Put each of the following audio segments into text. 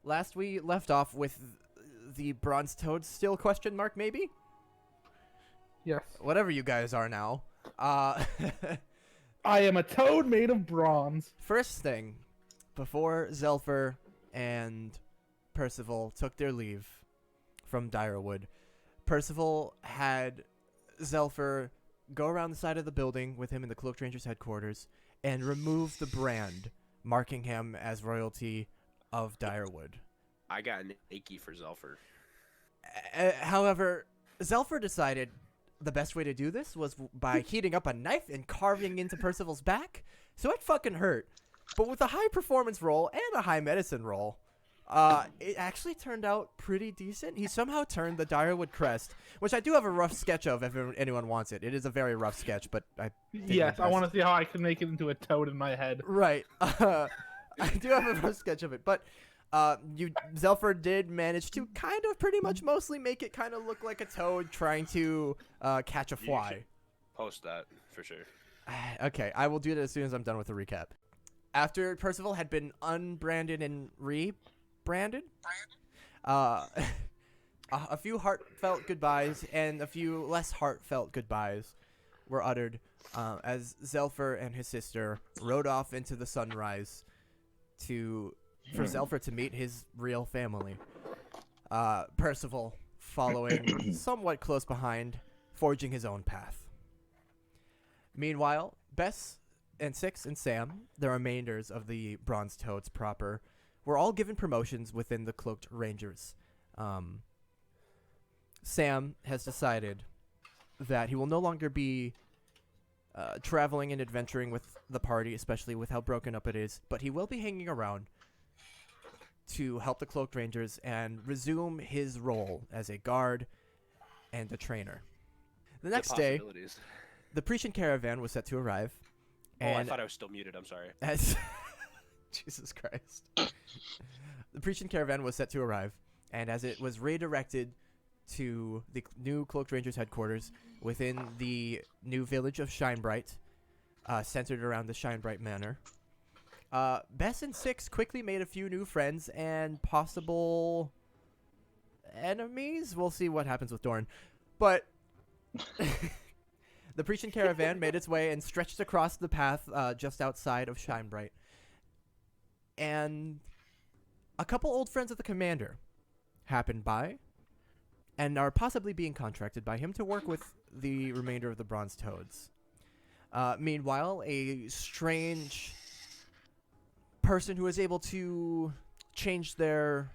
last we left off with the bronze toad still question mark maybe? Yes. Whatever you guys are now. Uh, I am a toad made of bronze. First thing, before Zelfer and Percival took their leave from Direwood, Percival had Zelfer go around the side of the building with him in the Cloaked Rangers headquarters and remove the brand marking him as royalty of Direwood. I got an achy for Zelfer. However, Zelfer decided the best way to do this was by heating up a knife and carving into Percival's back, so it fucking hurt. But with a high performance roll and a high medicine roll, it actually turned out pretty decent. He somehow turned the Direwood crest, which I do have a rough sketch of if anyone wants it. It is a very rough sketch, but I Yes, I want to see how I can make it into a toad in my head. Right. I do have a rough sketch of it, but Zelfer did manage to kind of pretty much mostly make it kind of look like a toad trying to catch a fly. Post that for sure. Okay, I will do that as soon as I'm done with the recap. After Percival had been unbranded and rebranded, a few heartfelt goodbyes and a few less heartfelt goodbyes were uttered as Zelfer and his sister rode off into the sunrise for Zelfer to meet his real family. Percival following somewhat close behind, forging his own path. Meanwhile, Bess and Six and Sam, the remainders of the Bronze Toads proper, were all given promotions within the Cloaked Rangers. Sam has decided that he will no longer be traveling and adventuring with the party, especially with how broken up it is, but he will be hanging around to help the Cloaked Rangers and resume his role as a guard and a trainer. The next day, the Precian caravan was set to arrive. I thought I was still muted. I'm sorry. Jesus Christ. The Precian caravan was set to arrive, and as it was redirected to the new Cloaked Rangers headquarters within the new village of Shinebright, centered around the Shinebright Manor, Bess and Six quickly made a few new friends and possible enemies. We'll see what happens with Dorn. But the Precian caravan made its way and stretched across the path just outside of Shinebright. And a couple old friends of the commander happened by and are possibly being contracted by him to work with the remainder of the Bronze Toads. Meanwhile, a strange person who is able to change their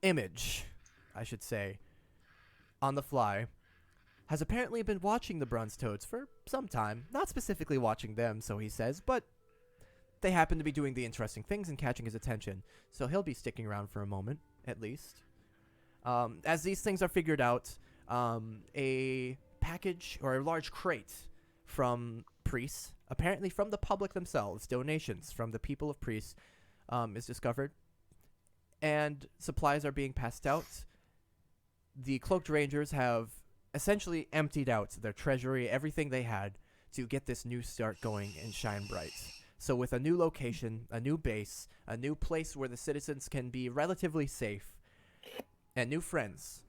image, I should say, on the fly, has apparently been watching the Bronze Toads for some time. Not specifically watching them, so he says, but they happen to be doing the interesting things and catching his attention. So he'll be sticking around for a moment, at least. As these things are figured out, a package or a large crate from priests, apparently from the public themselves, donations from the people of priests, is discovered. And supplies are being passed out. The Cloaked Rangers have essentially emptied out their treasury, everything they had, to get this new start going in Shinebright. So with a new location, a new base, a new place where the citizens can be relatively safe, and new friends,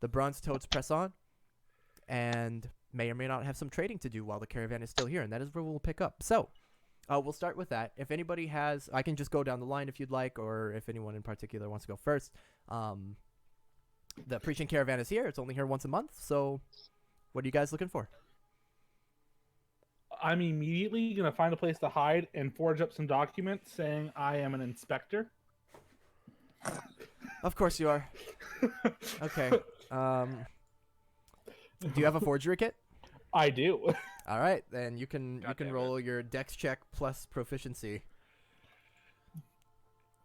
the Bronze Toads press on, and may or may not have some trading to do while the caravan is still here, and that is where we'll pick up. So, we'll start with that. If anybody has, I can just go down the line if you'd like, or if anyone in particular wants to go first. The Precian caravan is here. It's only here once a month, so what are you guys looking for? I'm immediately going to find a place to hide and forge up some documents saying I am an inspector. Of course you are. Okay. Do you have a forgery kit? I do. All right, then you can roll your dex check plus proficiency.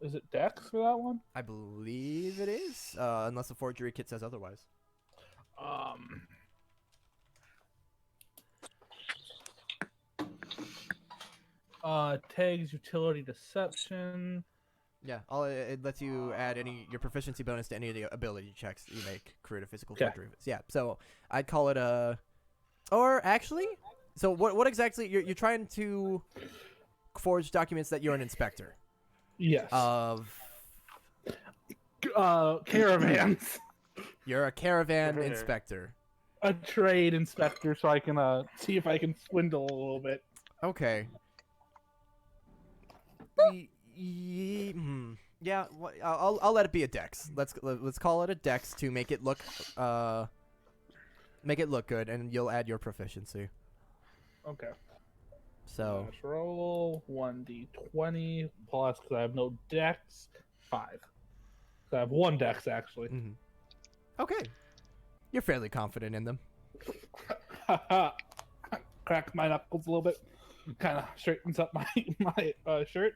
Is it Dex for that one? I believe it is, unless the forgery kit says otherwise. Tags utility deception. Yeah, it lets you add your proficiency bonus to any of the ability checks you make, career to physical Okay. forgery. Yeah, so I'd call it a... Or actually, so what exactly... You're trying to forge documents that you're an inspector. Yes. Of Caravans. you're a caravan inspector. A trade inspector, so I can see if I can swindle a little bit. Okay. Yeah, I'll let it be a dex. Let's call it a dex to make it look good, and you'll add your proficiency. Okay. So Let's roll 1d20 plus, because I have no dex, 5. So I have 1 dex, actually. okay, you're fairly confident in them. Crack my knuckles a little bit. Kind of straightens up my shirt.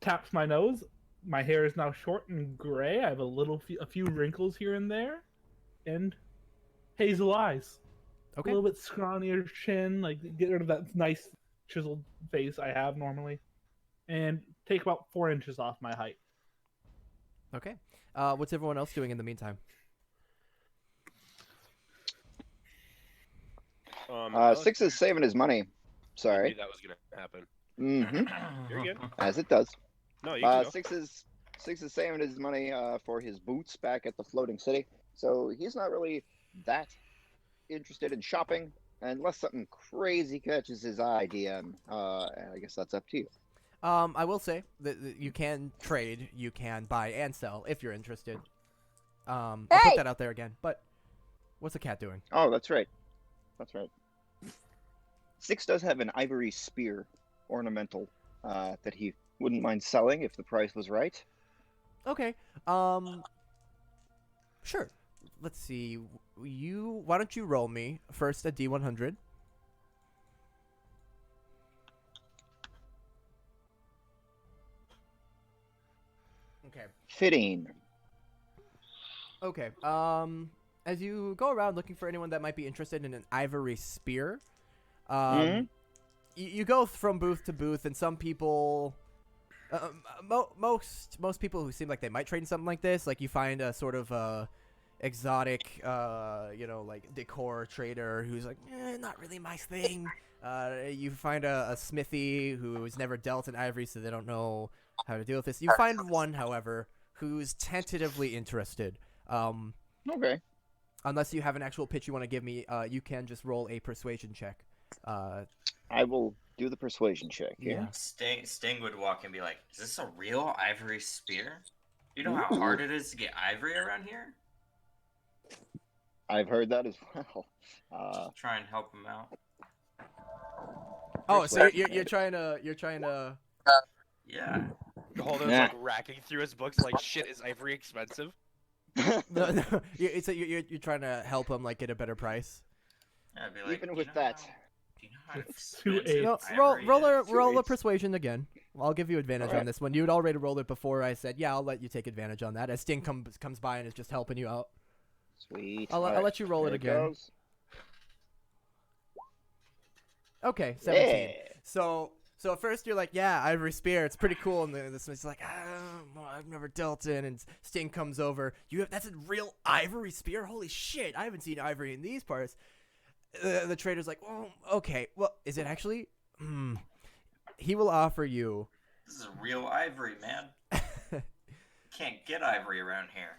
Taps my nose. My hair is now short and gray. I have a few wrinkles here and there, and hazel eyes. Okay. A little bit scrawnier chin, like get rid of that nice chiseled face I have normally, and take about 4 inches off my height. Okay. What's everyone else doing in the meantime? Six is saving his money. I Sorry. knew that was gonna happen. Mm-hmm. You're good. As it does. No, you can go. Six is saving his money for his boots back at the floating city. So he's not really that interested in shopping unless something crazy catches his eye, DM. I guess that's up to you. I will say that you can trade, you can buy and sell if you're interested. I'll put that out there again. But what's the cat doing? Oh, that's right. That's right. Six does have an ivory spear ornamental that he wouldn't mind selling if the price was right. Okay. Sure. Let's see. Why don't you roll me first a D100? Okay. Fitting. Okay. As you go around looking for anyone that might be interested in an ivory spear, you go from booth to booth, and some people, most people who seem like they might trade in something like this, like you find a sort of exotic, like decor trader who's like, not really my thing. You find a smithy who's never dealt in ivory, so they don't know how to deal with this. You find one, however, who's tentatively interested. Okay. Unless you have an actual pitch you want to give me, you can just roll a persuasion check. I will do the persuasion check. Yeah. Sting would walk and be like, "Is this a real ivory spear? You know how hard it is to get ivory around here?" I've heard that as well. Just try and help him out. Oh, so you're trying to Yeah. Holden's Nah. like racking through his books like, shit, is ivory expensive? no, you're trying to help him like get a better price. Yeah, I'd be like, Even with that. Do you know how It's 2 expensive No, ivory is? roll a eights. persuasion again. I'll give you advantage on Alright. this one. You had already rolled it before. I said, yeah, I'll let you take advantage on that. As Sting comes by and is just helping you out. Sweet. I'll let you roll it Here again. goes. Okay, 17. Yeah. So at first you're like, yeah, ivory spear, it's pretty cool, and this one's like, well, I've never dealt in, and Sting comes over. That's a real ivory spear? Holy shit, I haven't seen ivory in these parts. The trader's like, well, okay, well, is it actually? He will offer you. This is real ivory, man. Can't get ivory around here.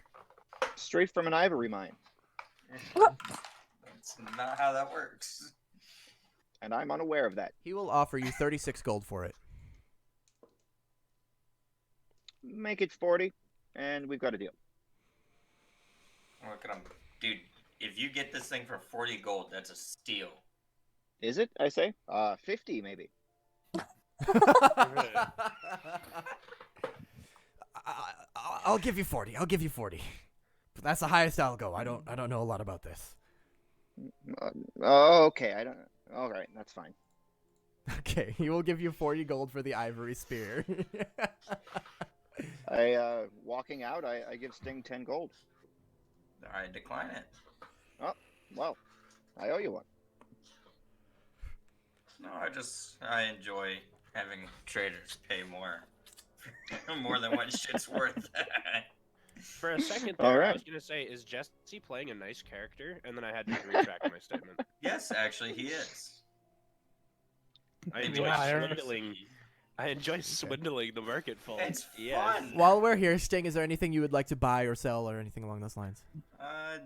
Straight from an ivory mine. That's not how that works. And I'm unaware of that. He will offer you 36 gold for it. Make it 40, and we've got a deal. Look at him. Dude, if you get this thing for 40 gold, that's a steal. Is it, I say? 50, maybe. I'll give you 40. I'll give you 40. But that's the highest I'll go. I don't know a lot about this. Okay, I don't... All right, that's fine. Okay, he will give you 40 gold for the ivory spear. Walking out, I give Sting 10 gold. I decline it. Well, I owe you one. No, I enjoy having traders pay more. More than what shit's worth. For a second All there, I right. was gonna say, is Jesse playing a nice character? And then I had to retract my statement. Yes, actually, he is. I Yeah, enjoy I swindling I enjoy swindling the market full. It's Yes. fun. While we're here, Sting, is there anything you would like to buy or sell or anything along those lines?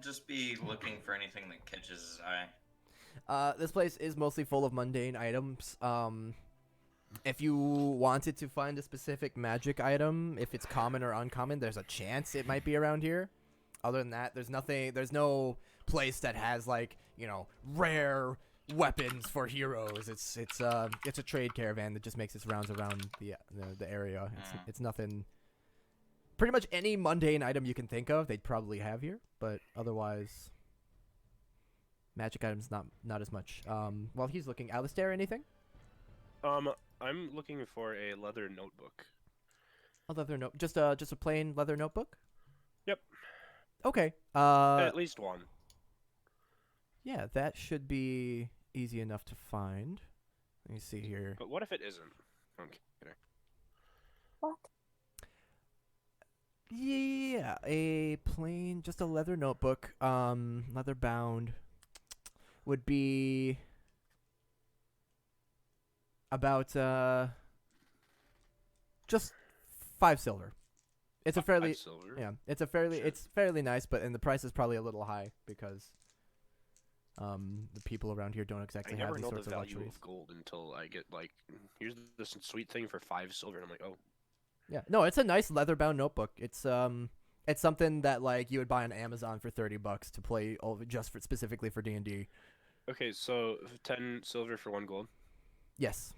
Just be looking for anything that catches his eye. This place is mostly full of mundane items. If you wanted to find a specific magic item, if it's common or uncommon, there's a chance it might be around here. Other than that, there's nothing. There's no place that has like rare weapons for heroes. It's a trade caravan that just makes its rounds around the area. It's nothing. Pretty much any mundane item you can think of, they'd probably have here, but otherwise, magic items not as much. While he's looking, Alistair, anything? I'm looking for a leather notebook. A leather note, just a plain leather notebook. Yep. Okay. At least one. Yeah, that should be easy enough to find. Let me see here. But what if it isn't? I'm kidding. What? Yeah, just a leather notebook, leather bound, would be about just 5 silver. It's a fairly 5 silver. yeah, it's fairly nice, but the price is probably a little high because the people around here don't I exactly have never these know the sorts of value luxuries. of gold until I get like, here's this sweet thing for 5 silver, and I'm like, oh. Yeah, no, it's a nice leather bound notebook. It's something that like you would buy on Amazon for $30 to play specifically for D&D. Okay, so 10 silver for 1 gold. Yes.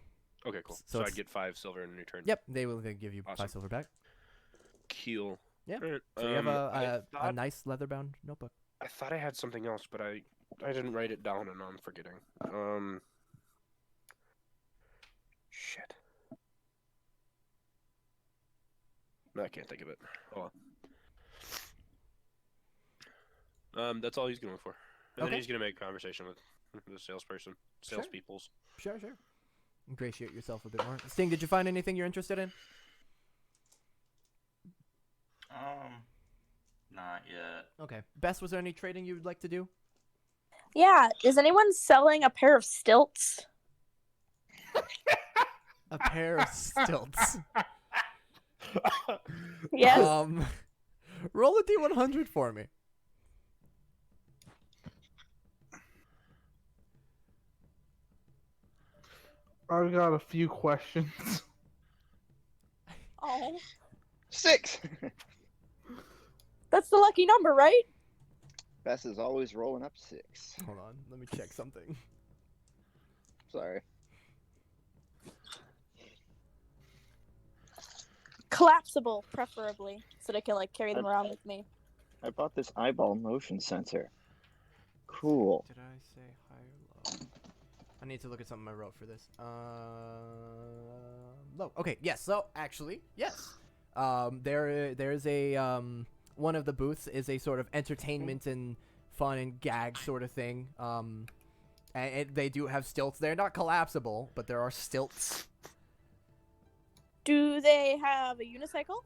Okay, cool. So So it's- I'd get 5 silver in return. Yep, they will give you Awesome. 5 silver back. Cool. Yeah. Alright, So you have I a thought- nice leather bound notebook. I thought I had something else, but I didn't write it down, and I'm forgetting. Shit. No, I can't think of it. Oh well. That's all he's going for. And Okay. then he's gonna make conversation with the salesperson, Sure. salespeoples. Sure. Ingratiate yourself a bit more. Sting, did you find anything you're interested in? Not yet. Okay. Bess, was there any trading you would like to do? Yeah, is anyone selling a pair of stilts? A pair of stilts. Yes. Roll a D100 for me. I've got a few questions. Oh, 6. that's the lucky number, right? Bess is always rolling up 6. Hold on, let me check something. Sorry. Collapsible, preferably, so they can like carry them around with me. I bought this eyeball motion sensor. Cool. Did I say high or low? I need to look at something I wrote for this. Low. Okay, yes. So actually, yes. There's a one of the booths is a sort of entertainment and fun and gag sort of thing. And they do have stilts. They're not collapsible, but there are stilts. Do they have a unicycle?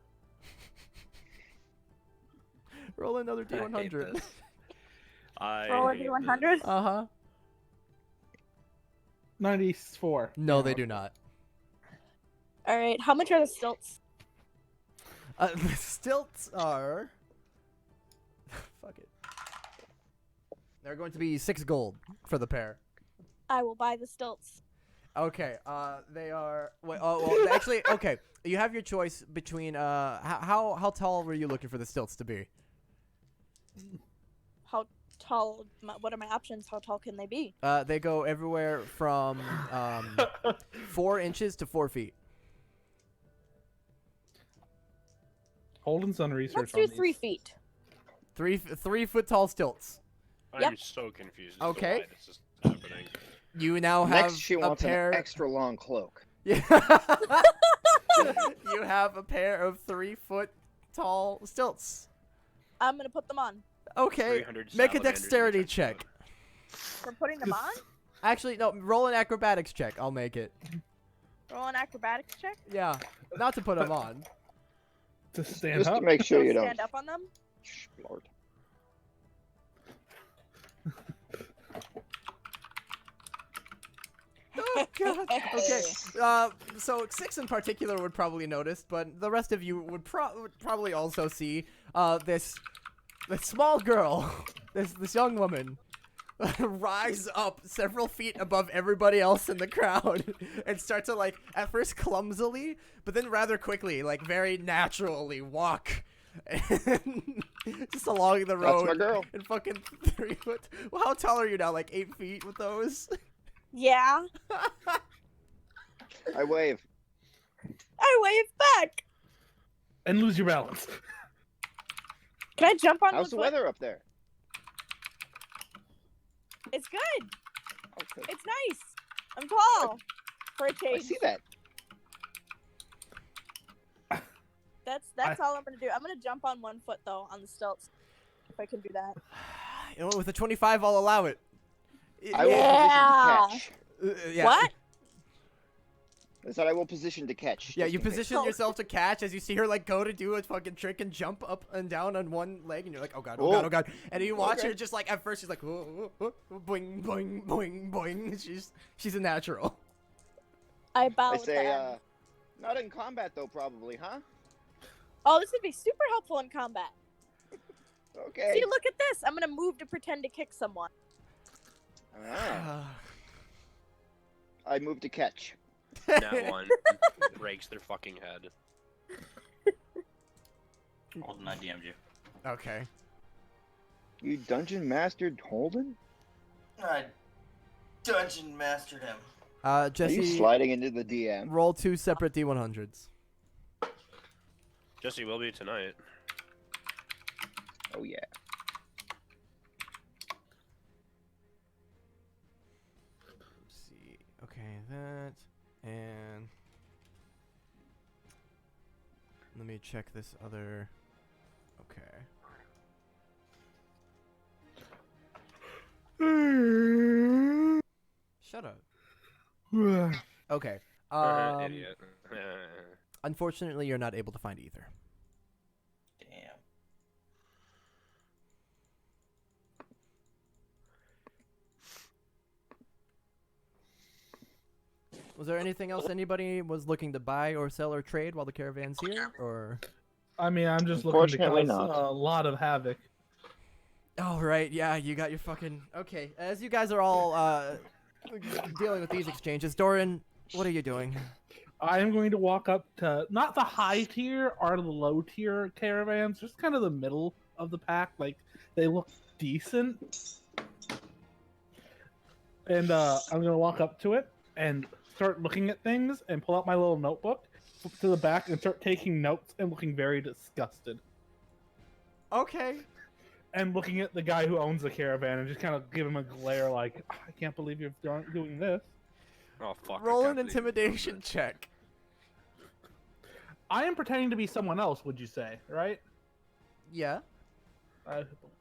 Roll another I hate D100. this. I Roll a hate D100? Uh huh. 94. No, they do not. All right. How much are the stilts? The stilts are. Fuck it. They're going to be 6 gold for the pair. I will buy the stilts. Okay. They are. Wait. Oh, well, actually, okay. You have your choice between. How tall were you looking for the stilts to be? How tall? What are my options? How tall can they be? They go everywhere from 4 inches to 4 feet. Holden's done research Let's on do these. 3 feet. 3 foot tall stilts. I'm Yep. so confused. Okay. As to why this is happening. You now have Next, she a wants pair. an extra long cloak. Yeah. You have a pair of 3 foot tall stilts. I'm gonna put them on. Okay. 300 Make a salamanders in dexterity each check. episode. For putting them on? Actually, no. Roll an acrobatics check. I'll make it. Roll an acrobatics check. Yeah. Not to put them on. To stand Just up. to make sure you don't Stand up on them. explode. Oh god. Okay. So 6 in particular would probably notice, but the rest of you would probably also see this small girl, this young woman, rise up several feet above everybody else in the crowd and start to, like, at first clumsily, but then rather quickly, like very naturally walk just along the road. That's my girl. And fucking 3 foot. Well, how tall are you now? Like 8 feet with those? Yeah. I wave. I wave back. And lose your balance. Can I jump on How's the one foot? weather up there? It's good. Okay. It's nice. I'm tall. For a I change. see that. That's all I'm gonna do. I'm gonna jump on 1 foot though on the stilts. If I can do that. You know, with a 25, I'll allow it. I will Yeah. position to catch. Yeah. What? I said I will position to catch. Yeah, just you in case. position yourself to catch as you see her, like, go to do a fucking trick and jump up and down on one leg, and you're like, oh god, oh god, oh god. And you watch Okay. her just, like, at first she's like, boing, boing, boing, boing. She's a natural. I bow I with say, the end. not in combat though, probably, huh? Oh, this would be super helpful in combat. Okay. See, look at this. I'm gonna move to pretend to kick someone. Ah, I move to catch. That one breaks their fucking head. Holden, I DM'd you. Okay. You dungeon mastered Holden? I dungeon mastered him. Are you Jesse, sliding into the DM? roll 2 separate D100s. Jesse will be tonight. Oh yeah. Let's see. Okay, that. And let me check this other. Okay. Shut up. Okay. Idiot. Unfortunately, you're not able to find either. Damn. Was there anything else anybody was looking to buy or sell or trade while the caravan's here, or? I mean, I'm just looking to Unfortunately cause not. a lot of havoc. Oh right, yeah, you got your fucking. Okay, as you guys are all dealing with these exchanges, Doran, what are you doing? I am going to walk up to not the high tier or the low tier caravans, just kind of the middle of the pack. Like they look decent, and I'm going to walk up to it and start looking at things and pull out my little notebook, flip to the back, and start taking notes and looking very disgusted. Okay. And looking at the guy who owns the caravan and just kind of give him a glare, like, I can't believe you're doing this. Oh fuck. I Roll can't an believe you did intimidation that. check. I am pretending to be someone else, would you say, right? Yeah.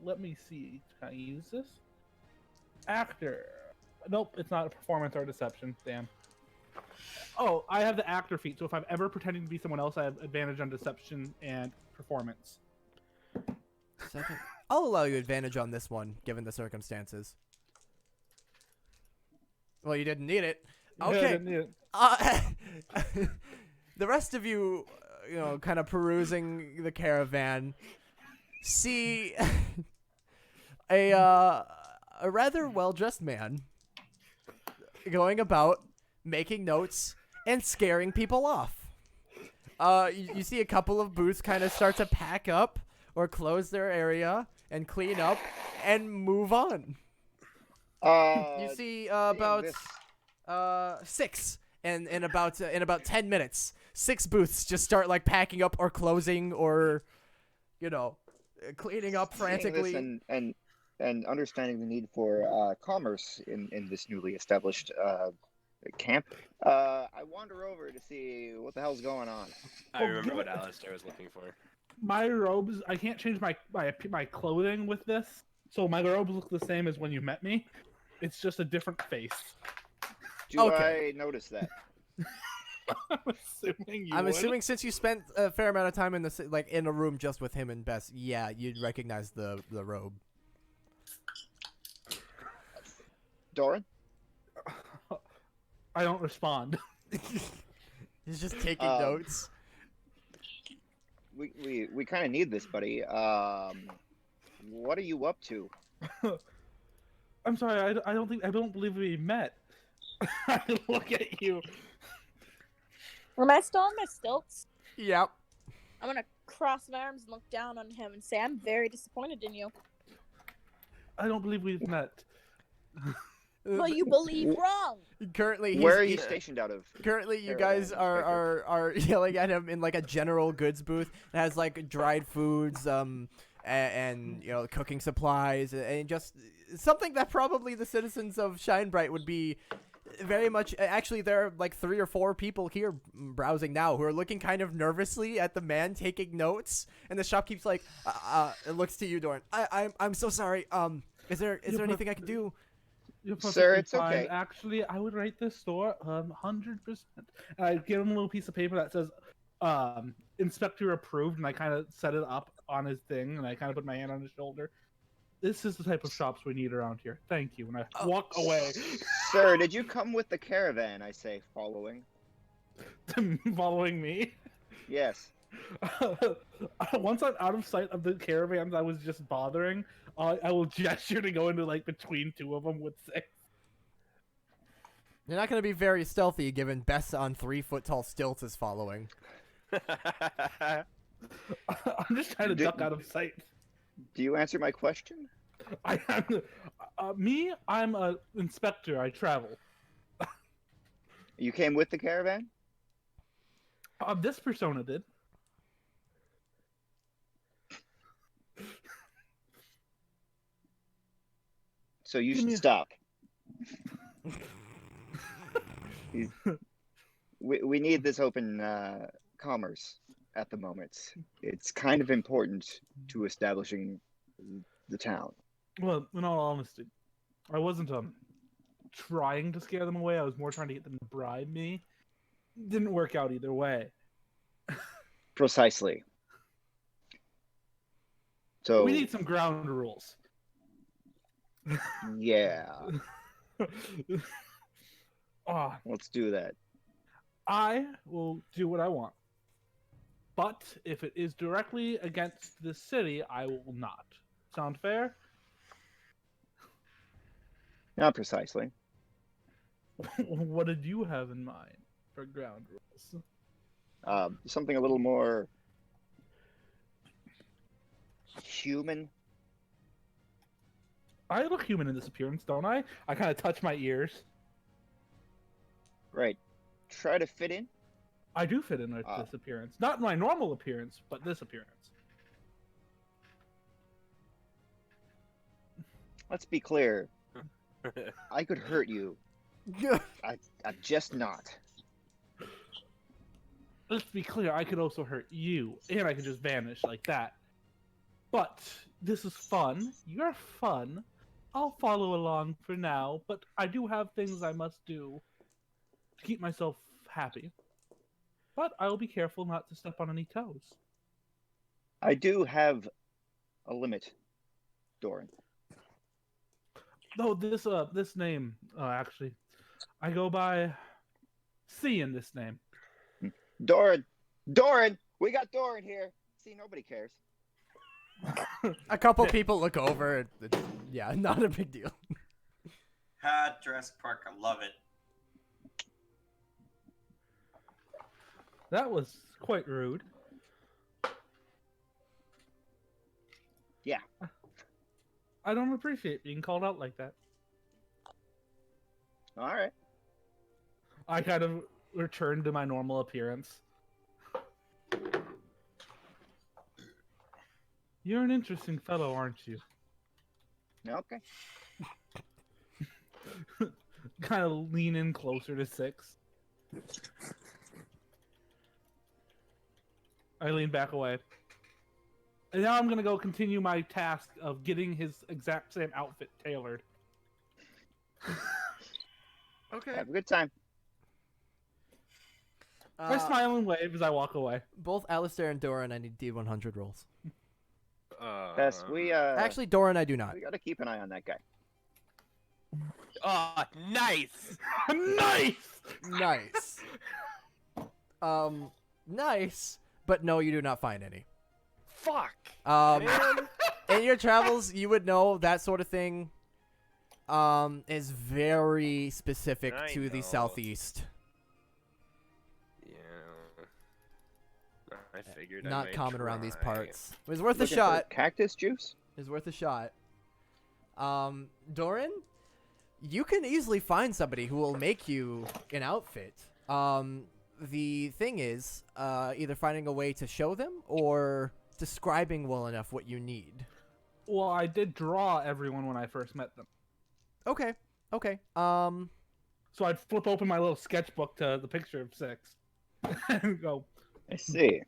Let me see. Can I use this? Actor. Nope, it's not a performance or deception. Damn. Oh, I have the actor feat, so if I'm ever pretending to be someone else, I have advantage on deception and performance. Second. I'll allow you advantage on this one, given the circumstances. Well, you didn't need it. Yeah, I Okay. didn't need it. The rest of you, you know, kind of perusing the caravan, see a rather well-dressed man going about making notes and scaring people off. You see a couple of booths kind of start to pack up or close their area and clean up and move on. You see about this- 6 and in about 10 minutes 6 booths just start like packing up or closing or, you know, cleaning up seeing this frantically. and understanding the need for commerce in this newly established camp, I wander over to see what the hell's going on. I remember what Alistair was looking for. My robes, I can't change my clothing with this, so my robes look the same as when you met me. It's just a different face. Do Okay. I notice that? I'm assuming since you spent a fair amount of time in the like in a room just with him and Bess, yeah, you'd recognize the robe. Doran? I don't respond. He's just taking Um, notes. We kind of need this, buddy. What are you up to? I'm sorry. I don't believe we met. I look at you. Am I still on my stilts? Yep. I'm gonna cross my arms and look down on him and say, I'm very disappointed in you. I don't believe we've met. Well, you believe wrong. Currently, Where are you stationed out of? Currently, you Caravan, guys are yelling at him in like a general goods booth that has like dried foods, and you know, cooking supplies, and just something that probably the citizens of Shinebright would be very much. Actually, there are like 3 or 4 people here browsing now who are looking kind of nervously at the man taking notes, and the shopkeep's like, it looks to you, Doran. I'm so sorry. Is there anything I can do? You're Sir, perfectly it's fine. okay. Actually, I would rate this store 100%. I give him a little piece of paper that says inspector approved, and I kind of set it up on his thing, and I kind of put my hand on his shoulder. This is the type of shops we need around here. Thank you. And I walk away. Sir, did you come with the caravan? I say, following. Following me. Yes. Once I'm out of sight of the caravans I was just bothering, I will gesture to go into like between 2 of them with 6. You're not going to be very stealthy given Bess on 3-foot-tall stilts is following. I'm just trying to duck out of sight. Do you answer my question? I am I'm an inspector. I travel. You came with the caravan? This persona did. So you Give should me a- stop. We need this open commerce at the moment. It's kind of important to establishing the town. Well, in all honesty, I wasn't trying to scare them away. I was more trying to get them to bribe me. Didn't work out either way. Precisely. So We need some ground rules. yeah, Ah, let's do that. I will do what I want. But if it is directly against the city, I will not. Sound fair? Not precisely. What did you have in mind for ground rules? Something a little more human. I look human in this appearance, don't I? I kind of touch my ears. Right. Try to fit in. I do fit in with this appearance. Not my normal appearance, but this appearance. Let's be clear. I could hurt you. I'm just not. Let's be clear, I could also hurt you, and I could just vanish like that. But this is fun. You're fun. I'll follow along for now, but I do have things I must do to keep myself happy. But I will be careful not to step on any toes. I do have a limit, Doran. No, this name, actually, I go by C in this name. Doran! We got Doran here! See, nobody cares. A couple people look over. Yeah, not a big deal. Ha, Jurassic Park, I love it. That was quite rude. Yeah. I don't appreciate being called out like that. All right. I kind of return to my normal appearance. You're an interesting fellow, aren't you? Okay. Kind of lean in closer to 6. I lean back away. And now I'm going to go continue my task of getting his exact same outfit tailored. Okay. Have a good time. I smile and wave as I walk away. Both Alistair and Doran, I need D100 rolls. Bess, we Actually, Doran, I do not. we got to keep an eye on that guy. Oh, nice. Nice. Nice. Nice, but no, you do not find any. Fuck. Man. In your travels, you would know that sort of thing is very specific I to the know. southeast. Yeah. I figured. I Not might common around these try. parts. It was worth a Looking for shot. Cactus juice? It was worth a shot. Doran, you can easily find somebody who will make you an outfit. The thing is, either finding a way to show them or describing well enough what you need. Well, I did draw everyone when I first met them. Okay. Okay. So I'd flip open my little sketchbook to the picture of 6 and go, I see.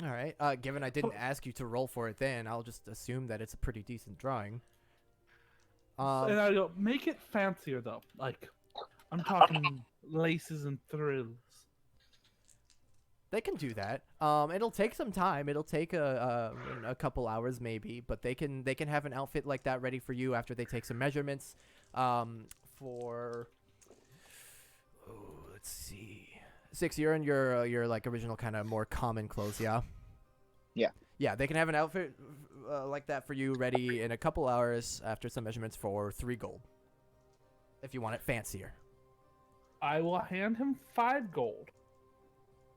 All right. Given I didn't ask you to roll for it, then I'll just assume that it's a pretty decent drawing. and I go, make it fancier though. Like, I'm talking laces and thrills. They can do that. It'll take some time. It'll take a couple hours maybe, but they can have an outfit like that ready for you after they take some measurements. For let's see, 6. You're in your like original kind of more common clothes, yeah. Yeah. Yeah, they can have an outfit like that for you ready in a couple hours after some measurements for 3 gold. If you want it fancier. I will hand him 5 gold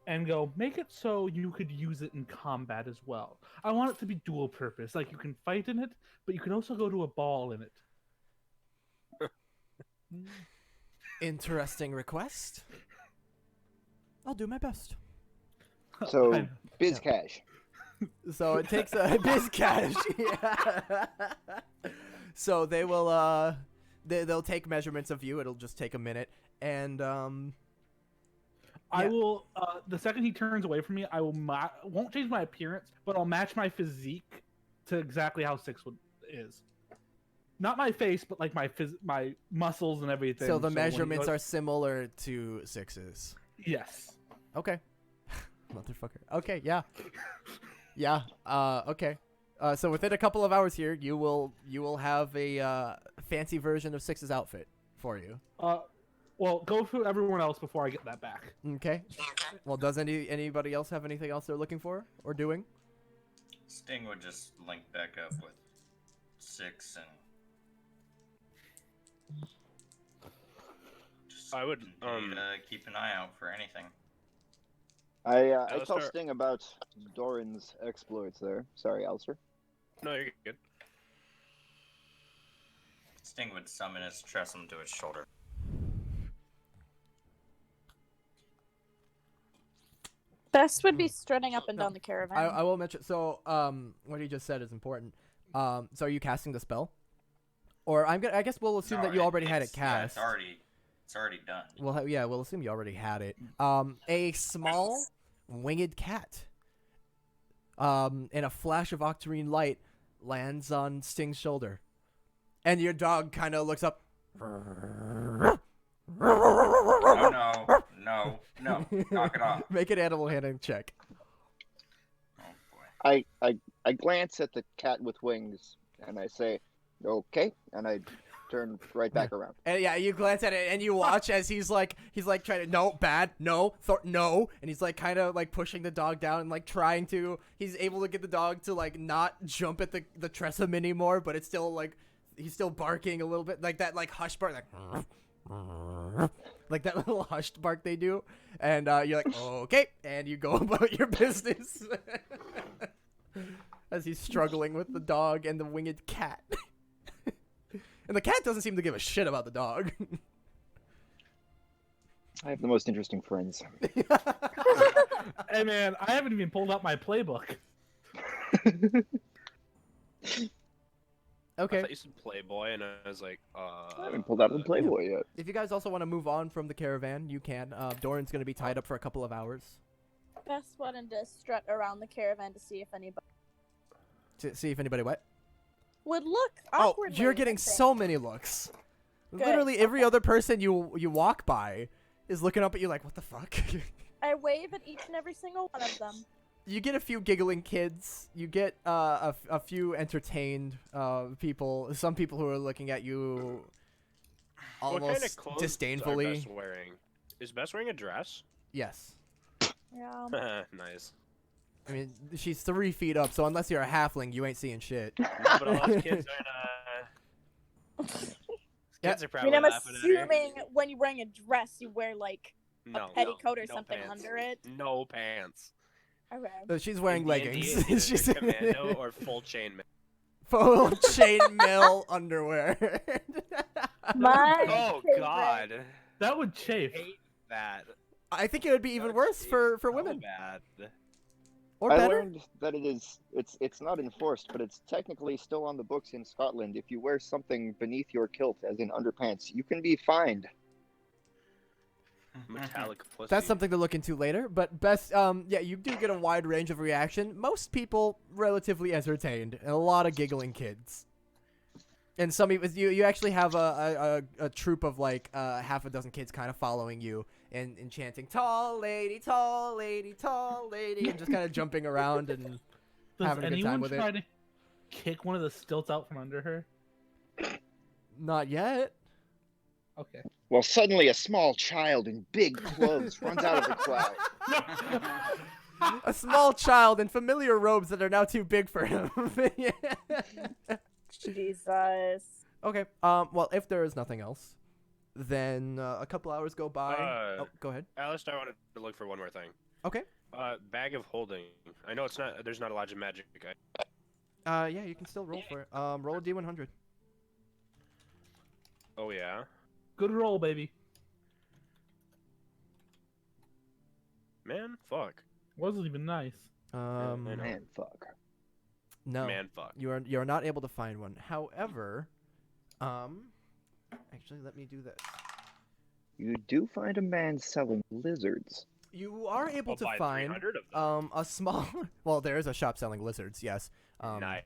and go, make it so you could use it in combat as well. I want it to be dual purpose. Like, you can fight in it, but you can also go to a ball in it. Interesting request. I'll do my best. So, I- biz cash. So it takes a biz cash. Yeah. So they will they'll take measurements of you. It'll just take a minute, and I Yeah. will, the second he turns away from me, I will won't change my appearance, but I'll match my physique to exactly how 6 is. Not my face, but like my muscles and everything. so the when he measurements goes- are similar to 6's. Yes. Okay. Motherfucker. Okay. Yeah. Yeah. Okay. So within a couple of hours here, you will have a fancy version of 6's outfit for you. Well, go through everyone else before I get that back. Okay. Well, does anybody else have anything else they're looking for or doing? Sting would just link back up with 6 and just I would, keep an eye out for anything. I let's tell start- Sting about Doran's exploits there. Sorry, Alistair. No, you're good. Sting would summon his Tressum to his shoulder. Best would be strutting up and down the caravan. I will mention. So, what he just said is important. So, are you casting the spell? Or I guess we'll assume that you already had it Yeah, cast. it's already done. We'll assume you already had it. A small winged cat, in a flash of octarine light, lands on Sting's shoulder, and your dog kind of looks up. Oh no, knock it off. Make an animal handling check. Oh boy. I glance at the cat with wings and I say, "Okay," and I turn right back around. And yeah, you glance at it and you watch as he's like trying to no, bad, no, no, and he's like kind of like pushing the dog down and like trying to. He's able to get the dog to like not jump at the Tressum anymore, but it's still like he's still barking a little bit like that, like hush bark, like that little hushed bark they do. And you're like, okay, and you go about your business as he's struggling with the dog and the winged cat. And the cat doesn't seem to give a shit about the dog. I have the most interesting friends. Hey man, I haven't even pulled out my playbook. I Okay. thought you said Playboy, and I was like, I haven't pulled out the Playboy yet. If you guys also want to move on from the caravan, you can. Doran's going to be tied up for a couple of hours Best wanted to strut around the caravan to see if anybody to see if anybody what? would look Oh, awkwardly. you're getting I think. so many looks. Good, Literally every okay. other person you walk by is looking up at you like, what the fuck? I wave at each and every single one of them. You get a few giggling kids. You get a few entertained people. Some people who are looking at you What kind of almost clothes disdainfully. Are Bess wearing? Is Bess wearing a dress? Yes. Yeah. Nice. I mean, she's 3 feet up, so unless you're a halfling, you ain't seeing shit. No, but all those kids aren't. Kids are I probably mean, I'm laughing at her. assuming when you're wearing a dress, you wear like No, a petticoat or no something pants. under it. No pants. Okay. So she's wearing In leggings. D&D, it's She's either commando or full chain. full chainmail underwear. My Oh favorite. God, That would chafe. hate that. I think it would be even worse for women. Bad. Or I better. learned that it's not enforced, but it's technically still on the books in Scotland. If you wear something beneath your kilt, as in underpants, you can be fined. Metallic pussy. That's something to look into later. But best, yeah, you do get a wide range of reaction. Most people relatively entertained, and a lot of giggling kids. And some people, you actually have a troop of like half a dozen kids kind of following you and chanting "tall lady, tall lady, tall lady," and just kind of jumping around and Does having a good anyone time with try it. to kick one of the stilts out from under her? Not yet. Okay. Well, suddenly a small child in big clothes runs out of the crowd. A small child in familiar robes that are now too big for him. Yeah. Jesus. Okay. Well, if there is nothing else, then a couple hours go by. Oh, go ahead. Alistair, I wanted to look for one more thing. Okay. Bag of holding. I know it's not. There's not a lot of magic. Yeah, you can still roll for it. Roll a d100. Oh yeah. Good roll, baby. Man, fuck. Wasn't even nice. I know. Man, fuck. No. Man, fuck. You're not able to find one. However, actually, let me do this. You do find a man selling lizards. You are able I'll to buy find 300 of them. a small. Well, there is a shop selling lizards. Yes. Nice.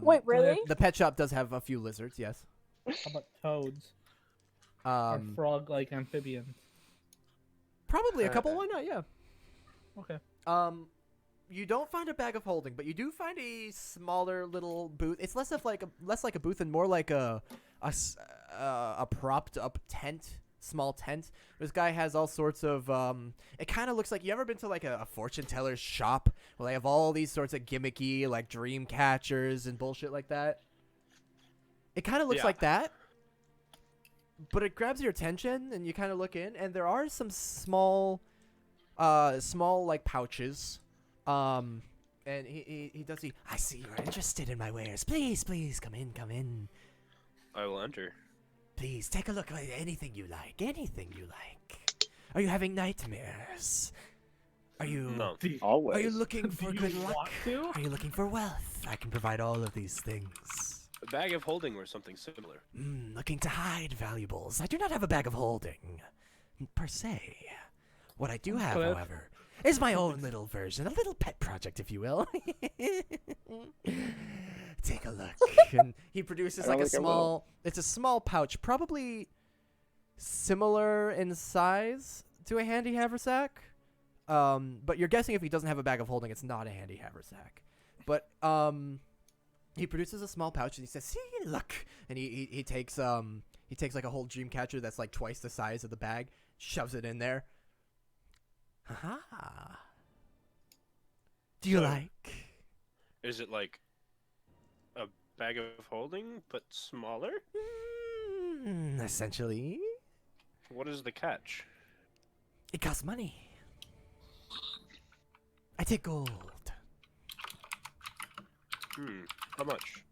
Wait, really? The pet shop does have a few lizards. Yes. How about toads? Or Um, frog-like amphibians? probably a couple. Why not? Yeah. Okay. You don't find a bag of holding, but you do find a smaller little booth. It's less like a booth and more like a propped up tent, small tent. This guy has all sorts of it kind of looks like, you ever been to like a fortune teller's shop where they have all these sorts of gimmicky like dream catchers and bullshit like that? It kind of looks Yeah. like that. But it grabs your attention and you kind of look in, and there are some small like pouches. And he does see. I see you're interested in my wares. Please, come in. I will enter. Please take a look at anything you like. Are you having nightmares? Are you? No. Always. Are you looking for Do good you luck? want to? Are you looking for wealth? I can provide all of these things. A bag of holding or something similar. Looking to hide valuables. I do not have a bag of holding, per se. What I do have, Okay. however, is my own little version, a little pet project, if you will. Take a look. And he produces I like a think I will. small. It's a small pouch, probably similar in size to a handy haversack. But you're guessing if he doesn't have a bag of holding, it's not a handy haversack. But he produces a small pouch and he says, "See, look," and he takes like a whole dream catcher that's like twice the size of the bag, shoves it in there. Haha. Do you So- like? Is it like a bag of holding but smaller? Essentially, What is the catch? it costs money. I take gold. How much?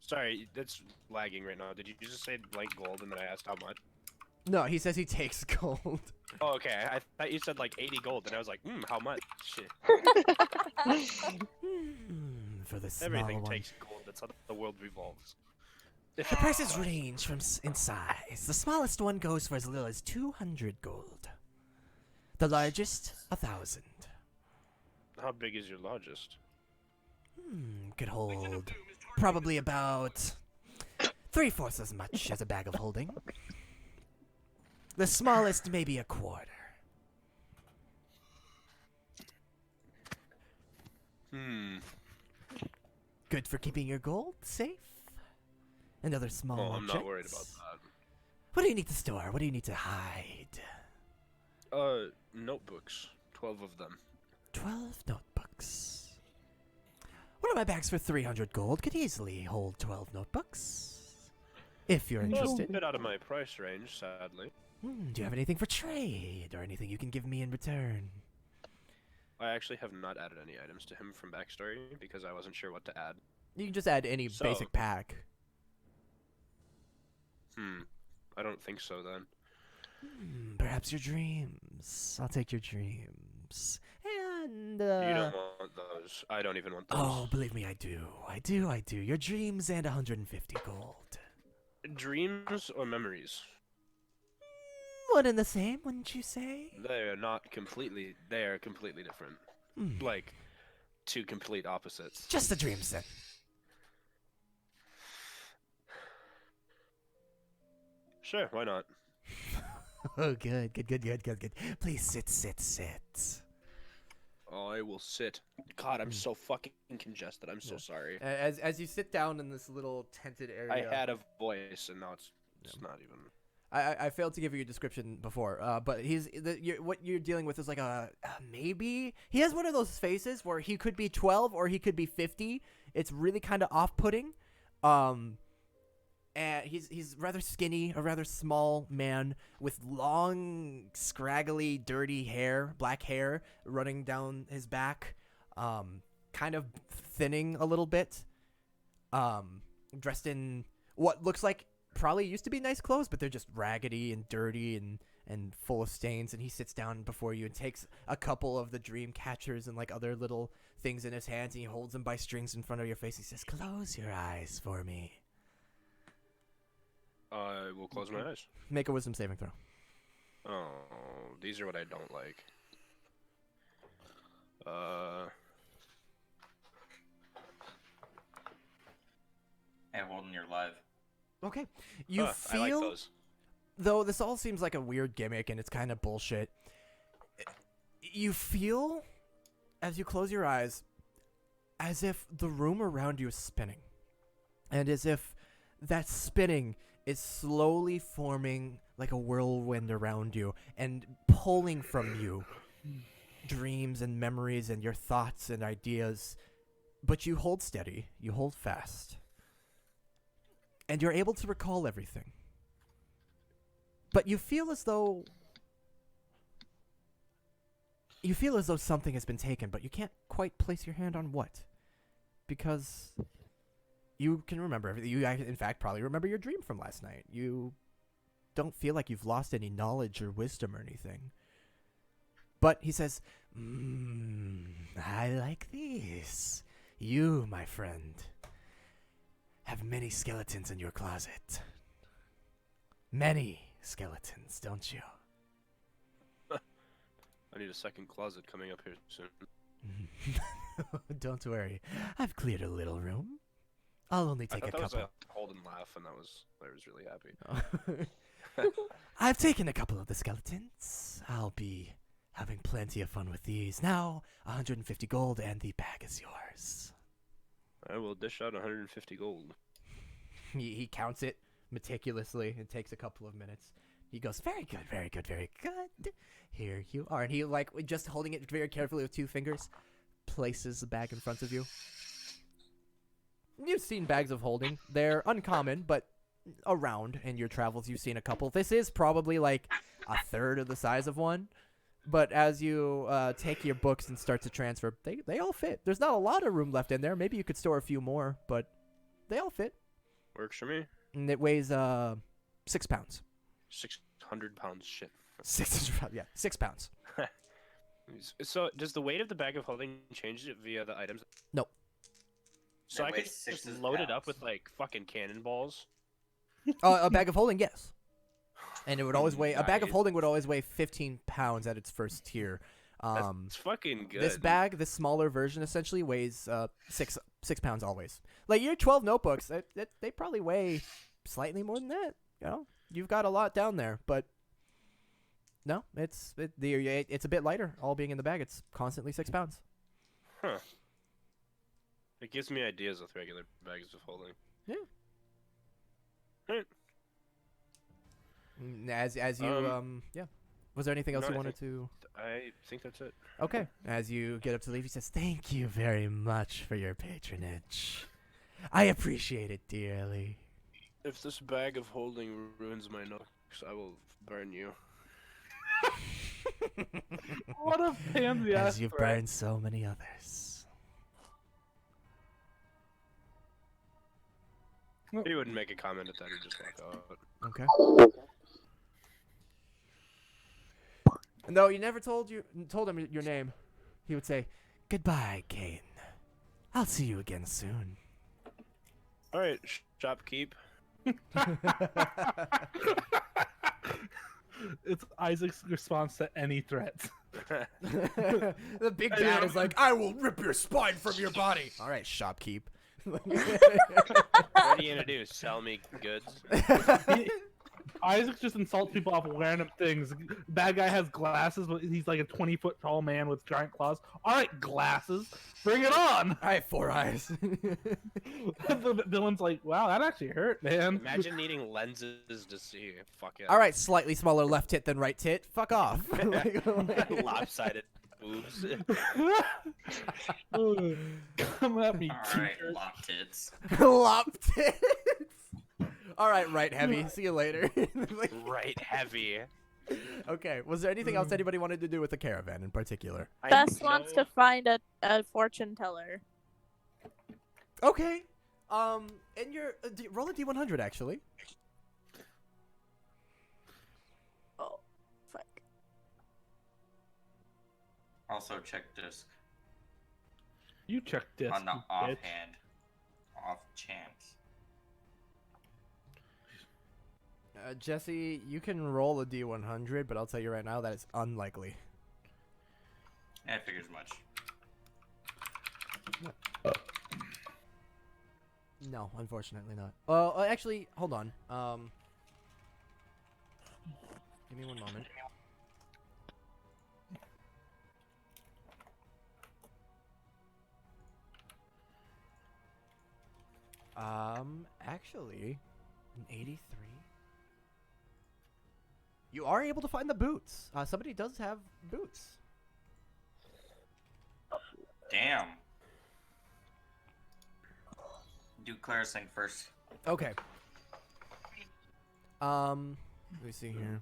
Sorry, that's lagging right now. Did you just say blank gold and then I asked how much? No, he says he takes gold. Oh, okay. I thought you said like 80 gold, and I was like, how much? Shit. For the small Everything one. takes gold. That's how the world revolves. The prices range from in size. The smallest one goes for as little as 200 gold. The largest, 1,000. How big is your largest? Could hold probably about 3/4 as much as a bag of holding. The smallest maybe a quarter. Hmm. Good for keeping your gold safe. And other small Oh, I'm objects. not worried about that. What do you need to store? What do you need to hide? Notebooks. 12 of them. 12 notebooks. One of my bags for 300 gold could easily hold 12 notebooks. If you're Well, a interested. bit out of my price range, sadly. Do you have anything for trade or anything you can give me in return? I actually have not added any items to him from backstory because I wasn't sure what to add. You can just add any So- basic pack. I don't think so then. Perhaps your dreams. I'll take your dreams. And, You don't want those. I don't even want those. Oh, believe me, I do. I do. Your dreams and 150 gold. Dreams or memories? One and the same, wouldn't you say? They are not completely. They are completely different. Like, two complete opposites. Just the dreams then. Sure, why not? Oh, good. Please sit. I will sit. God, I'm so fucking congested. I'm so sorry. As you sit down in this little tented area. I had a voice, and now it's not even. I failed to give you a description before, but what you're dealing with is like a maybe. He has one of those faces where he could be 12 or he could be 50. It's really kind of off-putting. And he's rather skinny, a rather small man with long, scraggly, dirty hair, black hair running down his back, kind of thinning a little bit. Dressed in what looks like probably used to be nice clothes, but they're just raggedy and dirty and full of stains. And he sits down before you and takes a couple of the dream catchers and like other little things in his hands, and he holds them by strings in front of your face. He says, "Close your eyes for me." I will close my eyes. Make a wisdom saving throw. Oh, these are what I don't like. Hey, Holden, you're live. Okay. You I like feel, those. though this all seems like a weird gimmick and it's kind of bullshit, you feel, as you close your eyes, as if the room around you is spinning. And as if that spinning is slowly forming like a whirlwind around you and pulling from you dreams and memories and your thoughts and ideas. But you hold steady, you hold fast, and you're able to recall everything. But you feel as though something has been taken, but you can't quite place your hand on what. Because you can remember everything. You, in fact, probably remember your dream from last night. You don't feel like you've lost any knowledge or wisdom or anything. But he says, I like these. You, my friend, have many skeletons in your closet. Many skeletons, don't you? I need a second closet coming up here soon. Don't worry. I've cleared a little room. I'll only take I a thought that couple. was a Holden laugh, and I was really happy. I've taken a couple of the skeletons. I'll be having plenty of fun with these. Now, 150 gold and the bag is yours. I will dish out 150 gold. He counts it meticulously and takes a couple of minutes. He goes, very good, very good, very good. Here you are. And he, like, just holding it very carefully with 2 fingers, places the bag in front of you. You've seen bags of holding. They're uncommon, but around in your travels you've seen a couple. This is probably like a third of the size of one. But as you take your books and start to transfer, they all fit. There's not a lot of room left in there. Maybe you could store a few more, but they all fit. Works for me. And it weighs 6 pounds. 600 pounds. Shit. 600 pounds, yeah, 6 pounds. So, does the weight of the bag of holding change it via the items? Nope. So It I could weighs just 6 load it up pounds. with like fucking cannonballs. A bag of holding, yes. And it would always weigh, a bag of Nice. holding would always weigh 15 pounds at its first tier. That's fucking good. This bag, this smaller version, essentially weighs 6 pounds always. Like your 12 notebooks, they probably weigh slightly more than that. You know, you've got a lot down there, but no, it's a bit lighter. All being in the bag, it's constantly 6 pounds. Huh. It gives me ideas with regular bags of holding. Yeah. Alright. As you yeah. Was there anything else No, you I wanted to? I think that's it. Okay. As you get up to leave, he says, "Thank you very much for your patronage. I appreciate it dearly." If this bag of holding ruins my nose, I will burn you. What a pansy As you've threat. burned so many others. He wouldn't make a comment at that. He'd just walk out. Okay. No, you never told him your name. He would say, "Goodbye, Kane. I'll see you again soon." All right, shopkeep. It's Isaac's response to any threats. The big bad is like, "I will rip your spine from your body." All right, shopkeep. What are you gonna do? Sell me goods? Isaac just insults people off random things. Bad guy has glasses, but he's like a 20-foot tall man with giant claws. All right, glasses, bring it on. All right, 4 eyes. The villain's like, wow, that actually hurt, man. Imagine needing lenses to see. Fuck it. All right, slightly smaller left tit than right tit. Fuck off. Lopsided boobs. Come at me, All right, teachers. lop tits. Lop tits. All right, right heavy. See you later. Right, heavy. Okay. Was there anything else anybody wanted to do with the caravan in particular? Bess wants to find a fortune teller. Okay. And your roll a d100 actually. Oh, fuck. Also check disc You check this, on the you bitch. offhand, off chance. Jesse, you can roll a d100, but I'll tell you right now that it's unlikely. Yeah, I figured as much. No, unfortunately not. Oh, actually, hold on. Give me one moment. Actually, an 83. You are able to find the boots. Somebody does have boots. Damn. Do Claire's thing first. Okay. Let me see here.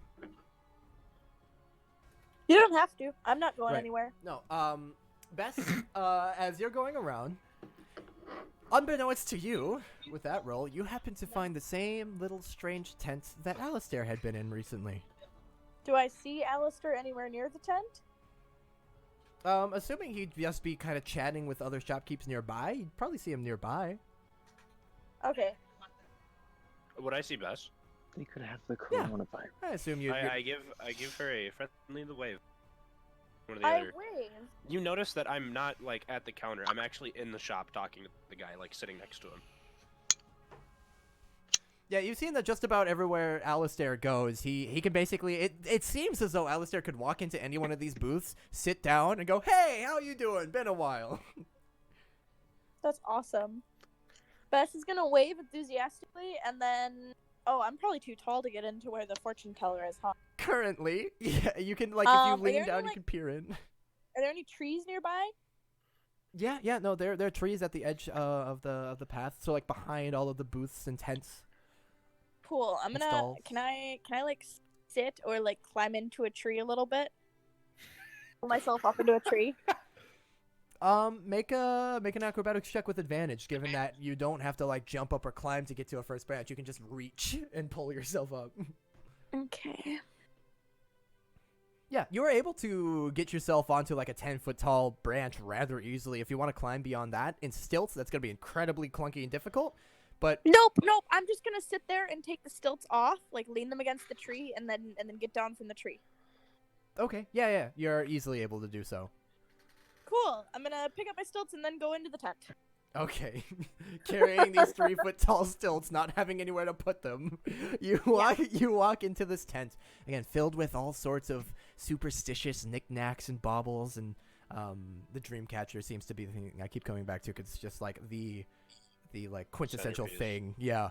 You don't have to. I'm not going Right. anywhere. No, Bess, as you're going around, unbeknownst to you, with that roll, you happen to find the same little strange tent that Alistair had been in recently. Do I see Alistair anywhere near the tent? Assuming he'd just be kind of chatting with other shopkeepers nearby, you'd probably see him nearby. Okay. Would I see Bess? They could have the Yeah. coronavirus. I assume you. I give her a friendly wave. One or the I other. wave. You notice that I'm not like at the counter. I'm actually in the shop talking to the guy, like sitting next to him. Yeah, you've seen that just about everywhere Alistair goes, he can basically. It seems as though Alistair could walk into any one of these booths, sit down, and go, "Hey, how you doing? Been a while." That's awesome. Bess is gonna wave enthusiastically, and then I'm probably too tall to get into where the fortune teller is, huh? Currently, yeah, you can like Are if you there lean any, down, you like- can peer in. Are there any trees nearby? Yeah, no, there are trees at the edge of the path, so like behind all of the booths and tents. Cool. I'm gonna. Stalls. Can I like sit or like climb into a tree a little bit? Pull myself up into a tree. Make an acrobatics check with advantage, given that you don't have to like jump up or climb to get to a first branch. You can just reach and pull yourself up. Okay. Yeah, you were able to get yourself onto like a 10-foot tall branch rather easily. If you want to climb beyond that in stilts, that's gonna be incredibly clunky and difficult. But Nope. I'm just gonna sit there and take the stilts off, like lean them against the tree, and then get down from the tree. okay, yeah, you're easily able to do so. Cool. I'm gonna pick up my stilts and then go into the tent. Okay, carrying these 3-foot tall stilts, not having anywhere to put them, you walk into this tent again, filled with all sorts of superstitious knickknacks and baubles and The dream catcher seems to be the thing I keep coming back to because it's just like the like quintessential Centerpiece. thing. Yeah.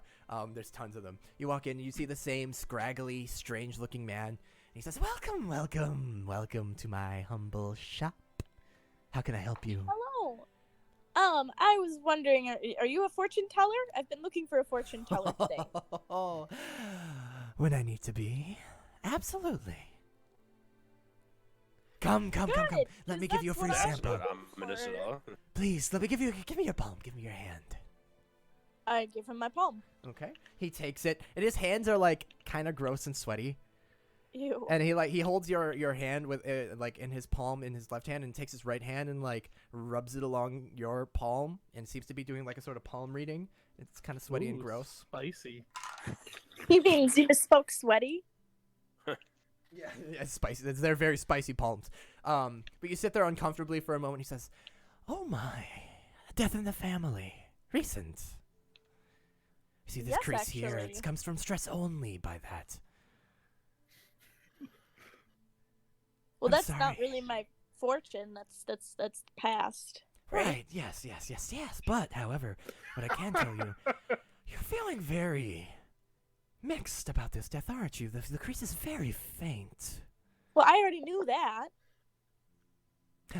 There's tons of them. You walk in and you see the same scraggly, strange-looking man. And he says, "Welcome, welcome, welcome to my humble shop. How can I help you?" Hello. I was wondering, are you a fortune teller? I've been looking for a fortune teller today. When I need to be. Absolutely. Come. Let Good, me 'cause give you a that's free what I was sample. Not ominous at all. Please, give me your palm. Give me your hand. I give him my palm. Okay. He takes it, and his hands are like kind of gross and sweaty. Ew. And he holds your hand with like in his palm in his left hand, and takes his right hand and like rubs it along your palm, and seems to be doing like a sort of palm reading. It's kind of sweaty and Ooh, gross. Spicy. He means you spoke sweaty. Yeah, it's spicy. They're very spicy palms. But you sit there uncomfortably for a moment. He says, "Oh my, death in the family, recent. You see this Yes, crease here? actually. It comes from stress only. By that." Well, I'm that's not sorry. really my fortune. That's past. Right. Yes. But, however, what I can tell you, you're feeling very mixed about this death, aren't you? The crease is very faint. Well, I already knew that.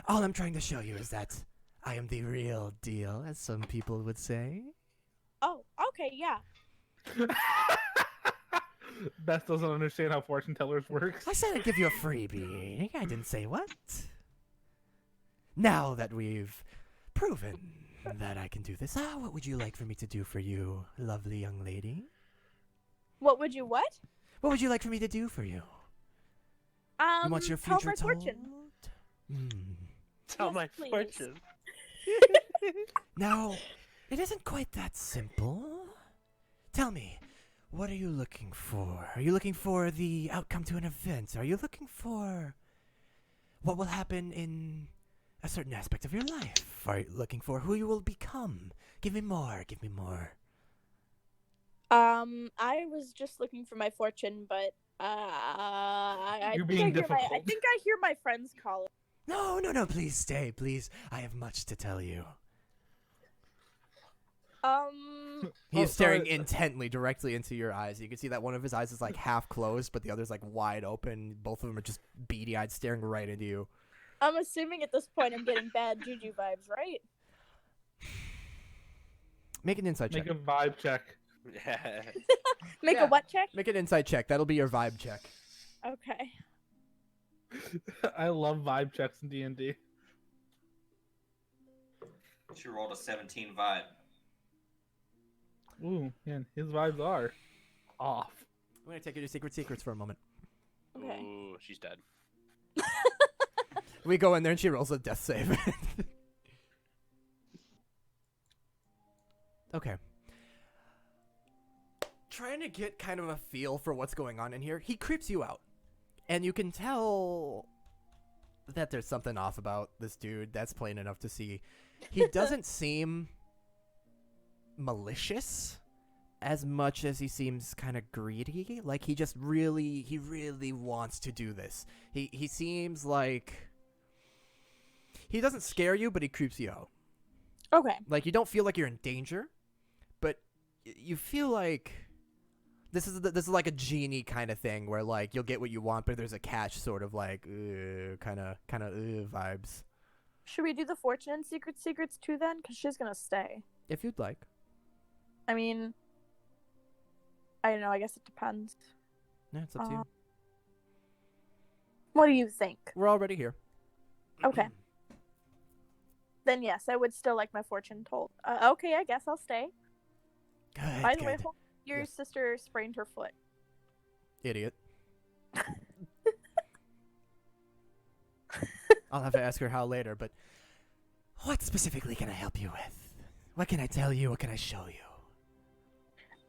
All I'm trying to show you is that I am the real deal, as some people would say. Oh, okay, yeah. Beth doesn't understand how fortune tellers works. I said I'd give you a freebie. I didn't say what. Now that we've proven that I can do this, what would you like for me to do for you, lovely young lady? What would you what? What would you like for me to do for you? You want your tell future my told? fortune. Tell Yes, my please. fortune. Now, it isn't quite that simple. Tell me, what are you looking for? Are you looking for the outcome to an event? Are you looking for what will happen in a certain aspect of your life? Are you looking for who you will become? Give me more. I was just looking for my fortune, but I You're think being I difficult. think I hear my friends calling. No, please stay, please. I have much to tell you. He's Oh, staring sorry. intently directly into your eyes. You can see that one of his eyes is like half closed, but the other's like wide open. Both of them are just beady-eyed, staring right into you. I'm assuming at this point I'm getting bad juju vibes, right? Make an insight check. Make a vibe check. Make Yeah. a what check? Make an insight check. That'll be your vibe check. Okay. I love vibe checks in D&D. She rolled a 17 vibe. Ooh, man, his vibes are off. I'm gonna take you to secrets for a moment. Okay. Ooh, she's dead. We go in there and she rolls a death save. Okay. Trying to get kind of a feel for what's going on in here, he creeps you out. And you can tell that there's something off about this dude. That's plain enough to see. He doesn't seem malicious as much as he seems kind of greedy. Like he really wants to do this. He seems like he doesn't scare you, but he creeps you out. Okay. Like you don't feel like you're in danger, but you feel like this is like a genie kind of thing where like you'll get what you want, but there's a catch, sort of like kind of vibes. Should we do the fortune and secrets too then? Because she's gonna stay. If you'd like. I mean, I don't know. I guess it depends. Yeah, it's up to you. What do you think? We're already here. Okay. Then yes, I would still like my fortune told. Okay, I guess I'll stay. Good. By the way, good. your Yes. sister sprained her foot. Idiot. I'll have to ask her how later, but what specifically can I help you with? What can I tell you? What can I show you?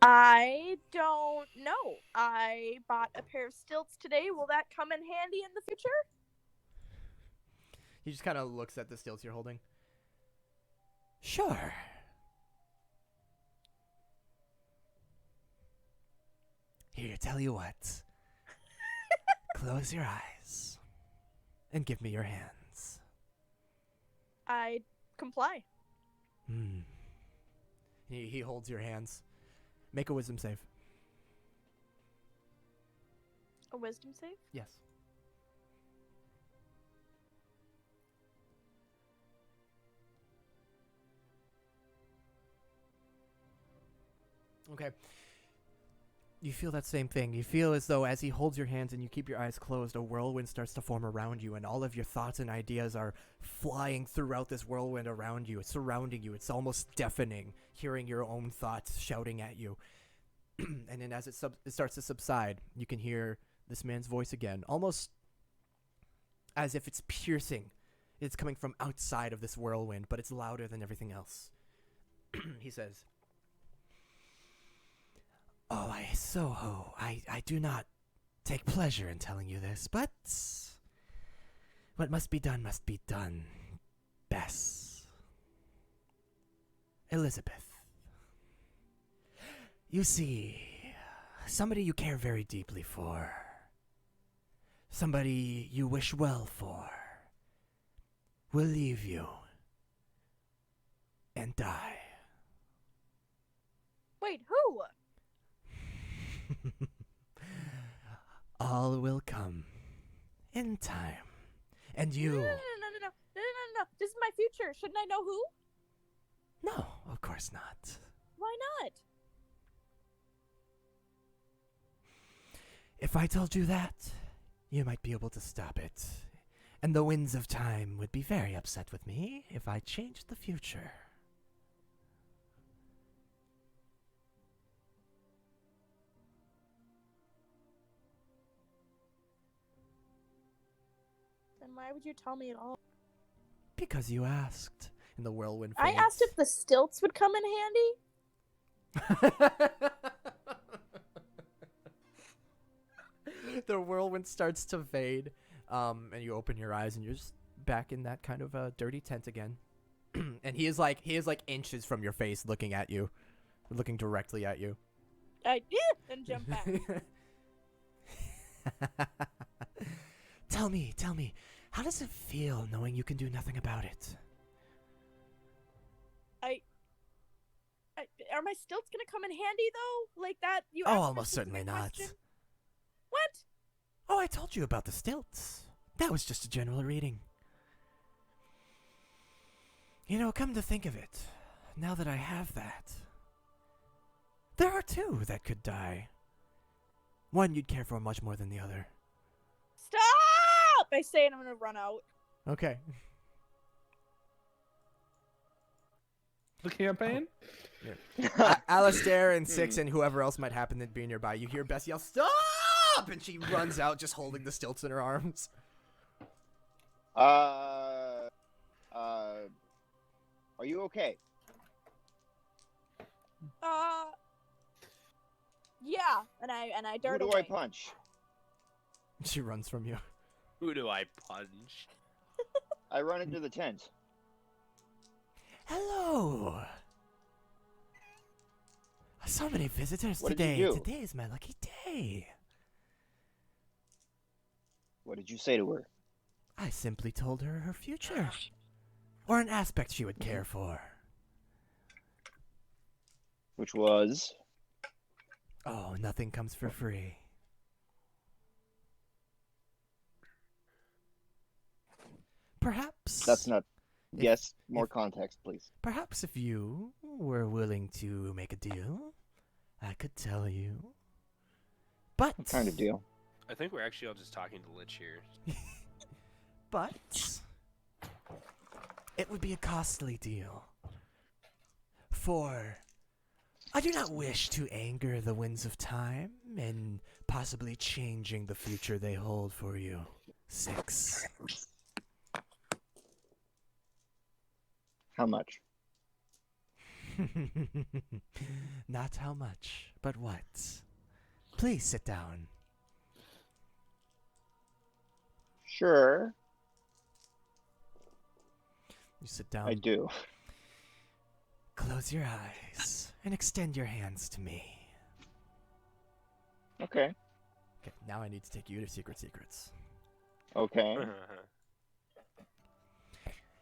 I don't know. I bought a pair of stilts today. Will that come in handy in the future? He just kind of looks at the stilts you're holding. Sure. Here, tell you what. Close your eyes and give me your hands. I comply. He holds your hands. Make a wisdom save. A wisdom save? Yes. Okay. You feel that same thing. You feel as though as he holds your hands and you keep your eyes closed, a whirlwind starts to form around you, and all of your thoughts and ideas are flying throughout this whirlwind around you. It's surrounding you. It's almost deafening, hearing your own thoughts shouting at you. And then as it starts to subside, you can hear this man's voice again, almost as if it's piercing. It's coming from outside of this whirlwind, but it's louder than everything else. He says, "Oh, I do not take pleasure in telling you this, but what must be done, Bess. Elizabeth. You see, somebody you care very deeply for, somebody you wish well for, will leave you and die." Wait, who? All will come in time. And you... No. This is my future. Shouldn't I know who? No, of course not. Why not? If I told you that, you might be able to stop it. And the winds of time would be very upset with me if I changed the future. Then why would you tell me at all? Because you asked. And the whirlwind I fades. asked if the stilts would come in handy. The whirlwind starts to fade, and you open your eyes, and you're just back in that kind of dirty tent again. And he is like inches from your face, looking at you, looking directly at you. I and jump back. Tell me, how does it feel knowing you can do nothing about it? Are my stilts gonna come in handy though? Like that? You? Oh, asked almost a certainly specific not. question? What? Oh, I told you about the stilts. That was just a general reading. You know, come to think of it, now that I have that, there are two that could die. One you'd care for much more than the other. Stop! I say, and I'm gonna run out. Okay. The campaign? Alistair and Six and whoever else might happen to be nearby, you hear Bess yell, "Stop!" And she runs out just holding the stilts in her arms. Are you okay? Yeah, and I Who dart do away. I punch? She runs from you. Who do I punch? I run into the tent. Hello. So many visitors What did today. you do? Today is my lucky day. What did you say to her? I simply told her her future. Or an aspect she would care for. Which was? Oh, nothing comes for free. Perhaps... That's not. If- Yes, more context, please. Perhaps if you were willing to make a deal, I could tell you. But... What kind of deal? I think we're actually all just talking to Lich here. But... it would be a costly deal. For... I do not wish to anger the winds of time in possibly changing the future they hold for you. Six. How much? Not how much, but what. Please sit down. Sure, You sit down. I do. Close your eyes and extend your hands to me. Okay. Okay, now I need to take you to Secrets. Okay.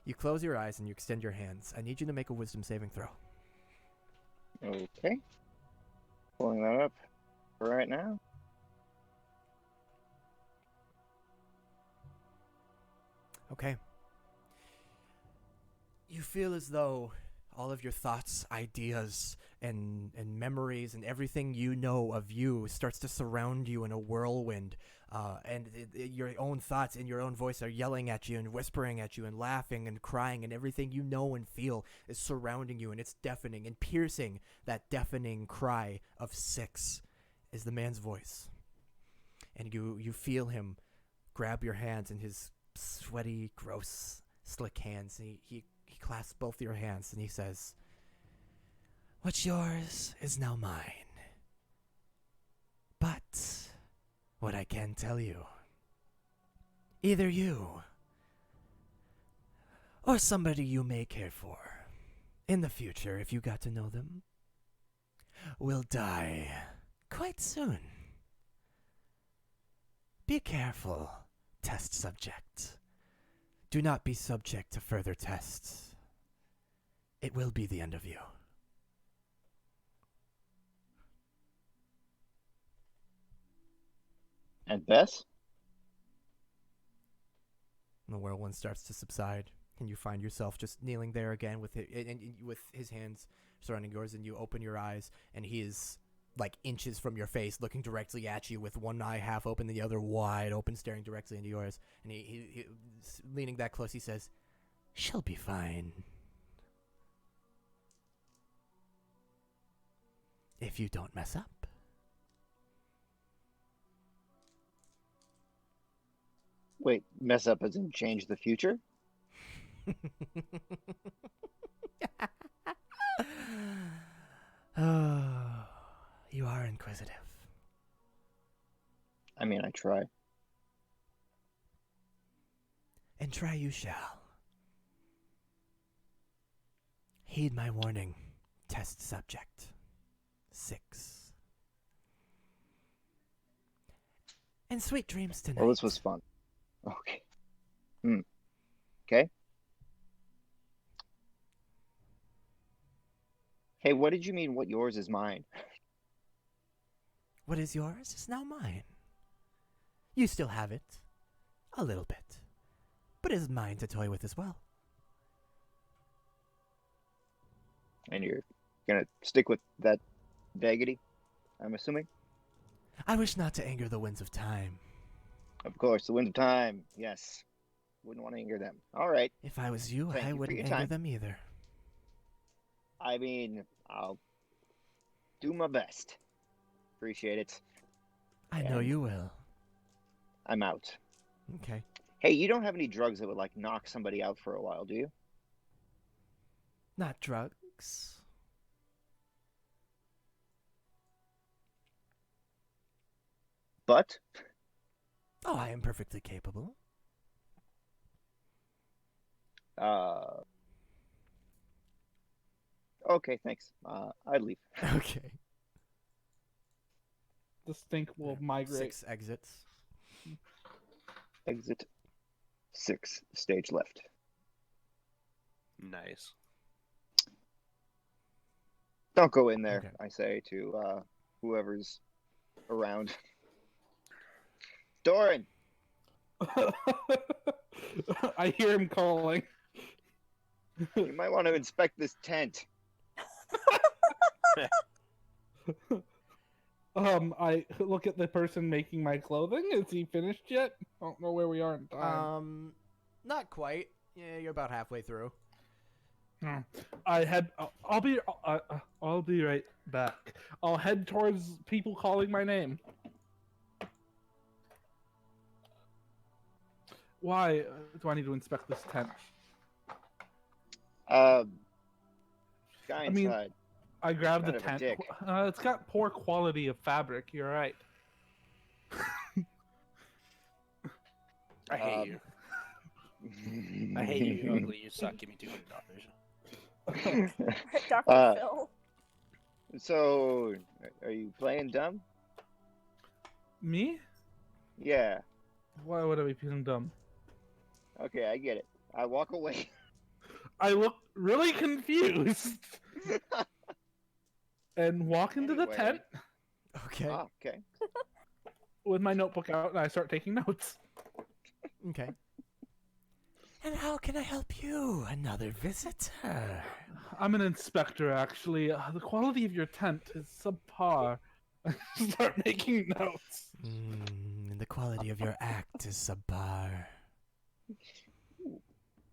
You close your eyes and you extend your hands. I need you to make a wisdom saving throw. Okay. Pulling that up right now. Okay. You feel as though all of your thoughts, ideas, and memories and everything you know of you starts to surround you in a whirlwind. Your own thoughts in your own voice are yelling at you and whispering at you and laughing and crying, and everything you know and feel is surrounding you, and it's deafening and piercing. That deafening cry of 6 is the man's voice. And you feel him grab your hands in his sweaty, gross, slick hands. And he clasps both your hands and he says, "What's yours is now mine. But what I can tell you, either you or somebody you may care for in the future, if you got to know them, will die quite soon. Be careful, test subject. Do not be subject to further tests. It will be the end of you." And Bess? And the whirlwind starts to subside, and you find yourself just kneeling there again with with his hands surrounding yours, and you open your eyes, and he is like inches from your face, looking directly at you with one eye half open and the other wide open, staring directly into yours. And he leaning that close, he says, "She'll be fine. If you don't mess up." Wait, mess up as in change the future? Oh, you are inquisitive. I mean, I try. And try you shall. Heed my warning, test subject 6. And sweet dreams tonight. Well, this was fun. Okay. Okay. Hey, what did you mean, what yours is mine? What is yours is now mine. You still have it. A little bit. But it is mine to toy with as well. And you're gonna stick with that vagity, I'm assuming? I wish not to anger the winds of time. Of course, the wind of time. Yes. Wouldn't want to anger them. All right. If I was you, Thank I you for wouldn't your anger time. them either. I mean, I'll do my best. Appreciate it. I know And- you will. I'm out. Okay. Hey, you don't have any drugs that would, like, knock somebody out for a while, do you? Not drugs. But, Oh, I am perfectly capable. okay, thanks. I'd leave. Okay. The stink will migrate. 6 exits. Exit 6, stage left. Nice. Don't go in there, Okay. I say to whoever's around. Doran! I hear him calling. You might want to inspect this tent. I look at the person making my clothing. Is he finished yet? I don't know where we are in time. Not quite. Yeah, you're about halfway through. I head. I'll be right back. I'll head towards people calling my name. Why do I need to inspect this tent? Guy I mean, inside. I grabbed the Kind of a tent. dick. It's got poor quality of fabric. You're right. I hate you. I hate you. You're ugly. You suck. Give me $200. Dr. Phil. So, are you playing dumb? Me? Yeah. Why would I be feeling dumb? Okay, I get it. I walk away. I look really confused and walk into the Anyway. tent Okay. Ah, okay. with my notebook out, and I start taking notes. Okay. And how can I help you? Another visitor. I'm an inspector, actually. The quality of your tent is subpar. I start making notes. The quality of your act is subpar.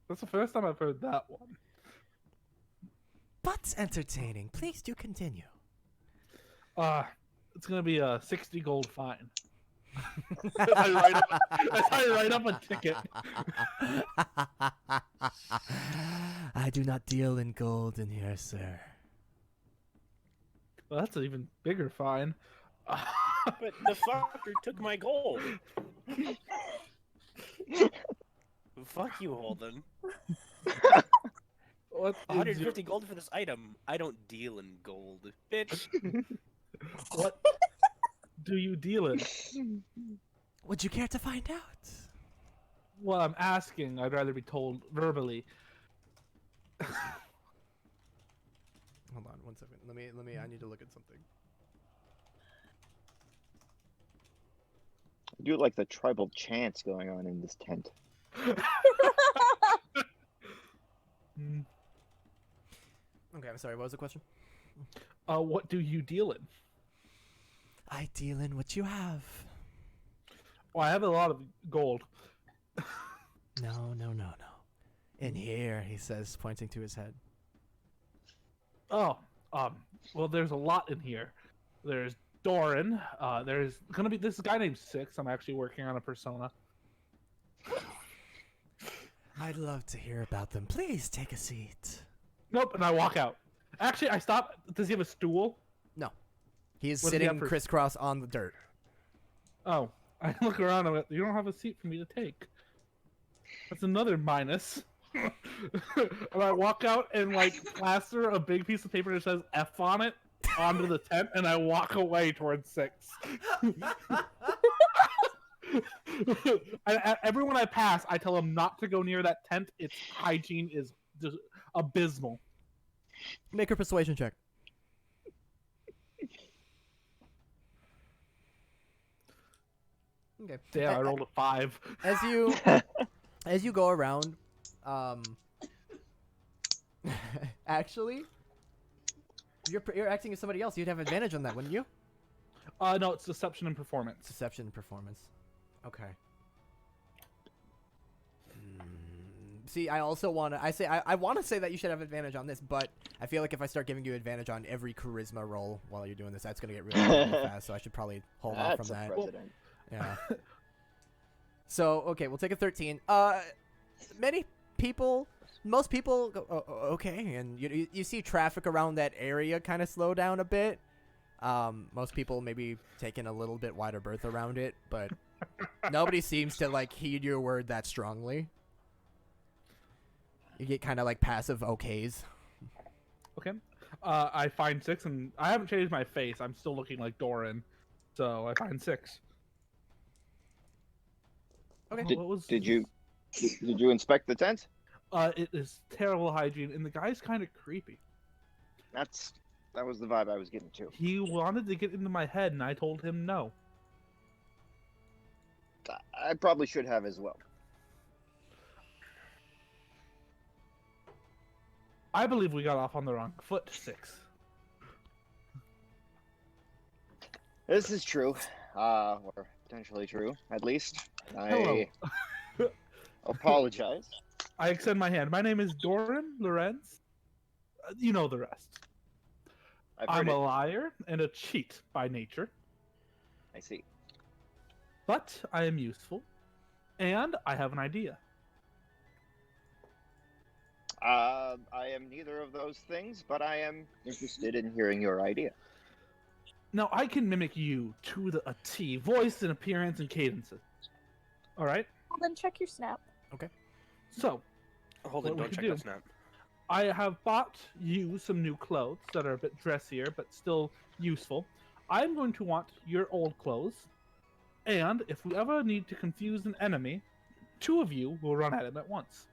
That's the first time I've heard that one. But entertaining. Please do continue. It's gonna be a 60 gold fine. I write up a ticket. I do not deal in gold in here, sir. Well, that's an even bigger fine. But the fucker took my gold. Fuck you, Holden. What is 150 gold for this item. I don't deal in gold, bitch. What do you deal in? Would you care to find out? Well, I'm asking. I'd rather be told verbally. Hold on 1 second. Let me. I need to look at something. I do like the tribal chants going on in this tent. Mm, Okay, I'm sorry. What was the question? what do you deal in? I deal in what you have. Well, I have a lot of gold. No. In here, he says, pointing to his head. Oh, well, there's a lot in here. There's Doran. There's gonna be this guy named Six. I'm actually working on a persona. I'd love to hear about them. Please take a seat. Nope, and I walk out. Actually, I stop. Does he have a stool? No. He is What does he sitting have for- crisscross on the dirt. Oh, I look around. And you don't have a seat for me to take. That's another minus. And I walk out and like plaster a big piece of paper that says F on it onto the tent, and I walk away towards Six. And everyone I pass, I tell them not to go near that tent. Its hygiene is just abysmal. Make a persuasion check. Okay. Damn, I rolled a 5. As you go around, actually, you're acting as somebody else. You'd have advantage on that, wouldn't you? No, it's deception and performance. Deception and performance. Okay. See, I also want to. I want to say that you should have advantage on this, but I feel like if I start giving you advantage on every charisma roll while you're doing this, that's gonna get really fast. So I should probably hold off from That's a that. president. Yeah. So okay, we'll take a 13. Most people go okay, and you see traffic around that area kind of slow down a bit. Most people maybe taking a little bit wider berth around it, but nobody seems to like heed your word that strongly. You get kind of like passive okays. Okay. I find 6, and I haven't changed my face. I'm still looking like Doran. So I find 6. Okay. Did you inspect the tent? It is terrible hygiene, and the guy's kind of creepy. That was the vibe I was getting to. He wanted to get into my head, and I told him no. I probably should have as well. I believe we got off on the wrong foot, 6. This is true. Or potentially true, at least. Hello. I apologize. I extend my hand. My name is Doran Lorenz. You know the rest. I've I'm heard a it. liar and a cheat by nature, I see. but I am useful, and I have an idea. I am neither of those things, but I am interested in hearing your idea. Now, I can mimic you to a T, voice and appearance and cadences. All right? Well, then check your snap. So, Hold it, What we don't could check do- that snap. I have bought you some new clothes that are a bit dressier, but still useful. I'm going to want your old clothes, and if we ever need to confuse an enemy, 2 of you will run at him at once.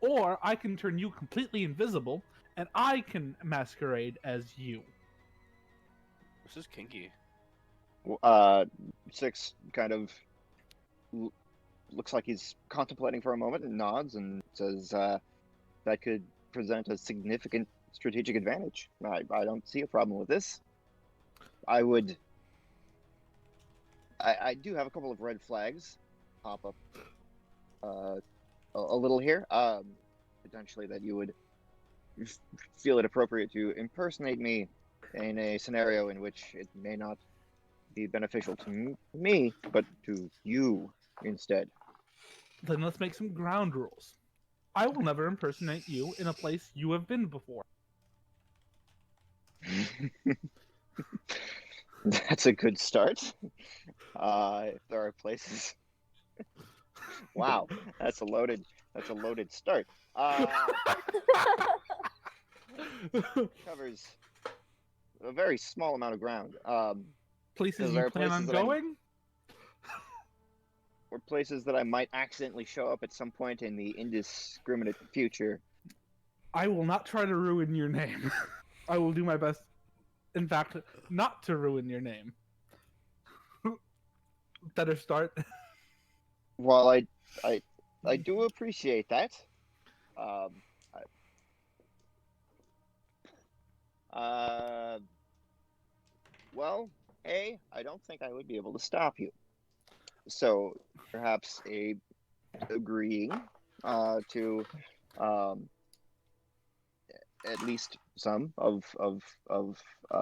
Or I can turn you completely invisible, and I can masquerade as you. This is kinky. Six kind of looks like he's contemplating for a moment and nods and says, that could present a significant strategic advantage. I don't see a problem with this. I do have a couple of red flags pop up a little here. Potentially that you would feel it appropriate to impersonate me in a scenario in which it may not be beneficial to me, but to you instead. Then let's make some ground rules. I will never impersonate you in a place you have been before. That's a good start. If there are places. Wow, that's a loaded start. Covers a very small amount of ground. Places there you are plan on places that going? or places that I might accidentally show up at some point in the indiscriminate future. I will not try to ruin your name. I will do my best, in fact, not to ruin your name. Better start. Well, I do appreciate that. Well, I don't think I would be able to stop you. So perhaps agreeing to at least some of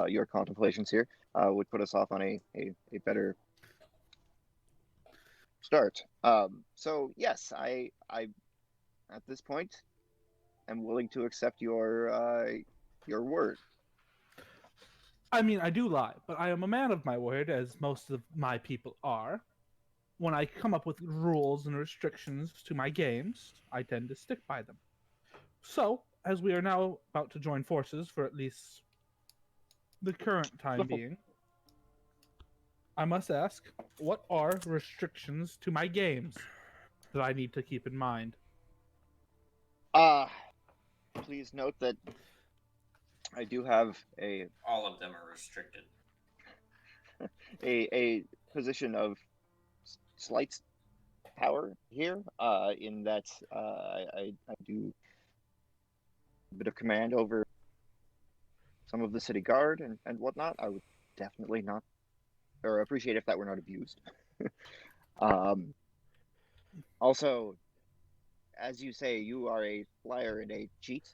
your contemplations here would put us off on a better start. So yes, I at this point am willing to accept your word. I mean, I do lie, but I am a man of my word, as most of my people are. When I come up with rules and restrictions to my games, I tend to stick by them. So, as we are now about to join forces for at least the current time being, I must ask, what are restrictions to my games that I need to keep in mind? Please note that I do have All of them are restricted. a position of slight power here, in that I do a bit of command over some of the city guard and whatnot. I would definitely not, or appreciate if that were not abused. Also, as you say, you are a liar and a cheat.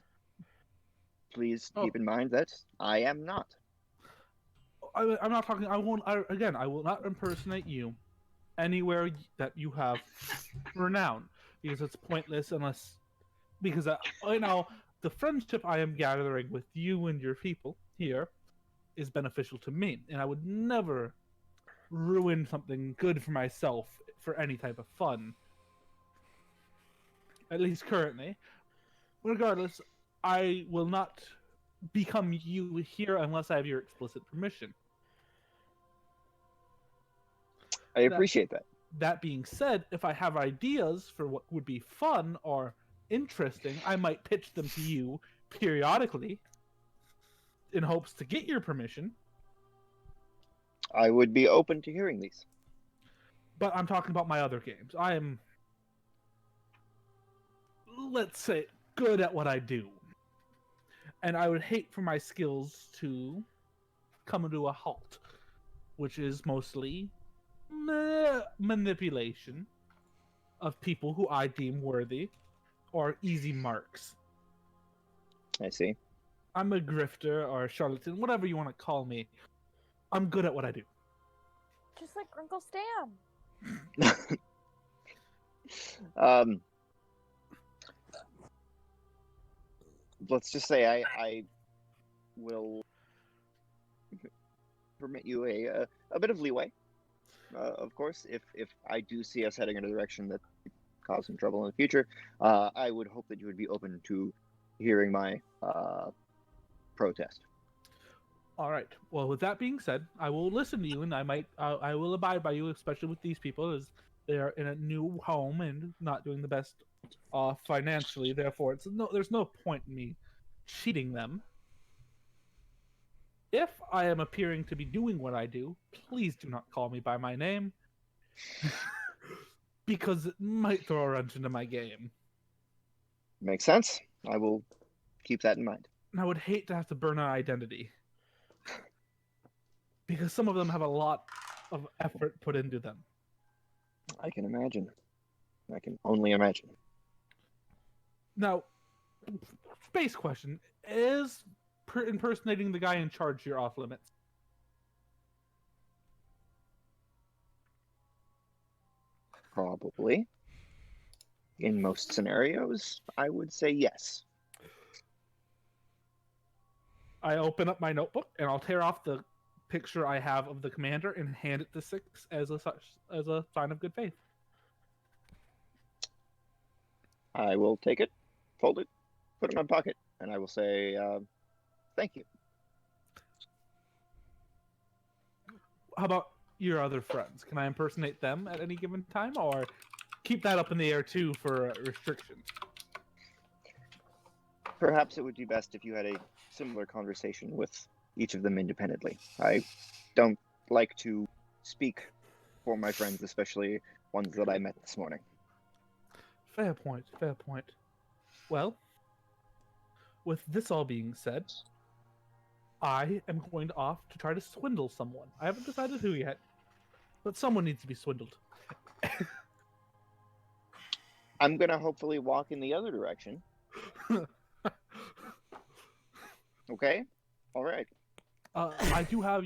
Please keep in mind that I am not. I'm not talking. I will not impersonate you anywhere that you have renown, because it's pointless unless, because I know the friendship I am gathering with you and your people here is beneficial to me, and I would never ruin something good for myself for any type of fun. At least currently. Regardless, I will not become you here unless I have your explicit permission. I appreciate that. That being said, if I have ideas for what would be fun or interesting, I might pitch them to you periodically in hopes to get your permission. I would be open to hearing these. But I'm talking about my other games. I am, let's say, good at what I do. And I would hate for my skills to come to a halt, which is mostly manipulation of people who I deem worthy or easy marks. I see. I'm a grifter or a charlatan, whatever you want to call me. I'm good at what I do. Just like Uncle Stan. Let's just say I will permit you a bit of leeway. Of course, if I do see us heading in a direction that could cause some trouble in the future, I would hope that you would be open to hearing my protest. All right. Well, with that being said, I will listen to you, and I will abide by you, especially with these people, as they are in a new home and not doing the best financially. Therefore, there's no point in me cheating them. If I am appearing to be doing what I do, please do not call me by my name, because it might throw a wrench into my game. Makes sense. I will keep that in mind. And I would hate to have to burn our identity, because some of them have a lot of effort put into them. I can imagine. I can only imagine. Now, space question: is impersonating the guy in charge here off limits? Probably. In most scenarios, I would say yes. I open up my notebook and I'll tear off the picture I have of the commander and hand it to Six as a sign of good faith. I will take it, fold it, put it in my pocket, and I will say, thank you. How about your other friends? Can I impersonate them at any given time, or keep that up in the air too for restrictions? Perhaps it would be best if you had a similar conversation with each of them independently. I don't like to speak for my friends, especially ones that I met this morning. Fair point, fair point. Well, with this all being said, I am going off to try to swindle someone. I haven't decided who yet, but someone needs to be swindled. I'm going to hopefully walk in the other direction. Okay? All right. I do have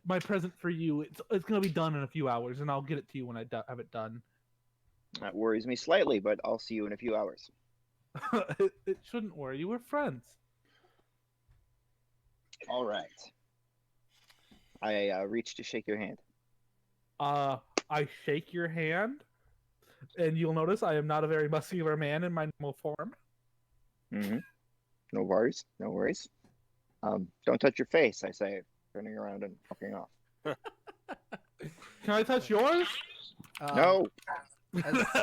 my present for you. It's going to be done in a few hours, and I'll get it to you when I have it done. That worries me slightly, but I'll see you in a few hours. It shouldn't worry you. We're friends. All right. I reach to shake your hand. I shake your hand, and you'll notice I am not a very muscular man in my normal form. Mm-hmm. No worries. No worries. Don't touch your face, I say, turning around and walking off. Can I touch yours? No.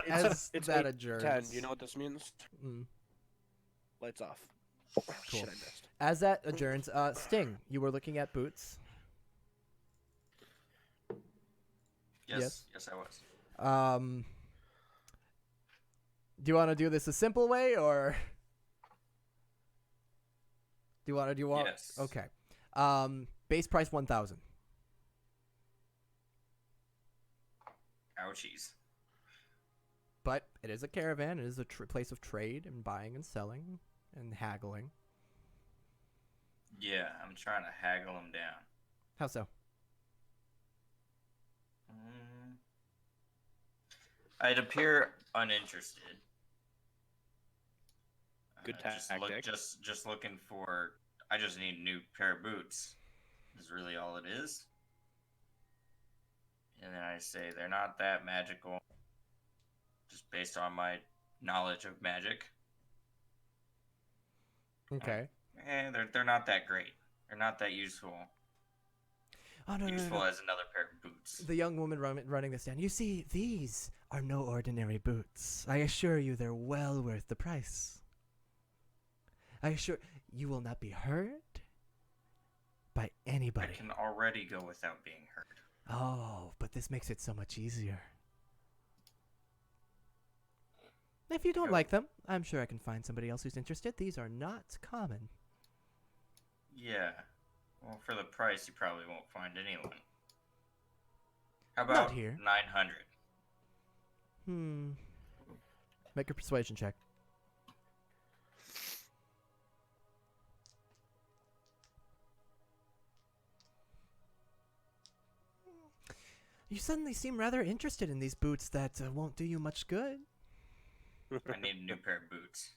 As It's that 8:10. adjourns. You know what this means? Mm. Lights off. Cool. Shit, I missed. As that adjourns, Sting, you were looking at boots. Yes, I was. Do you want to do this a simple way, or do you want to Yes. Okay. Base price 1,000. Ouchies. But it is a caravan. It is a place of trade and buying and selling and haggling. Yeah, I'm trying to haggle them down. How so? I'd appear uninterested. Good Just tactic. just looking for. I just need a new pair of boots. Is really all it is. And then I say they're not that magical. Just based on my knowledge of magic. Okay. They're not that great. They're not that useful. Oh, no. Useful as another pair of boots. The young woman running this down. You see, these are no ordinary boots. I assure you they're well worth the price. I assure you will not be hurt by anybody. I can already go without being hurt. Oh, but this makes it so much easier. If you don't Go. like them, I'm sure I can find somebody else who's interested. These are not common. Yeah. Well, for the price, you probably won't find anyone. How Not about here. 900? Make a persuasion check. You suddenly seem rather interested in these boots that won't do you much good. I need a new pair of boots.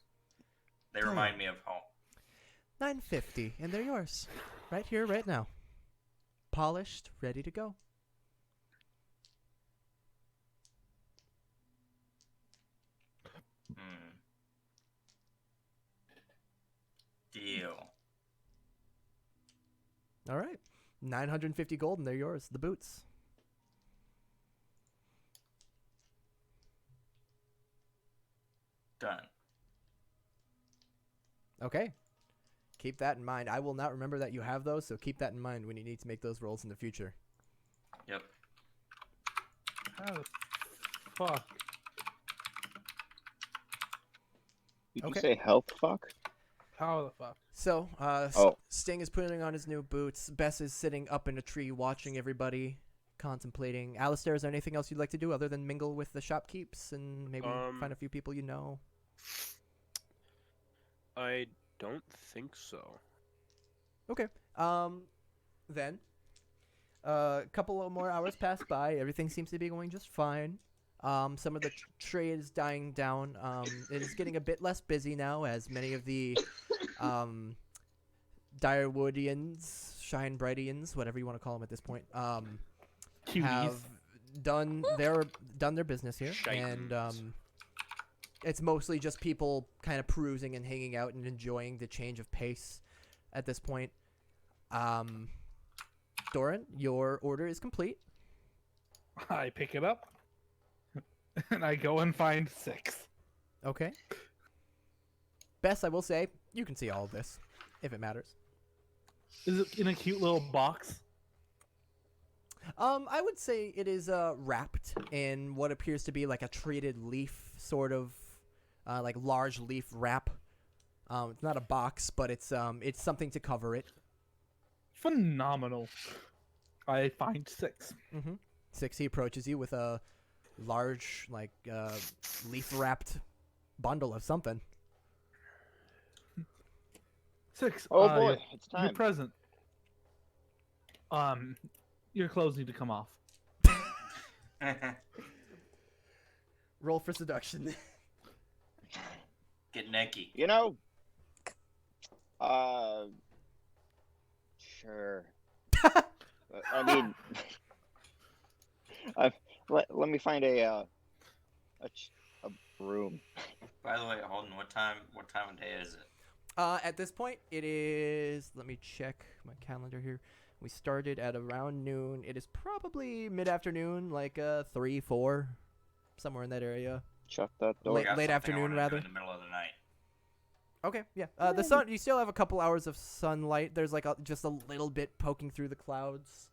They Tell remind you. me of home. $950, and they're yours. Right here, right now. Polished, ready to go. Deal. All right. 950 gold, and they're yours. The boots. Okay. Keep that in mind. I will not remember that you have those, so keep that in mind when you need to make those rolls in the future. Yep. How the fuck? Did Okay. you say health fuck? How the fuck? So, Oh. Sting is putting on his new boots. Bess is sitting up in a tree watching everybody, contemplating. Alistair, is there anything else you'd like to do other than mingle with the shopkeeps and maybe find a few people you know? I don't think so. Okay. Then, a couple of more hours pass by. Everything seems to be going just fine. Some of the trade is dying down. It is getting a bit less busy now, as many of the Direwoodians, Shine Brightians, whatever you want to call them at this point, Cuties. have done their business here, and Shitens. it's mostly just people kind of perusing and hanging out and enjoying the change of pace at this point. Doran, your order is complete. I pick it up, and I go and find 6. Okay. Bess, I will say, you can see all of this, if it matters. Is it in a cute little box? I would say it is wrapped in what appears to be like a treated leaf, sort of, like large leaf wrap. It's not a box, but it's something to cover it. Phenomenal. I find 6. Mm-hmm. 6, he approaches you with a large, like, leaf wrapped bundle of something. 6. Oh boy, it's Your time. present. Your clothes need to come off. Roll for seduction. Get necky. You know, sure. I mean, let me find a broom. By the way, Holden, what time of day is it? At this point, it is. Let me check my calendar here. We started at around noon. It is probably mid-afternoon, like 3, 4, somewhere in that area. Shut that door. Late- We got late something I afternoon, wanna do rather. In the middle of the night. Okay, yeah. The sun. You still have a couple hours of sunlight. There's like just a little bit poking through the clouds.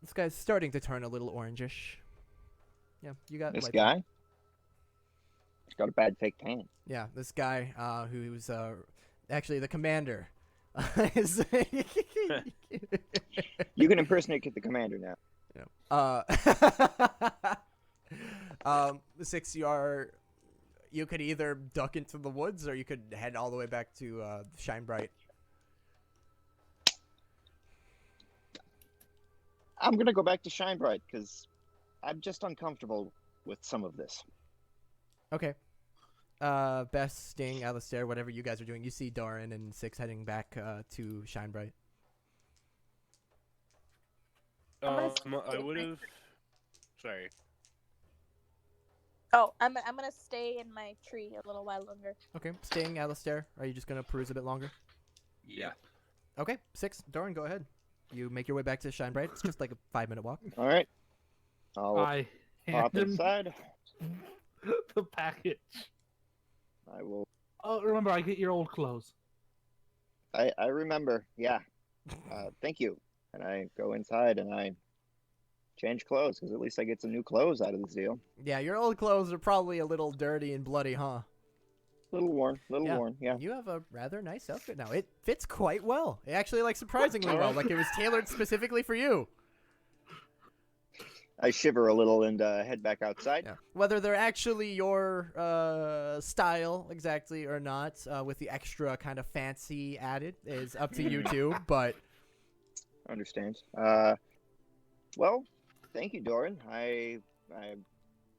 This guy's starting to turn a little orangish. Yeah, you got This light- guy? He's got a bad fake tan. Yeah, this guy who's actually the commander. is- You can impersonate the commander now. The 6 you could either duck into the woods or you could head all the way back to Shine Bright. I'm gonna go back to Shine Bright because I'm just uncomfortable with some of this. Okay. Bess, Sting, Alistair, whatever you guys are doing, you see Doran and 6 heading back to Shine Bright. I would have. Sorry. Oh, I'm gonna stay in my tree a little while longer. Okay, Sting, Alistair, are you just gonna peruse a bit longer? Yeah. Okay, 6, Doran, go ahead. You make your way back to Shine Bright. It's just like a 5-minute walk. All right. I'll I hand hop him inside. the package. I will. Oh, remember, I get your old clothes. I remember. Yeah. Thank you. And I go inside and I change clothes because at least I get some new clothes out of this deal. Yeah, your old clothes are probably a little dirty and bloody, huh? Little worn. Yeah. Worn. Yeah. You have a rather nice outfit now. It fits quite well. It actually, like, surprisingly well. Like, it was tailored specifically for you. I shiver a little and head back outside. Yeah. Whether they're actually your style exactly or not, with the extra kind of fancy added, is up to you two. But Understand. Well, thank you, Doran.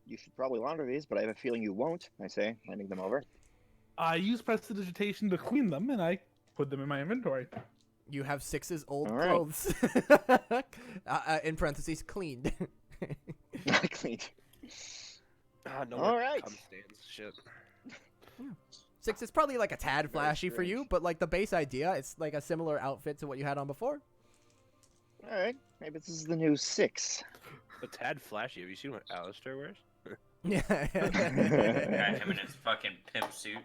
You should probably launder these, but I have a feeling you won't. I say, handing them over. I use prestidigitation to clean them, and I put them in my inventory. you have 6's old All right. clothes. In parentheses, cleaned. Not cleaned. No All more right. cum stands. Shit. 6 is probably like a tad Very flashy for you, strange. but like the base idea, it's like a similar outfit to what you had on before. All right. Maybe this is the new 6. A tad flashy. Have you seen what Alistair wears? Yeah. Got him in his fucking pimp suit.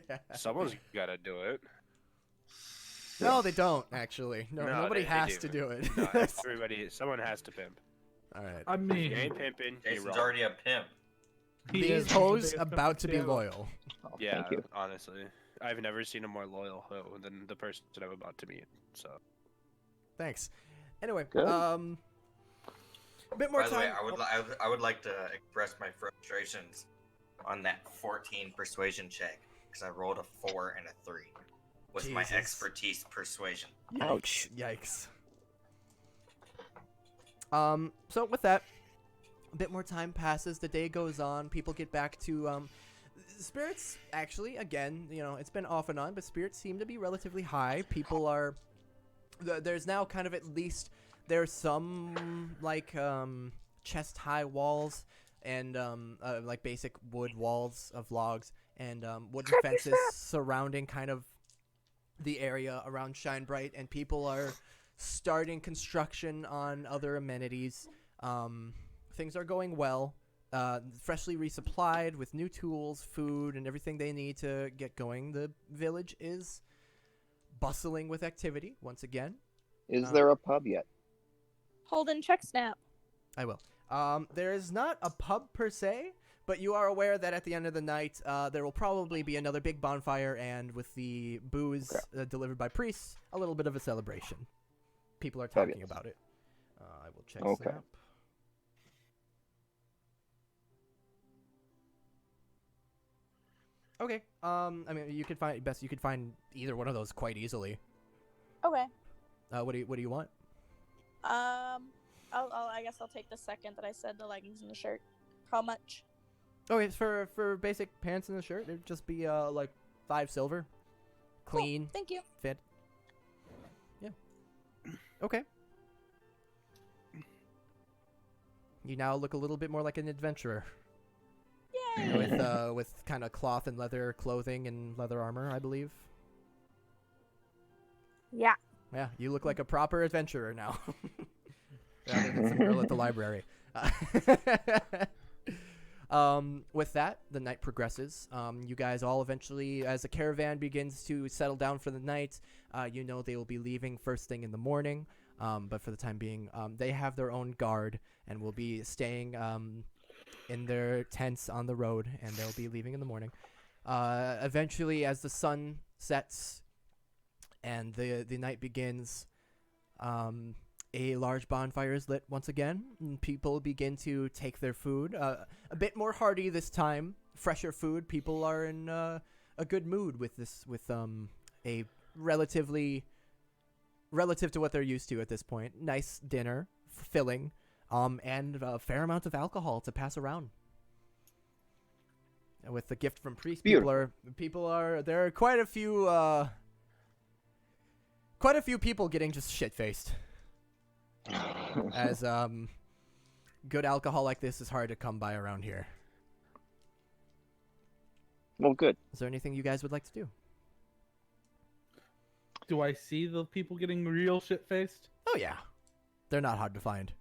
Yeah. Someone's gotta do it. No, they don't actually. No, No, nobody they has do. to do it. No, everybody, someone has to pimp. All right. I If mean, you ain't pimping, you Jason's wrong. already a pimp. he These is the hoes biggest about to be channel. loyal. Oh, Yeah, Thank you. honestly, I've never seen a more loyal hoe than the person I'm about to meet. So Thanks. Anyway, Good. a bit more By the way, time. I would like to express my frustrations on that 14 persuasion check because I rolled a 4 and a 3 with my Jesus. expertise persuasion. Ouch. Yikes. So with that, a bit more time passes. The day goes on. People get back to spirits. Actually, again, it's been off and on, but spirits seem to be relatively high. People are. There's now kind of at least there's some like chest high walls and like basic wood walls of logs and wooden fences surrounding kind of the area around Shine Bright, and people are starting construction on other amenities. Things are going well. Freshly resupplied with new tools, food, and everything they need to get going. The village is bustling with activity once again. Is there a pub yet? Holden, check snap. I will. There is not a pub per se, but you are aware that at the end of the night, there will probably be another big bonfire, and with the booze delivered by priests, a little bit of a celebration. People are talking Fabulous. about it. I will check Okay. snap. Okay. I mean, you could find either one of those quite easily. Okay. What do you want? I guess I'll take the second that I said, the leggings and the shirt. How much? Okay, for basic pants and a shirt, it'd just be like 5 silver. Cool, Clean, thank you. fit. Yeah. Okay. You now look a little bit more like an adventurer Yay! with kind of cloth and leather clothing and leather armor, I believe. Yeah. Yeah, you look like a proper adventurer now. Rather than some girl at the library. With that, the night progresses. You guys all eventually, as the caravan begins to settle down for the night, they will be leaving first thing in the morning. But for the time being, they have their own guard and will be staying in their tents on the road, and they'll be leaving in the morning. Eventually, as the sun sets and the night begins, a large bonfire is lit once again, and people begin to take their food. A bit more hearty this time, fresher food. People are in a good mood with a relative to what they're used to at this point. Nice dinner, filling, and a fair amount of alcohol to pass around. And with the gift from priest, there are quite a few people getting just shit faced. As good alcohol like this is hard to come by around here. Well, good. Is there anything you guys would like to do? Do I see the people getting real shit faced? Oh yeah, they're not hard to find.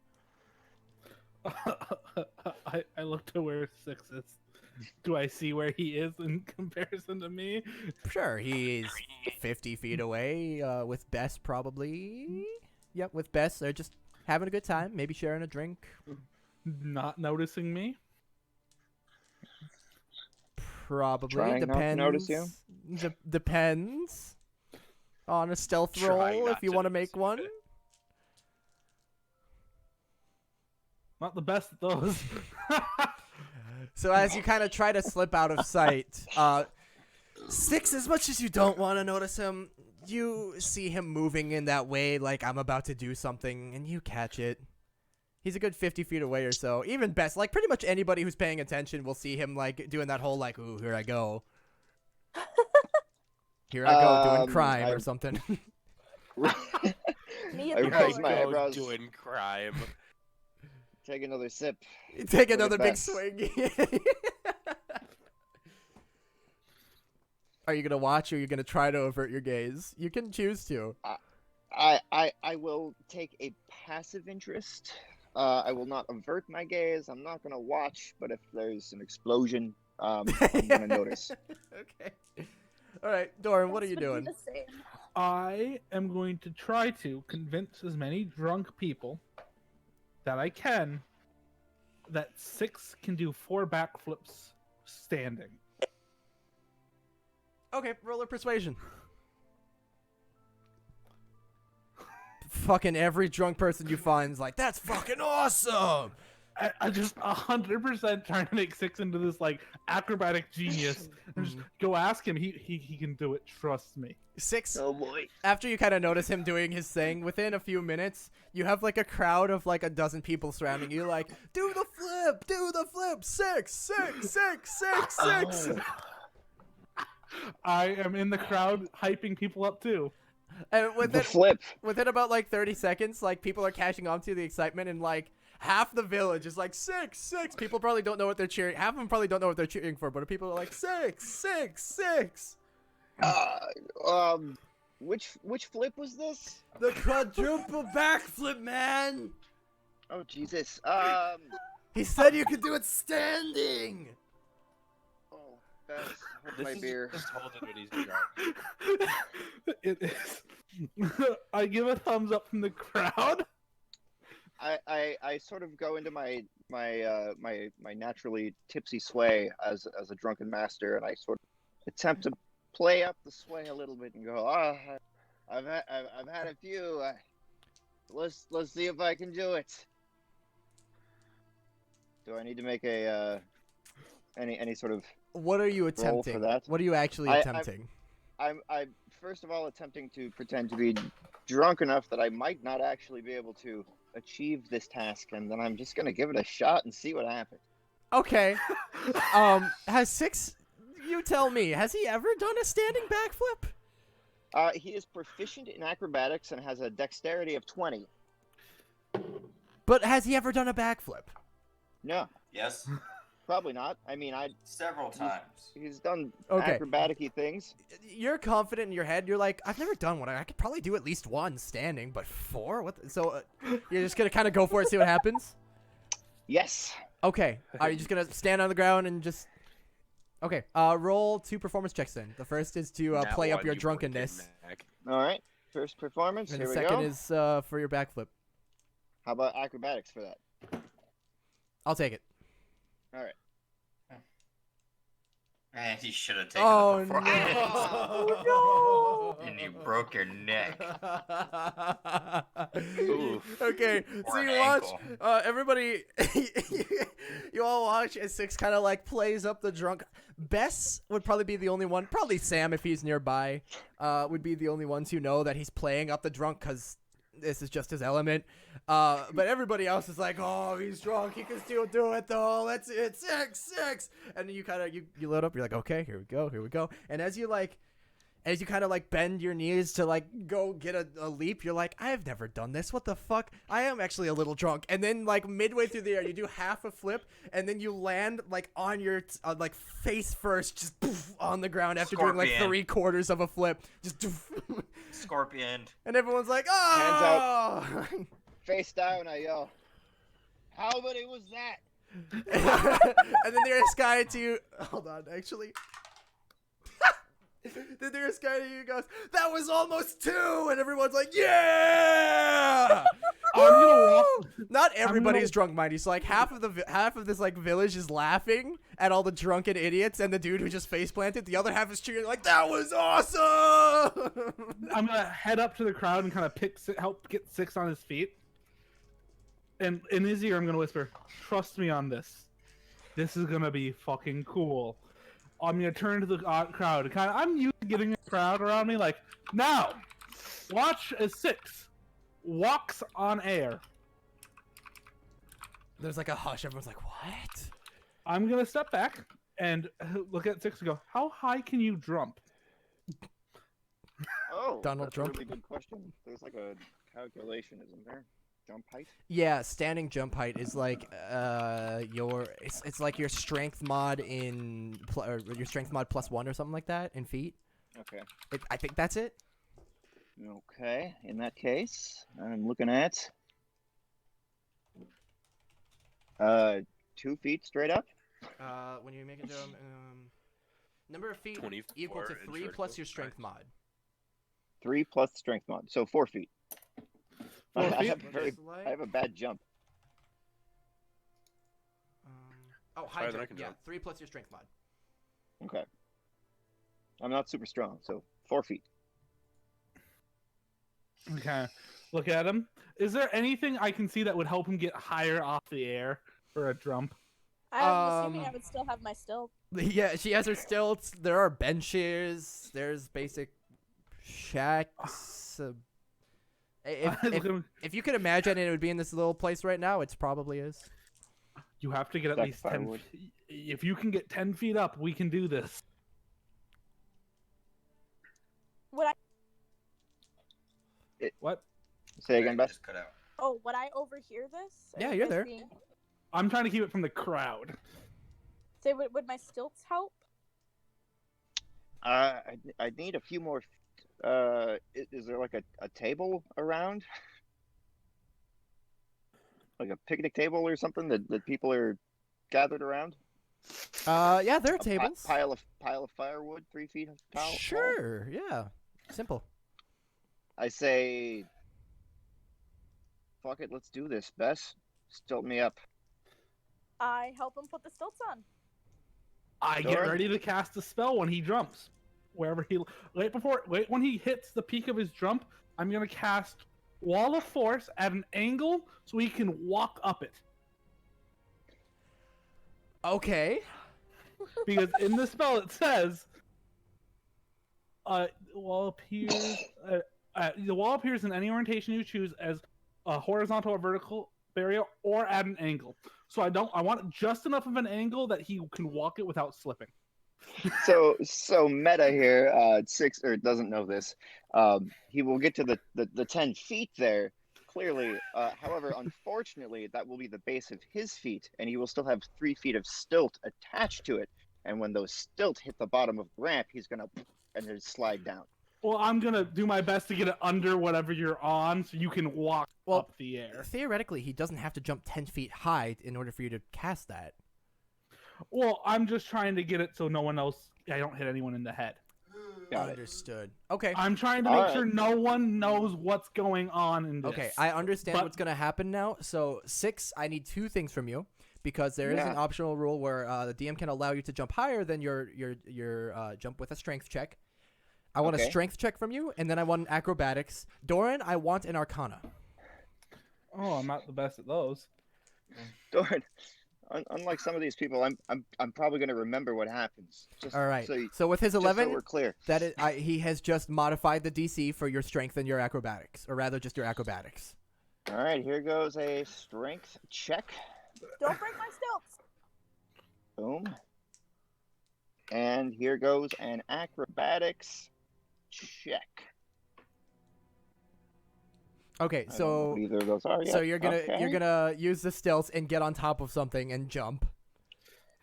I look to where Six is. Do I see where he is in comparison to me? Sure, he's 50 feet away. With Bess probably. Yep, with Bess, they're just having a good time, maybe sharing a drink. Not noticing me? Probably Trying not to depends. notice you? Depends on a stealth Trying roll not if you to want to notice make you. one. Not the best at those. So as you kind of try to slip out of sight, Six, as much as you don't want to notice him, you see him moving in that way like I'm about to do something, and you catch it. He's a good 50 feet away or so. Even Best, like pretty much anybody who's paying attention will see him like doing that whole like, ooh, here I go. Here I go doing crime or something. Me I and the raise boy. my Go eyebrows. doing crime. Take another sip. Take Look at another big Bess. swing. Are you going to watch or are you going to try to avert your gaze? You can choose to. I will take a passive interest I will not avert my gaze. I'm not gonna watch, but if there's an explosion, I'm gonna notice. Okay. All right, Doran, what are This you would be doing? the same. I am going to try to convince as many drunk people that I can that 6 can do 4 backflips standing. Okay, roll a persuasion. Fucking every drunk person you find is like, that's fucking awesome. I just 100% trying to make 6 into this like acrobatic genius. And just go ask him. He can do it. Trust me. 6. Oh boy. After you kind of notice him doing his thing, within a few minutes, you have like a crowd of like a dozen people surrounding you, like, do the flip, 6, 6, 6, 6, 6. I am in the crowd hyping people up too. And The flip. within about like 30 seconds, like people are catching on to the excitement, and like half the village is like 6, 6. People probably don't know what they're cheering. Half of them probably don't know what they're cheering for, but people are like 6, 6, 6. Which flip was this? The quadruple backflip, man. Oh Jesus. He said you could do it standing. Oh, that's This my is beer. just holding when he's drunk. It is. I give a thumbs up from the crowd. I sort of go into my naturally tipsy sway as a drunken master, and I sort of attempt to play up the sway a little bit and go, I've had a few. Let's see if I can do it. Do I need to make a any sort of? What are you for attempting? that? What are you actually attempting? I'm first of all attempting to pretend to be drunk enough that I might not actually be able to achieve this task, and then I'm just gonna give it a shot and see what happens. Okay. Has 6? You tell me. Has he ever done a standing backflip? He is proficient in acrobatics and has a dexterity of 20. But has he ever done a backflip? No, Yes, probably not. I mean, several times. he's done Okay. acrobatic-y things. You're confident in your head. You're like, I've never done one. I could probably do at least one standing, but 4? What? So you're just gonna kind of go for it, see what happens? Yes. Okay. Are you just gonna stand on the ground and just? Okay. Roll 2 performance checks then. The first is to That play up one your you wouldn't drunkenness, get back. All right. First performance. and Here the we second go. is for your backflip. How about acrobatics for that? I'll take it. All right. And you should have taken Oh the performance. no! And you broke your neck. Oof. Okay, Or so an you watch, ankle. everybody, you all watch as 6 kind of like plays up the drunk. Bess would probably be the only one, probably Sam if he's nearby, would be the only ones who know that he's playing up the drunk because this is just his element. But everybody else is like, oh, he's drunk, he can still do it though, let's it, 6, 6. And you kind of, you load up, you're like, okay, here we go. And as you kind of like bend your knees to like go get a leap, you're like, I have never done this. What the fuck? I am actually a little drunk. And then like midway through the air, you do half a flip, and then you land like on your like face first, just poof, on the ground after doing like Scorpion. 3/4 of a flip, just doof. Scorpion. And everyone's like, oh. Hands Face down, I yell. How many was that? And then there's guy to you. Hold on, actually. The nearest guy to you goes, that was almost 2, and everyone's like, yeah! I'm gonna walk. Not everybody's gonna- drunk, mind you. So like half of this like village is laughing at all the drunken idiots and the dude who just face planted. The other half is cheering like, that was awesome! I'm gonna head up to the crowd and kind of help get 6 on his feet. And in his ear, I'm gonna whisper, "Trust me on this. This is gonna be fucking cool." I'm gonna turn to the crowd. I'm used to getting a crowd around me. Like, now, watch as 6 walks on air. There's like a hush. Everyone's like, what? I'm gonna step back and look at 6 and go, "How high can you jump?" Oh, Donald that's Trump? a really good question. There's like a calculation, isn't there? Jump height. Yeah, standing jump height is like it's like your strength mod in or your strength mod +1 or something like that in feet. Okay. I think that's it. Okay. In that case, I'm looking at 2 feet straight up. When you make a jump, number of feet 24 equal to inch 3 plus vertical. your strength mod. 3 plus strength mod, so 4 feet. 4 I feet? I have a bad jump. High higher than I jump. can Yeah, jump. 3 plus your strength mod. Okay. I'm not super strong, so 4 feet. Okay. Look at him. Is there anything I can see that would help him get higher off the air for a jump? I'm assuming I would still have my stilt. Yeah, she has her stilts. There are benches. There's basic shacks. If you could imagine it would be in this little place right now, it probably is. You have to get at Stack least 10 firewood. feet. If you can get 10 feet up, we can do this. Would I? What? Say again, Beth. Just cut out. Oh, would I overhear this? Or Yeah, would you're this there. be- I'm trying to keep it from the crowd. Say, would my stilts help? I need a few more. Is there like a table around? Like a picnic table or something that people are gathered around? Yeah, there are A tables. pile of firewood, 3 feet tall. Sure. Yeah. Simple. I say, fuck it, let's do this, Bess. Stilt me up. I help him put the stilts on. I get Sure. ready to cast a spell when he jumps. Wherever he when he hits the peak of his jump, I'm gonna cast Wall of Force at an angle so he can walk up it. Okay. Because in the spell it says, the wall appears in any orientation you choose as a horizontal or vertical barrier or at an angle. So I want just enough of an angle that he can walk it without slipping. So meta here. Six or doesn't know this. He will get to the 10 feet there clearly. However, unfortunately, that will be the base of his feet, and he will still have 3 feet of stilt attached to it. And when those stilt hit the bottom of the ramp, he's gonna and then slide down. Well, I'm gonna do my best to get it under whatever you're on, so you can walk Well, up the air. Theoretically, he doesn't have to jump 10 feet high in order for you to cast that. Well, I'm just trying to get it so no one else. I don't hit anyone in the head. Got it. Understood. Okay. I'm trying to make sure no one knows what's going on in this. Okay, I understand But- what's going to happen now. So, 6, I need 2 things from you because there is an Yeah. optional rule where the DM can allow you to jump higher than your jump with a strength check. I want a Okay. strength check from you, and then I want an acrobatics. Doran, I want an arcana. Oh, I'm not the best at those. Dorn, unlike some of these people, I'm probably gonna remember what happens. Just All right. So, So with his just 11, so we're clear. that is, he has just modified the DC for your strength and your acrobatics, or rather, just your acrobatics. All right, here goes a strength check. Don't break my stilts. Boom. And here goes an acrobatics check. Okay, I don't know so what either of those are yet. so you're Okay. gonna use the stilts and get on top of something and jump.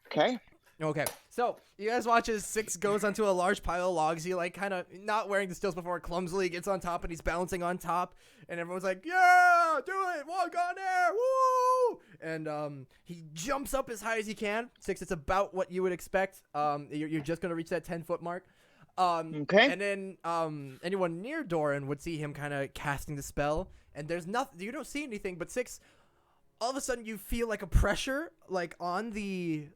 Okay. Okay, so you guys watch as 6 goes onto a large pile of logs. He like kind of not wearing the stilts before, clumsily gets on top and he's bouncing on top, and everyone's like, "Yeah, do it, walk on air, woo!" And he jumps up as high as he can. 6, it's about what you would expect. You're just gonna reach that 10-foot mark. Okay. And then anyone near Doran would see him kind of casting the spell, and there's nothing. You don't see anything, but 6, all of a sudden you feel like a pressure like on the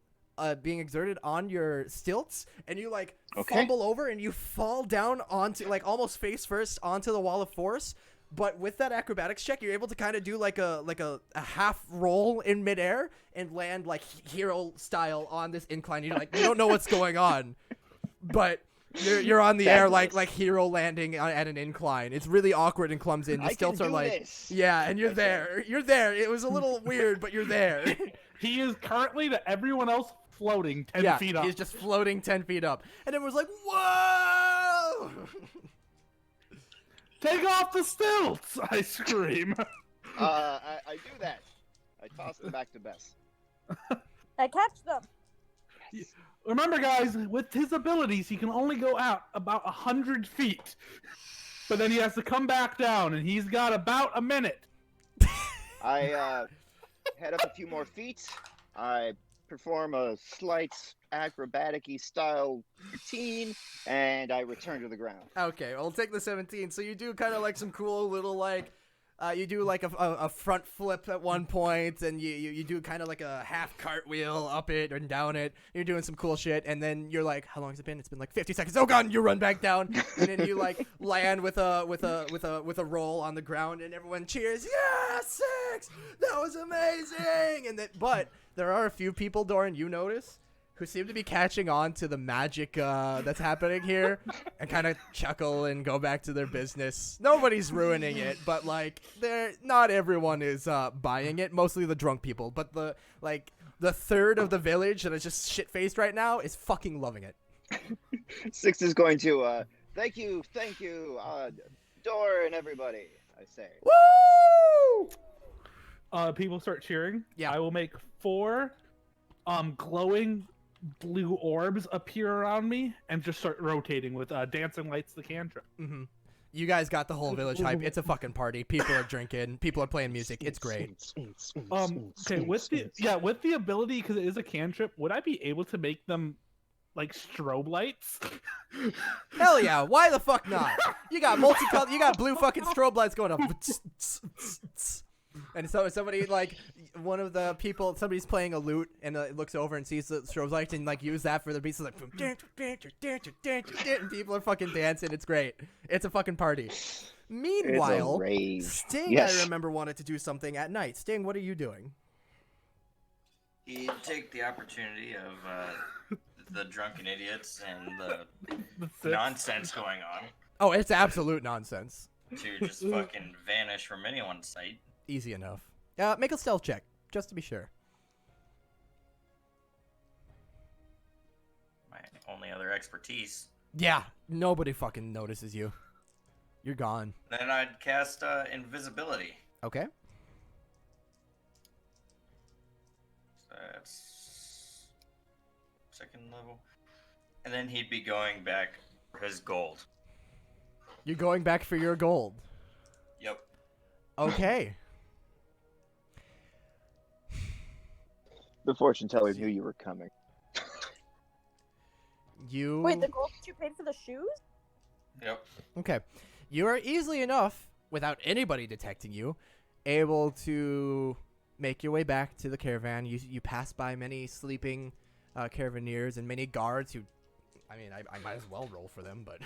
being exerted on your stilts, and you like Okay. fumble over and you fall down onto like almost face first onto the wall of force. But with that acrobatics check, you're able to kind of do like a half roll in midair and land like hero style on this incline. You're like, you don't know what's going on, but you're on the air like hero landing at an incline. It's really awkward and clumsy. And the I can stilts are do like, this. yeah, and you're Okay. there. You're there. It was a little weird, but you're there. He is currently to everyone else floating 10 Yeah, feet up. he's just floating 10 feet up. And everyone's like, whoa! Take off the stilts! I scream. I do that. I toss them back to Bess. I catch them. Remember, guys, with his abilities, he can only go out about 100 feet. But then he has to come back down, and he's got about a minute. I head up a few more feet. I perform a slight acrobatic-y style routine, and I return to the ground. Okay, I'll take the 17. So you do kind of like some cool little like, you do like a front flip at one point, and you do kind of like a half cartwheel up it and down it. You're doing some cool shit, and then you're like, how long has it been? It's been like 50 seconds. Oh god! And you run back down, and then you like land with a roll on the ground, and everyone cheers. Yeah, 6! That was amazing! And but there are a few people, Doran, you notice, who seem to be catching on to the magic that's happening here and kind of chuckle and go back to their business. Nobody's ruining it, but like not everyone is buying it, mostly the drunk people, but the third of the village that is just shit-faced right now is fucking loving it. 6 is going to thank you, Dor and everybody, I say. Woo! People start cheering. Yeah. I will make 4 glowing blue orbs appear around me and just start rotating with dancing lights the cantrip. Mm-hmm. You guys got the whole village hype. It's a fucking party. People are drinking. People are playing music. It's great. Okay, with the ability, because it is a cantrip, would I be able to make them like strobe lights? Hell yeah. Why the fuck not? You got multicolored. You got blue fucking strobe lights going up. And so somebody, like, one of the people, somebody's playing a lute and looks over and sees the strobe lights and, like, use that for the beats. Like, and people are fucking dancing. It's great. It's a fucking party. Meanwhile, Sting, yes. I remember, wanted to do something at night. Sting, what are you doing? He'd take the opportunity of the drunken idiots and the nonsense going on. Oh, it's absolute nonsense. To just fucking vanish from anyone's sight. Easy enough. Make a stealth check, just to be sure. My only other expertise. Yeah, nobody fucking notices you. You're gone. Then I'd cast invisibility. Okay. So that's 2nd level. And then he'd be going back for his gold. You're going back for your gold. Yep. Okay. The fortune teller knew you were coming. Wait, the gold that you paid for the shoes? Yep. Okay. You are easily enough, without anybody detecting you, able to make your way back to the caravan. You pass by many sleeping caravaneers and many guards who, I mean, I might as well roll for them, but...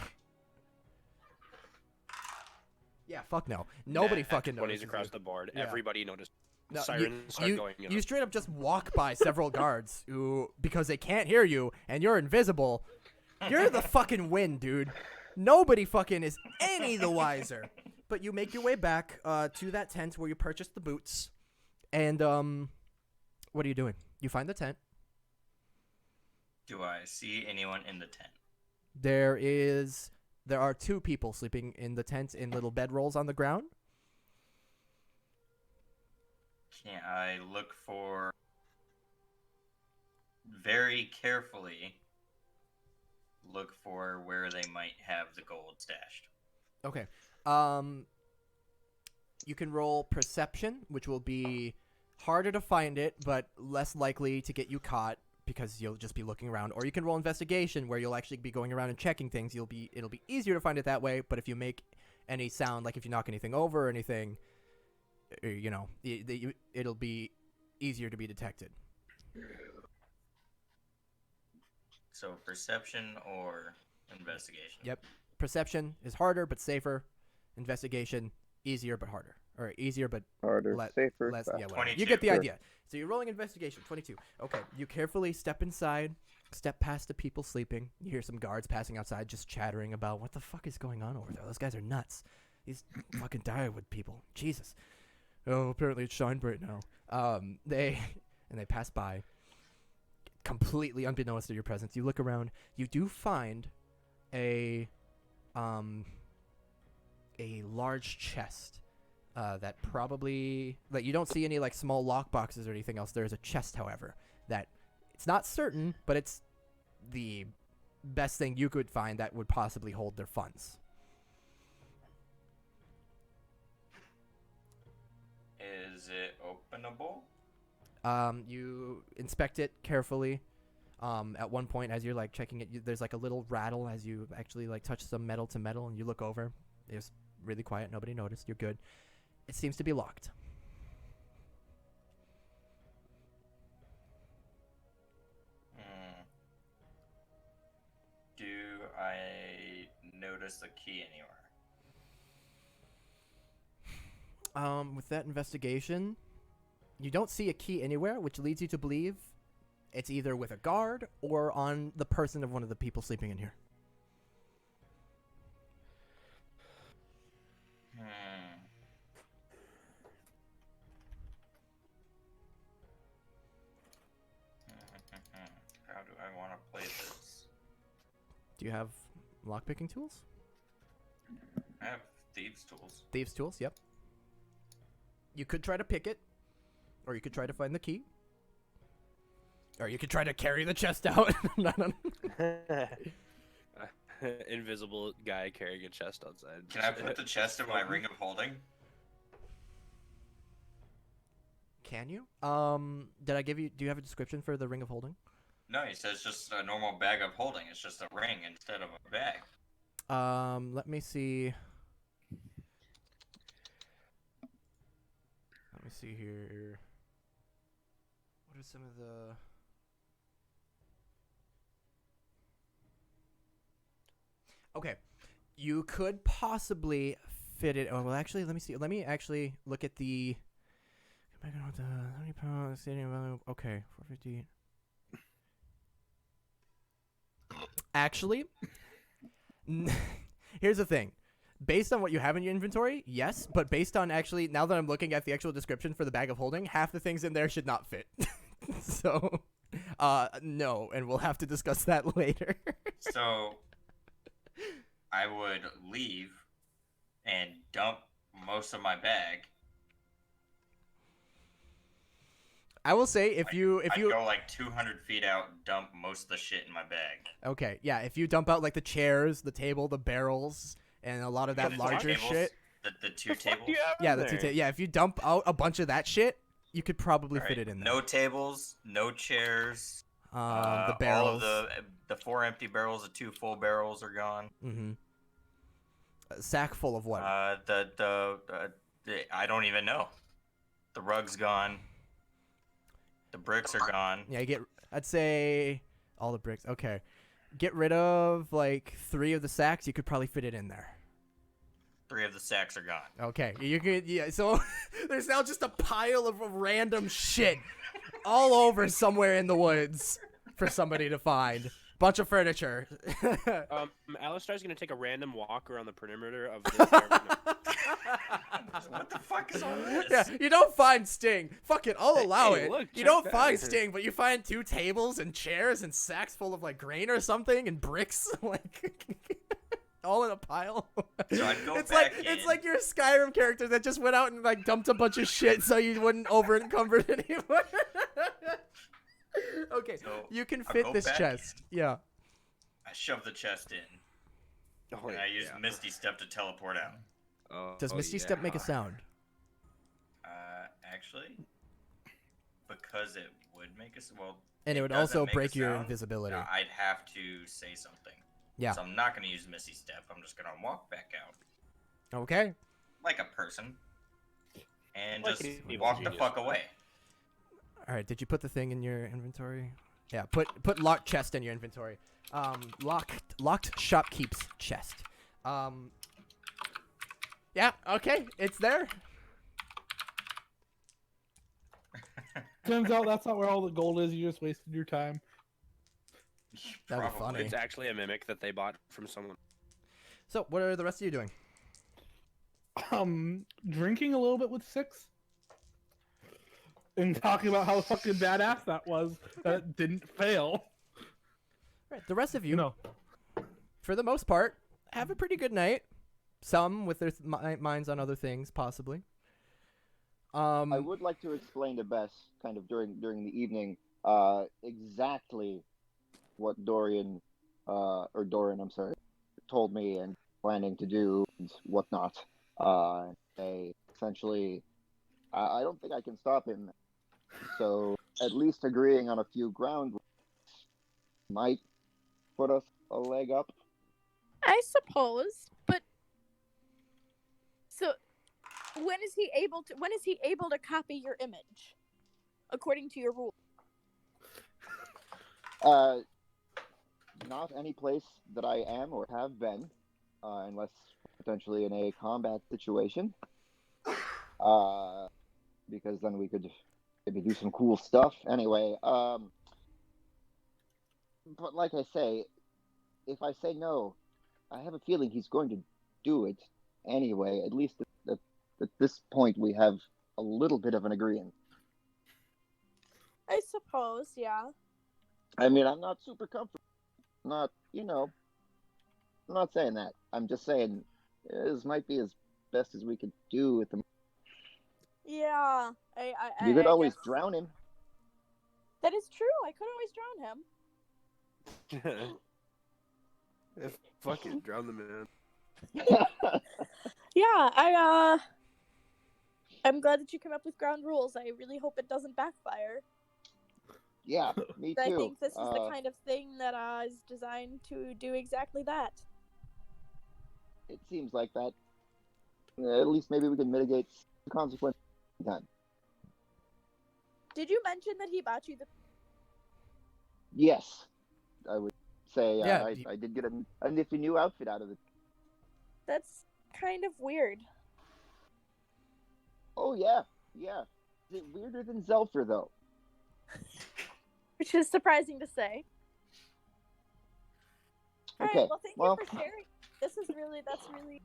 Yeah, fuck no. Nobody fucking notices. 20s across the board. Yeah. Everybody noticed. No, Sirens start going. You straight up just walk by several guards who, because they can't hear you and you're invisible, you're the fucking wind, dude. Nobody fucking is any the wiser. But you make your way back to that tent where you purchased the boots. And, what are you doing? You find the tent. Do I see anyone in the tent? There are 2 people sleeping in the tent in little bedrolls on the ground. Can I look for very carefully where they might have the gold stashed? Okay. You can roll perception, which will be harder to find it, but less likely to get you caught because you'll just be looking around. Or you can roll investigation, where you'll actually be going around and checking things. It'll be easier to find it that way, but if you make any sound, like if you knock anything over or anything, you know, it'll be easier to be detected. So perception or investigation? Yep. Perception is harder but safer. Investigation, easier but harder. Or easier but harder, safer. Less, yeah, 22. you get the idea. So you're rolling investigation, 22. Okay, you carefully step inside, step past the people sleeping. You hear some guards passing outside just chattering about what the fuck is going on over there. Those guys are nuts. These fucking Direwood people. Jesus. Oh, apparently it's Shinebright now. They pass by, completely unbeknownst to your presence. You look around. You do find a large chest that you don't see any like small lock boxes or anything else. There's a chest, however, that it's not certain, but it's the best thing you could find that would possibly hold their funds. Is it openable? You inspect it carefully. At one point, as you're like checking it, there's like a little rattle as you actually like touch some metal to metal, and you look over. It's really quiet. Nobody noticed. You're good. It seems to be locked. Do I notice the key anywhere? With that investigation, you don't see a key anywhere, which leads you to believe it's either with a guard or on the person of one of the people sleeping in here. How do I want to play this? Do you have lockpicking tools? I have thieves' tools. Thieves' tools, yep. You could try to pick it, or you could try to find the key. Or you could try to carry the chest out. Invisible guy carrying a chest outside. Can I put the chest in my ring of holding? Can you? Did I give you... Do you have a description for the ring of holding? No, he says just a normal bag of holding. It's just a ring instead of a bag. Let me see... Let me see here. What are some of the... Okay, you could possibly fit it. Oh well, actually, let me see. Let me actually look at the. Okay, 450. Actually, here's the thing. Based on what you have in your inventory, yes, but based on actually now that I'm looking at the actual description for the bag of holding, half the things in there should not fit. So, no, and we'll have to discuss that later. So, I would leave and dump most of my bag. I will say if you I'd go like 200 feet out, dump most of the shit in my bag. Okay, yeah, if you dump out like the chairs, the table, the barrels, and a lot of that The larger tables, shit. The two tables. Yeah, yeah, if you dump out a bunch of that shit, you could probably All fit right, it in there. No tables, no chairs. The barrels. All of the 4 empty barrels, the 2 full barrels are gone. Mm-hmm. A sack full of what? I don't even know. The rug's gone. The bricks are gone. Yeah, I'd say all the bricks. Okay. Get rid of like 3 of the sacks. You could probably fit it in there. 3 of the sacks are gone. Okay, you could. Yeah, so there's now just a pile of random shit all over somewhere in the woods for somebody to find. Bunch of furniture. Alistar's gonna take a random walk around the perimeter of the What the fuck is all this? Yeah, you don't find Sting. Fuck it, I'll allow Hey, it. look, You check don't that. find Sting, but you find 2 tables and chairs and sacks full of like grain or something and bricks, like all in a pile. So I'd go it's back like in. it's like your Skyrim character that just went out and like dumped a bunch of shit so you wouldn't over encumber it anymore. Okay, So, you can I'll fit go this back chest. Yeah. I shove the chest in, Oh, and I use Misty Step to teleport out. Does Misty Step make a sound? Actually, because it would make us And it would doesn't also make a break your sound, invisibility. I'd have to say something. Yeah. So I'm not gonna use Misty Step. I'm just gonna walk back out Okay. like a person, and Like just an evil walk the genius. fuck away. All right. Did you put the thing in your inventory? Yeah. Put locked chest in your inventory. Locked shopkeep's chest. Yeah. Okay. It's there. Turns out that's not where all the gold is. You just wasted your time. That'd be Probably. funny. It's actually a mimic that they bought from someone. So, what are the rest of you doing? Drinking a little bit with 6. And talking about how fucking badass that was. That it didn't fail. All right. The rest of you, You know. for the most part, have a pretty good night. Some with their minds on other things, possibly. I would like to explain to Bess, kind of during the evening, exactly what Doran, I'm sorry, told me and planning to do and whatnot. They essentially, I don't think I can stop him So at least agreeing on a few ground might put us a leg up. I suppose, but so when is he able to copy your image according to your rule? Not any place that I am or have been, unless potentially in a combat situation. Because then we could maybe do some cool stuff. Anyway, but like I say, if I say no, I have a feeling he's going to do it anyway. At least at this point, we have a little bit of an agreement. I suppose, yeah. I mean, I'm not super comfortable. Not, I'm not saying that. I'm just saying this might be as best as we could do with the. Yeah, You could I always guess. drown him. That is true. I could always drown him. Fucking drown the man. Yeah, I'm glad that you came up with ground rules. I really hope it doesn't backfire. Yeah, me too. I think this is the kind of thing that is designed to do exactly that. It seems like that. At least maybe we can mitigate the consequences. Did you mention that he bought you the? Yes, I would say Yeah, I did get a nifty new outfit out of it. That's kind of weird. Oh yeah. Is it weirder than Zelfer though? Which is surprising to say. All Okay. right, well, thank you for sharing. That's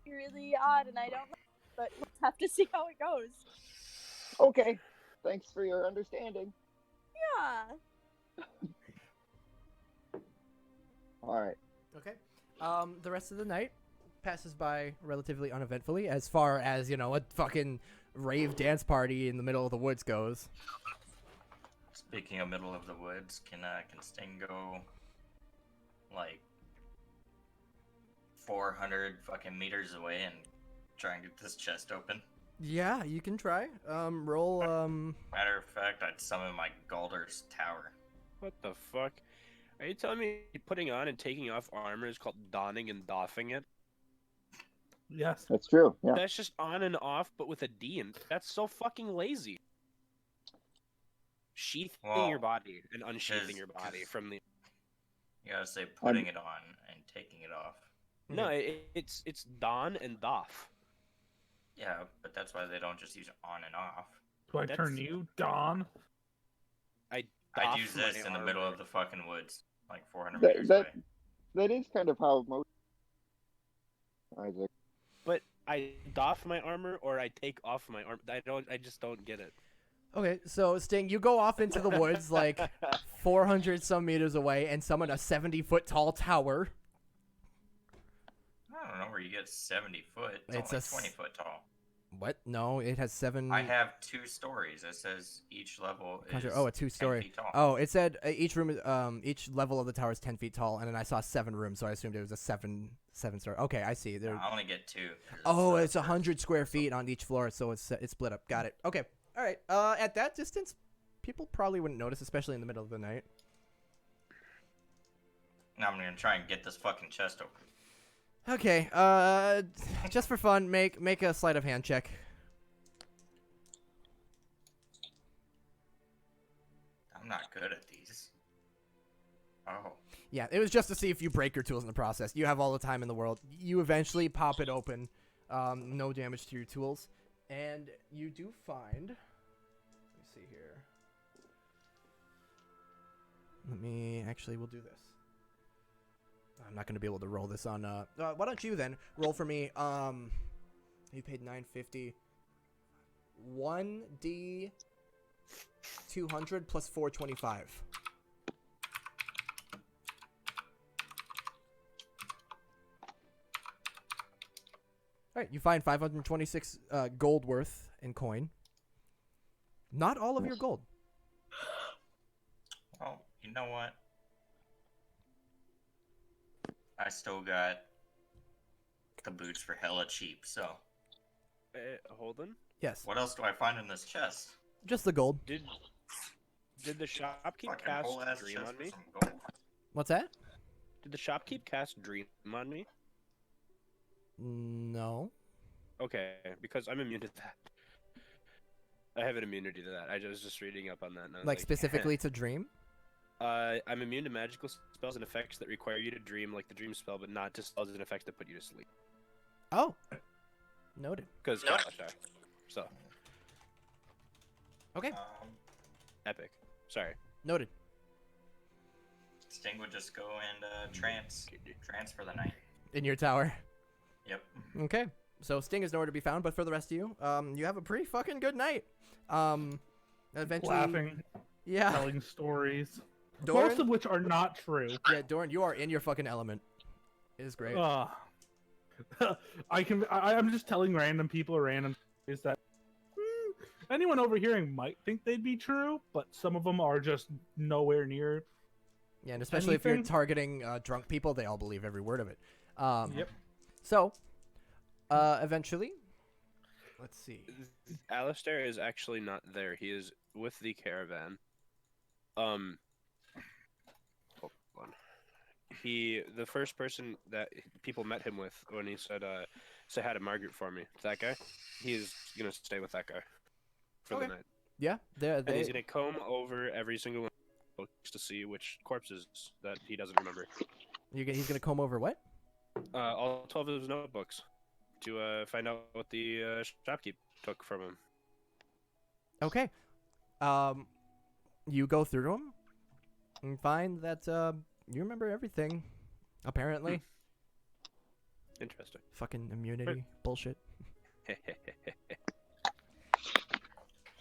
really odd, and I don't know, but we'll have to see how it goes. Okay. Thanks for your understanding. Yeah. All right. Okay. The rest of the night passes by relatively uneventfully, as far as a fucking rave dance party in the middle of the woods goes. Speaking of middle of the woods, can Sting go like 400 fucking meters away and try and get this chest open? Yeah, you can try. Roll. Matter of fact, I'd summon my Galder's Tower. What the fuck? Are you telling me putting on and taking off armor is called donning and doffing it? Yes. That's true. Yeah. That's just on and off, but with a D, and that's so fucking lazy. Sheathing your body and unsheathing your body from the. You gotta say putting it on and taking it off. No, it's don and doff. Yeah, but that's why they don't just use on and off. Do I turn you, Don? I'd use this in the middle of the fucking woods, like 400 meters away. That is kind of how most. Isaac. But I doff my armor or I take off my armor. I just don't get it. Okay, so Sting, you go off into the woods like 400 some meters away and summon a 70-foot tall tower. I don't know where you get 70 foot. It's only 20 foot tall. What? No, it has 7. I have 2 stories. It says each level is a 2-story. 10 feet tall. Oh, it said each room, each level of the tower is 10 feet tall, and then I saw 7 rooms, so I assumed it was a 7-story. Okay, I see. No, I only get 2. Oh, it's 100 square feet on each floor, so it's split up. Got it. Okay. All right. At that distance, people probably wouldn't notice, especially in the middle of the night. Now I'm gonna try and get this fucking chest open. Okay. Just for fun, make a sleight of hand check. I'm not good at these. Oh. Yeah, it was just to see if you break your tools in the process. You have all the time in the world. You eventually pop it open. No damage to your tools. And you do find... Let me see here. We'll do this. I'm not going to be able to roll this on... why don't you then roll for me? You paid $950. 1d 200 plus 425. All right, you find 526 gold worth in coin. Not all of your gold. Well, you know what? I still got the boots for hella cheap, so. Hold on. Yes. What else do I find in this chest? Just the gold. Did Did the shopkeep Fucking cast whole ass dream chest on for me? some gold. What's that? Did the shopkeep cast dream on me? No. Okay, because I'm immune to that. I have an immunity to that. I was just reading up on that. And I was Like specifically to dream? I'm immune to magical spells and effects that require you to dream, like the dream spell, but not to spells and effects that put you to sleep. Oh. Noted. Because so Okay. epic. Sorry. Noted. Sting would just go and trance for the night. In your tower. Yep. Okay. So Sting is nowhere to be found, but for the rest of you, you have a pretty fucking good night. Eventually, Laughing, yeah. telling stories, Doran, most of which are not true. yeah, Doran, you are in your fucking element. It is great. I'm just telling random people random stories that anyone overhearing might think they'd be true, but some of them are just nowhere near. Yeah, and especially if you're anything? targeting drunk people, they all believe every word of it. Yep. So, eventually, let's see. Alistair is actually not there. He is with the caravan. Hold on. The first person that people met him with when he said, say hi to Margaret for me. That guy. He's gonna stay with that guy for Okay. the night. Yeah, And he's gonna comb over every single one to see which corpses that he doesn't remember. he's gonna comb over what? All 12 of his notebooks to find out what the shopkeep took from him. Okay. You go through them and find that you remember everything. Apparently. Interesting. Fucking immunity bullshit.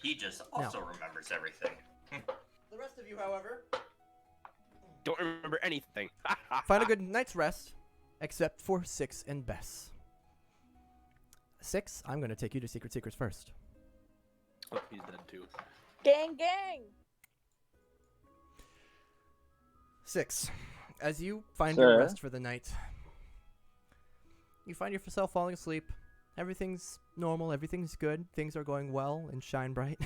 He just also remembers everything. The rest of you, however, Don't remember anything. find a good night's rest, except for Six and Bess. Six, I'm gonna take you to Secret Secrets first. Oh, he's dead too. Gang, gang. Six, as you find Sir? your rest for the night, you find yourself falling asleep. Everything's normal, everything's good, things are going well and shine bright.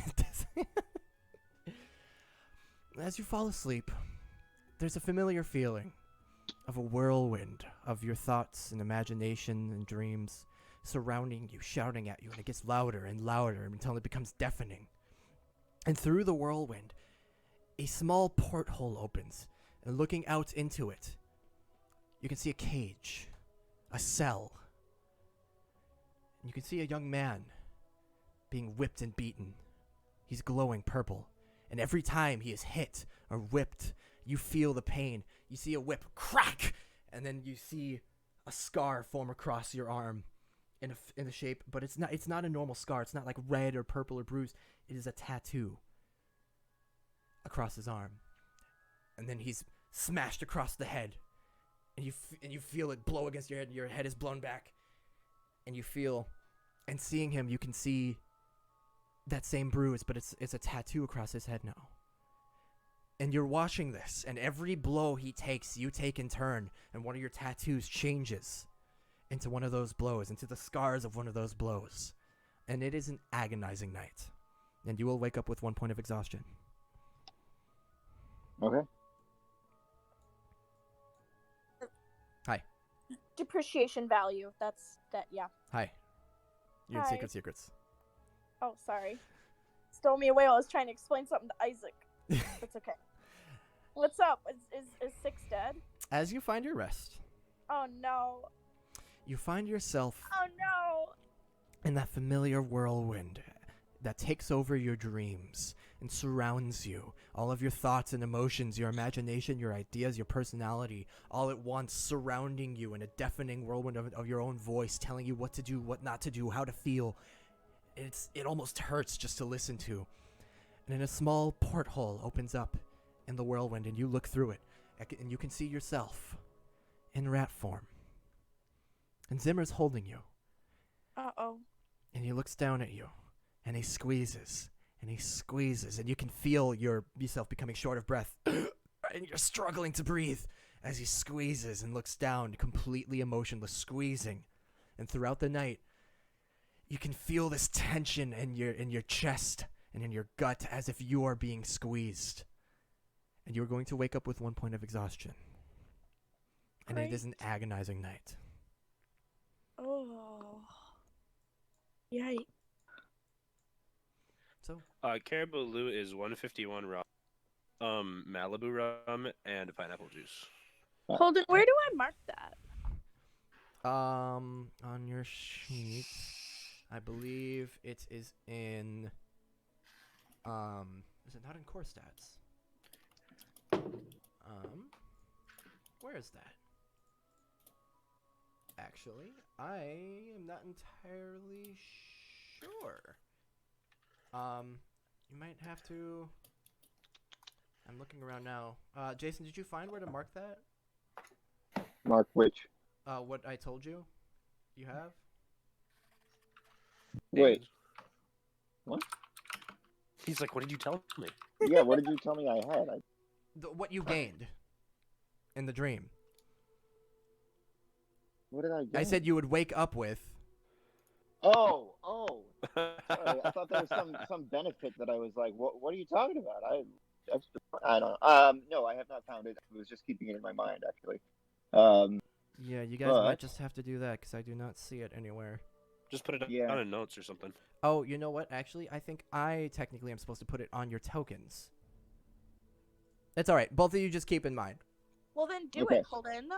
As you fall asleep, there's a familiar feeling of a whirlwind of your thoughts and imagination and dreams surrounding you, shouting at you, and it gets louder and louder until it becomes deafening. And through the whirlwind, a small porthole opens, and looking out into it, you can see a cage, a cell. And you can see a young man being whipped and beaten. He's glowing purple, and every time he is hit or whipped, you feel the pain. You see a whip crack, and then you see a scar form across your arm in the shape, but it's not a normal scar. It's not like red or purple or bruised. It is a tattoo across his arm, and then he's smashed across the head, and you feel it blow against your head. And your head is blown back, and you feel, and seeing him, you can see that same bruise, but it's a tattoo across his head now. And you're watching this, and every blow he takes, you take in turn, and one of your tattoos changes into one of those blows, into the scars of one of those blows. And it is an agonizing night. And you will wake up with 1 point of exhaustion. Okay. Depreciation value. That's that. Yeah. Hi. You're in Hi. Secret Secrets. Oh, sorry. Stole me away while I was trying to explain something to Isaac. That's okay. What's up? Is Six dead? As you find your rest, Oh no. you find yourself Oh no. in that familiar whirlwind that takes over your dreams and surrounds you. All of your thoughts and emotions, your imagination, your ideas, your personality, all at once surrounding you in a deafening whirlwind of your own voice, telling you what to do, what not to do, how to feel. It almost hurts just to listen to. And then a small porthole opens up in the whirlwind, and you look through it, and you can see yourself in rat form. And Zimmer's holding you. Uh-oh. And he looks down at you, and he squeezes, and you can feel yourself becoming short of breath, and you're struggling to breathe as he squeezes and looks down, completely emotionless, squeezing. And throughout the night, you can feel this tension in your chest and in your gut as if you are being squeezed. And you're going to wake up with 1 point of exhaustion. And it is an agonizing night. Oh. Yikes. So, Caribou Lou is 151 rum, Malibu rum, and pineapple juice. Holden, where do I mark that? on your sheet, I believe it is in, is it not in core stats? Where is that? Actually, I am not entirely sure. You might have to. I'm looking around now. Jason, did you find where to mark that? Mark which? What I told you? You have? Wait. What? He's like, what did you tell me? Yeah, what did you tell me I had? What you gained in the dream. What did I get? I said you would wake up with. Oh. Sorry, I thought there was some benefit that I was like, what are you talking about? I don't know. No, I have not found it. I was just keeping it in my mind, actually. Yeah, you guys might just have to do that because I do not see it anywhere. Just put it Yeah. down in notes or something. Oh, you know what? Actually, I think I technically am supposed to put it on your tokens. It's all right. Both of you just keep in mind. Well, then do Okay. it, Holden.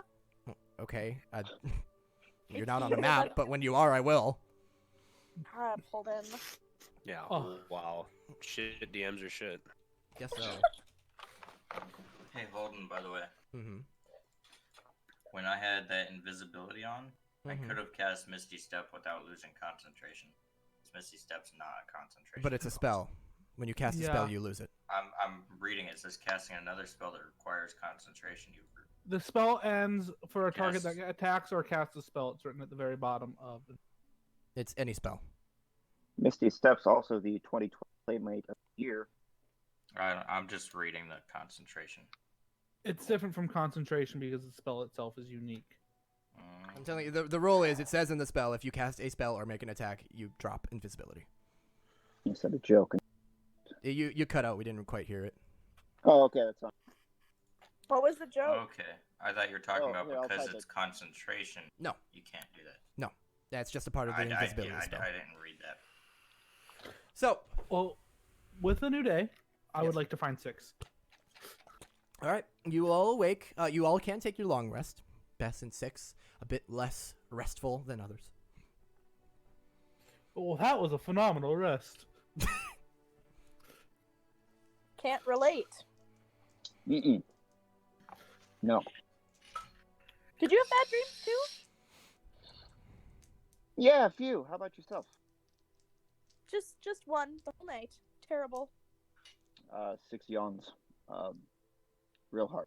Okay. You're not on a map, but when you are, I will. Crap, Holden. Yeah. Oh. Wow. Shit, DMs are shit. Guess so. Hey, Holden, by the way, Mm-hmm. when I had that invisibility on, I could have cast Misty Step without losing concentration. Misty Step's not a concentration. But it's a spell. When you cast a spell, you lose it. I'm reading it. It says casting another spell that requires concentration. The spell ends for a target Yes. that attacks or casts a spell. It's written at the very bottom of the. It's any spell. Misty Steps also the 2020 Playmate of the Year. I'm just reading the concentration. It's different from concentration because the spell itself is unique. I'm telling you, the rule is, it says in the spell, if you cast a spell or make an attack, you drop invisibility. You said a joke. You cut out. We didn't quite hear it. Oh, okay, that's fine. What was the joke? Okay. I thought you were talking about here, I'll because type it's it. concentration. No. You can't do that. That's just a part of the invisibility spell. I didn't read that. So, Well, with the new day, I Yes. would like to find 6. all right, you all awake. You all can take your long rest. Best in 6, a bit less restful than others. Well, that was a phenomenal rest. Can't relate. Mm-mm. No. Did you have bad dreams too? Yeah, a few. How about yourself? Just one the whole night. Terrible. 6 yawns. Real hard.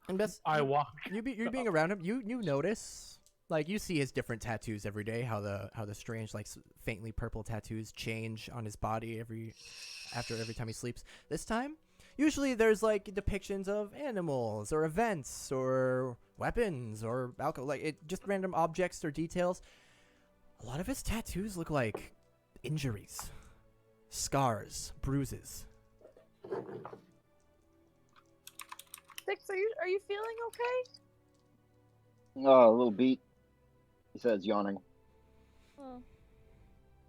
And Bess, I walk. you're being around him. You notice, like, you see his different tattoos every day. How the strange, like, faintly purple tattoos change on his body every time he sleeps. This time, usually there's like depictions of animals or events or weapons or alcohol, like just random objects or details. A lot of his tattoos look like injuries, scars, bruises. 6, are you feeling okay? Oh, a little beat. He says, yawning.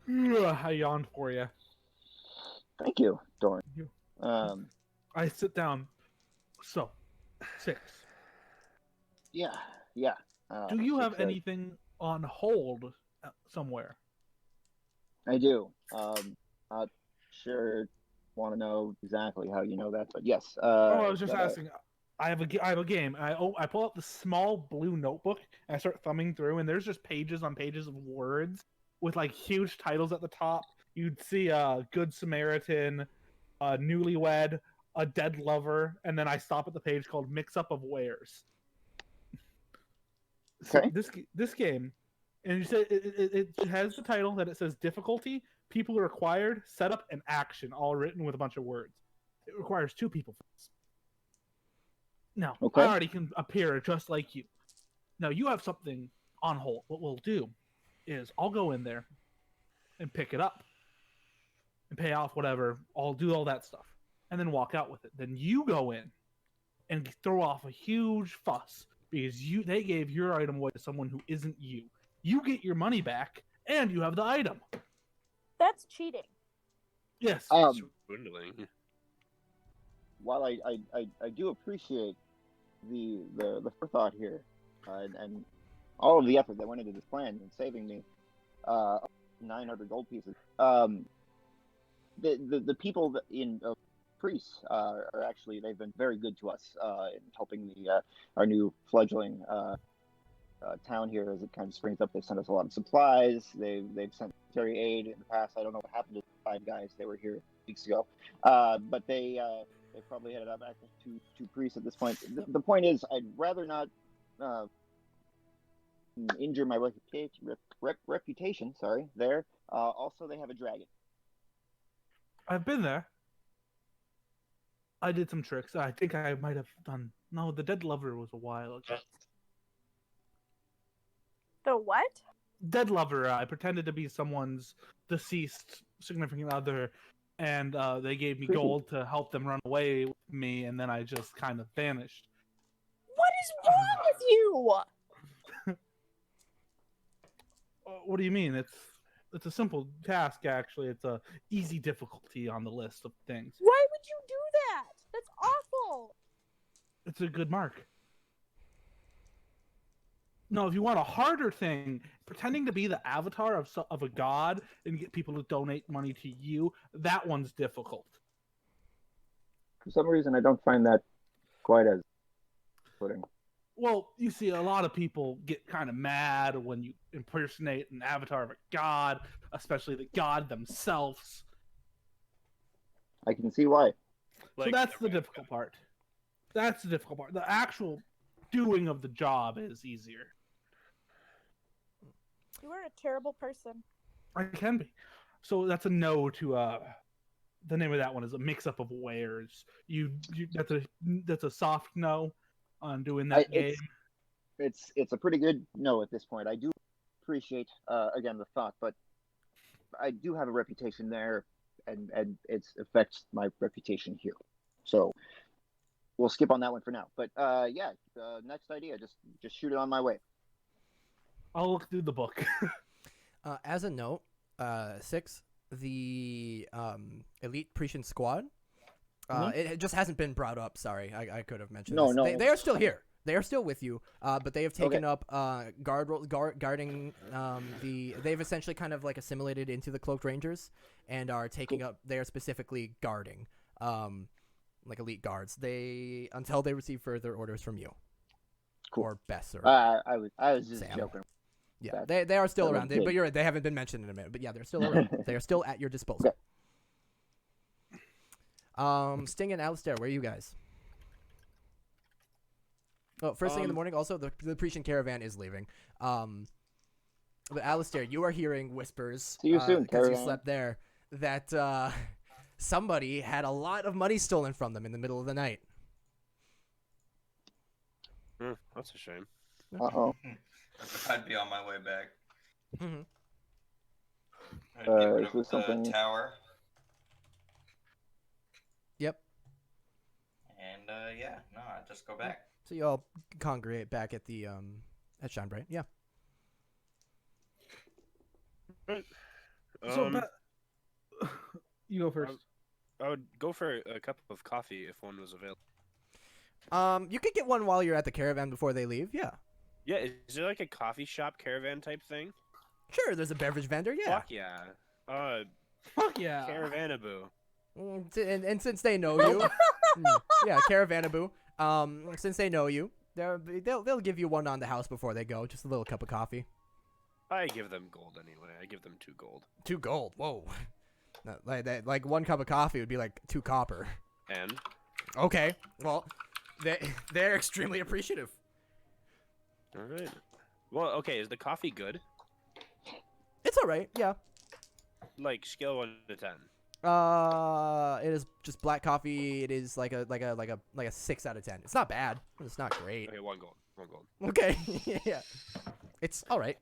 I yawned for you. Thank you, Doran. You- I I sit down. So, 6. Yeah. Do you 6 have says, anything on hold somewhere? I do. Not sure. Want to know exactly how you know that, but yes. I was just got a- asking. I have a game. I pull out the small blue notebook and I start thumbing through, and there's just pages on pages of words with like huge titles at the top. You'd see a Good Samaritan, a Newlywed, a Dead Lover, and then I stop at the page called Mix Up of Wares. So Okay. this game, and you said it has the title that it says difficulty, people required, setup, and action, all written with a bunch of words. It requires 2 people for this. Now, Okay. I already can appear just like you. Now, you have something on hold. What we'll do is I'll go in there and pick it up. and pay off whatever. I'll do all that stuff, and then walk out with it. Then you go in and throw off a huge fuss because they gave your item away to someone who isn't you. You get your money back, and you have the item. That's cheating. Yes. Swindling. While I do appreciate the forethought here, and all of the effort that went into this plan and saving me 900 gold pieces. The people in priests are actually, they've been very good to us in helping our new fledgling town here as it kind of springs up. They've sent us a lot of supplies. They've sent military aid in the past. I don't know what happened to the 5 guys. They were here weeks ago, but they probably headed up back to priests at this point. The point is, I'd rather not injure my reputation. Sorry, there. Also, they have a dragon. I've been there. I did some tricks. I think I might have done. No, the dead lover was a while ago. The what? Dead lover. I pretended to be someone's deceased significant other, and they gave me gold to help them run away with me, and then I just kind of vanished. What is wrong with you? What do you mean? It's a simple task, actually. It's a easy difficulty on the list of things. Why would you do that? That's awful. It's a good mark. No, if you want a harder thing, pretending to be the avatar of a god and get people to donate money to you, that one's difficult. For some reason, I don't find that quite as footing. Well, you see, a lot of people get kind of mad when you impersonate an avatar of a god, especially the god themselves. I can see why. So that's the difficult part. That's the difficult part. The actual doing of the job is easier. You are a terrible person. I can be. So that's a no to the name of that one is a mix-up of wares. You that's a soft no on doing that game. It's a pretty good no at this point. I do appreciate again the thought, but I do have a reputation there, and it affects my reputation here. So we'll skip on that one for now. But yeah, next idea, just shoot it on my way. I'll look through the book. As a note, 6, the elite Pretian squad. It just hasn't been brought up. Sorry, I could have mentioned this. No. They are still here. They are still with you, but they have taken up guarding they've essentially kind of like assimilated into the Cloaked Rangers and are taking up. They are specifically guarding, like elite guards. Until they receive further orders from you, or Bess, or I was just Sam. joking. Yeah, they are still around. But you're right, they haven't been mentioned in a minute. But yeah, they're still around. They are still at your disposal. Okay. Sting and Alistair, where are you guys? Oh, first thing in the morning. Also, the Pretian caravan is leaving. But Alistair, you are hearing whispers. See you soon, because you caravan. slept there. That somebody had a lot of money stolen from them in the middle of the night. That's a shame. Uh-oh. I'd be on my way back. Mm-hmm. I'd get rid is this of the something- tower. Yep. And yeah, no, I'd just go back. So you all congregate back at the at Shinebright. Yeah. So you go first. I would go for a cup of coffee if one was available. You could get one while you're at the caravan before they leave. Yeah. Yeah, is there like a coffee shop caravan type thing? Sure, there's a beverage vendor. Yeah. Fuck yeah. Fuck yeah. Caravanaboo. And since they know you, yeah, Caravanaboo. Since they know you, they'll give you one on the house before they go. Just a little cup of coffee. I give them gold anyway. I give them 2 gold. 2 gold. Whoa. No, like 1 cup of coffee would be like 2 copper. And Okay. Well, they're extremely appreciative. all right. Well, okay. Is the coffee good? It's all right. Yeah. Like scale 1 to 10. It is just black coffee. It is like a 6 out of 10. It's not bad. It's not great. Okay, 1 gold. 1 gold. Okay. Yeah. It's all right.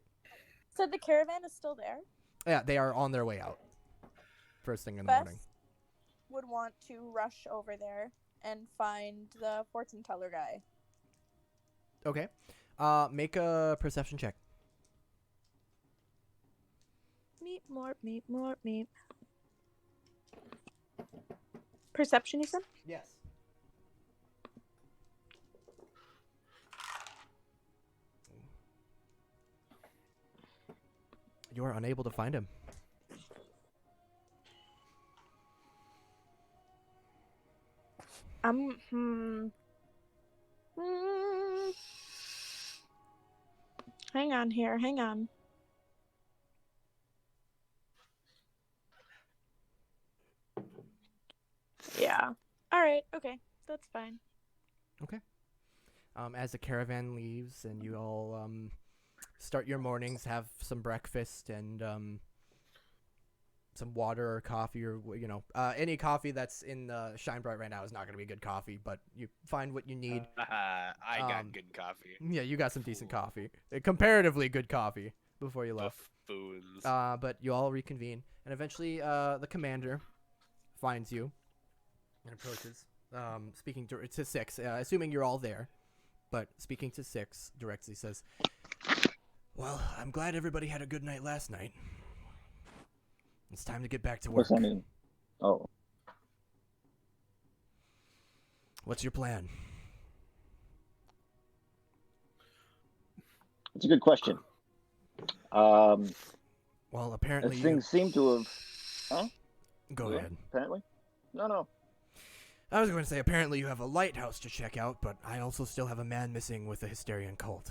So the caravan is still there? Yeah, they are on their way out. first thing in the Bess morning. would want to rush over there and find the fortune teller guy. Okay. Make a perception check. Meep. Perception, you said? Yes. You are unable to find him. Hang on here. Hang on. Yeah. All right. Okay. That's fine. As the caravan leaves and you all start your mornings, have some breakfast and some water or coffee or any coffee that's in Shine Bright right now is not going to be good coffee, but you find what you need. I got good coffee. Yeah, you got some decent coffee, comparatively good coffee before you left. Buffoons. But you all reconvene, and eventually the commander finds you and approaches, speaking to Six, assuming you're all there, but speaking to Six directly says, "Well, I'm glad everybody had a good night last night. It's time to get back to work. What's that mean? Oh, What's your plan?" it's a good question. As Well, apparently things seem to have. Huh? Go Yeah, ahead. Apparently. No. I was going to say, apparently you have a lighthouse to check out, but I also still have a man missing with the hysterian cult.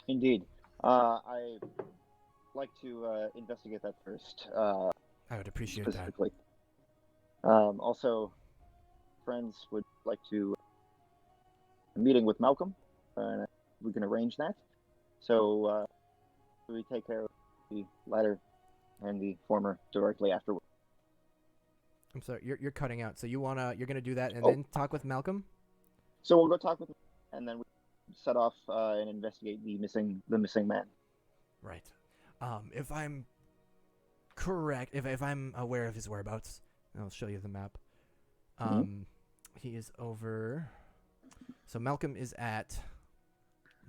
Indeed. I like to investigate that first. I would appreciate that. Specifically. Also, friends would like to a meeting with Malcolm, and we can arrange that. So we take care of the latter and the former directly afterward. I'm sorry, you're cutting out. So you're gonna do that and Oh. then talk with Malcolm? So we'll go talk with him, and then we set off and investigate the missing man. Right. If I'm correct, if I'm aware of his whereabouts, I'll show you the map. He is over. So Malcolm is at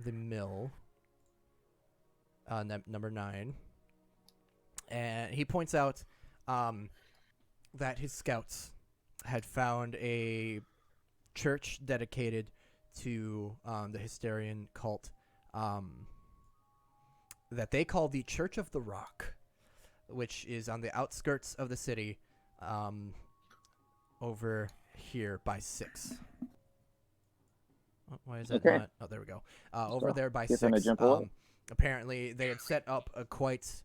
the mill, number 9, and he points out that his scouts had found a church dedicated to the hysterian cult that they call the Church of the Rock, which is on the outskirts of the city, over here by 6. Why is that Okay. not? Oh, there we go. Over there by Guess I'm gonna 6. jump away. Apparently, they had set up a quite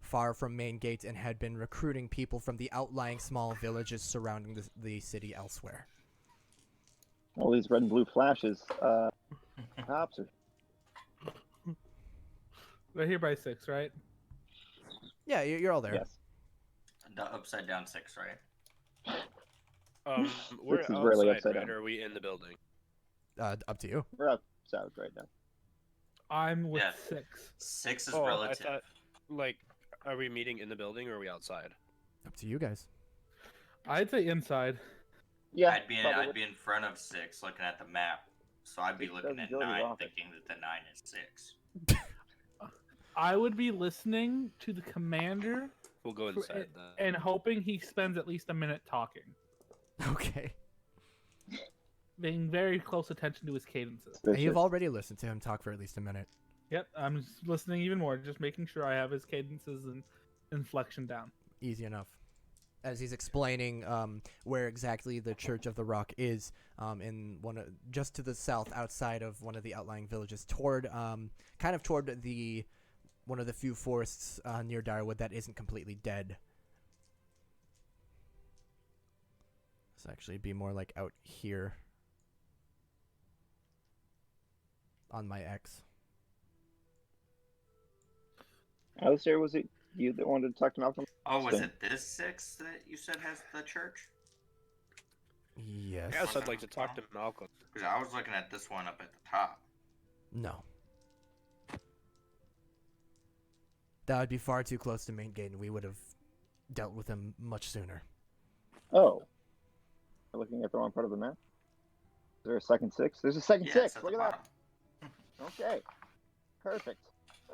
far from main gate and had been recruiting people from the outlying small villages surrounding the city elsewhere. All these red and blue flashes. Cops are. They're here by 6, right? Yeah, you're all there. Yes. The upside down 6, right? We're This is really outside, upside right? down. Or are we in the building? Up to you. We're outside right now. I'm with Yeah. 6. 6 is I relative. thought, are we meeting in the building or are we outside? Up to you guys. I'd say inside. Yeah. I'd be in front of 6 looking at the map. So I'd be Six looking doesn't at go to the 9 office. thinking that the 9 is 6. I would be listening to the commander We'll go for- inside then. and hoping he spends at least a minute talking, Okay. paying very close attention to his cadences. And you've already listened to him talk for at least a minute. Yep, I'm just listening even more, just making sure I have his cadences and inflection down. Easy enough. As he's explaining where exactly the Church of the Rock is, in just to the south, outside of one of the outlying villages, toward kind of toward one of the few forests near Direwood that isn't completely dead. This actually be more like out here on my X. Alistair, was it you that wanted to talk to Malcolm? Oh, was So- it this 6 that you said has the church? Yes. Yes, I'd like to talk to Malcolm. Because I was looking at this one up at the top. No. That would be far too close to main gate, and we would have dealt with him much sooner. Oh. We're looking at the wrong part of the map. Is there a second 6? There's a second Yeah, 6. it's at Look the at that. bottom. Okay. Perfect.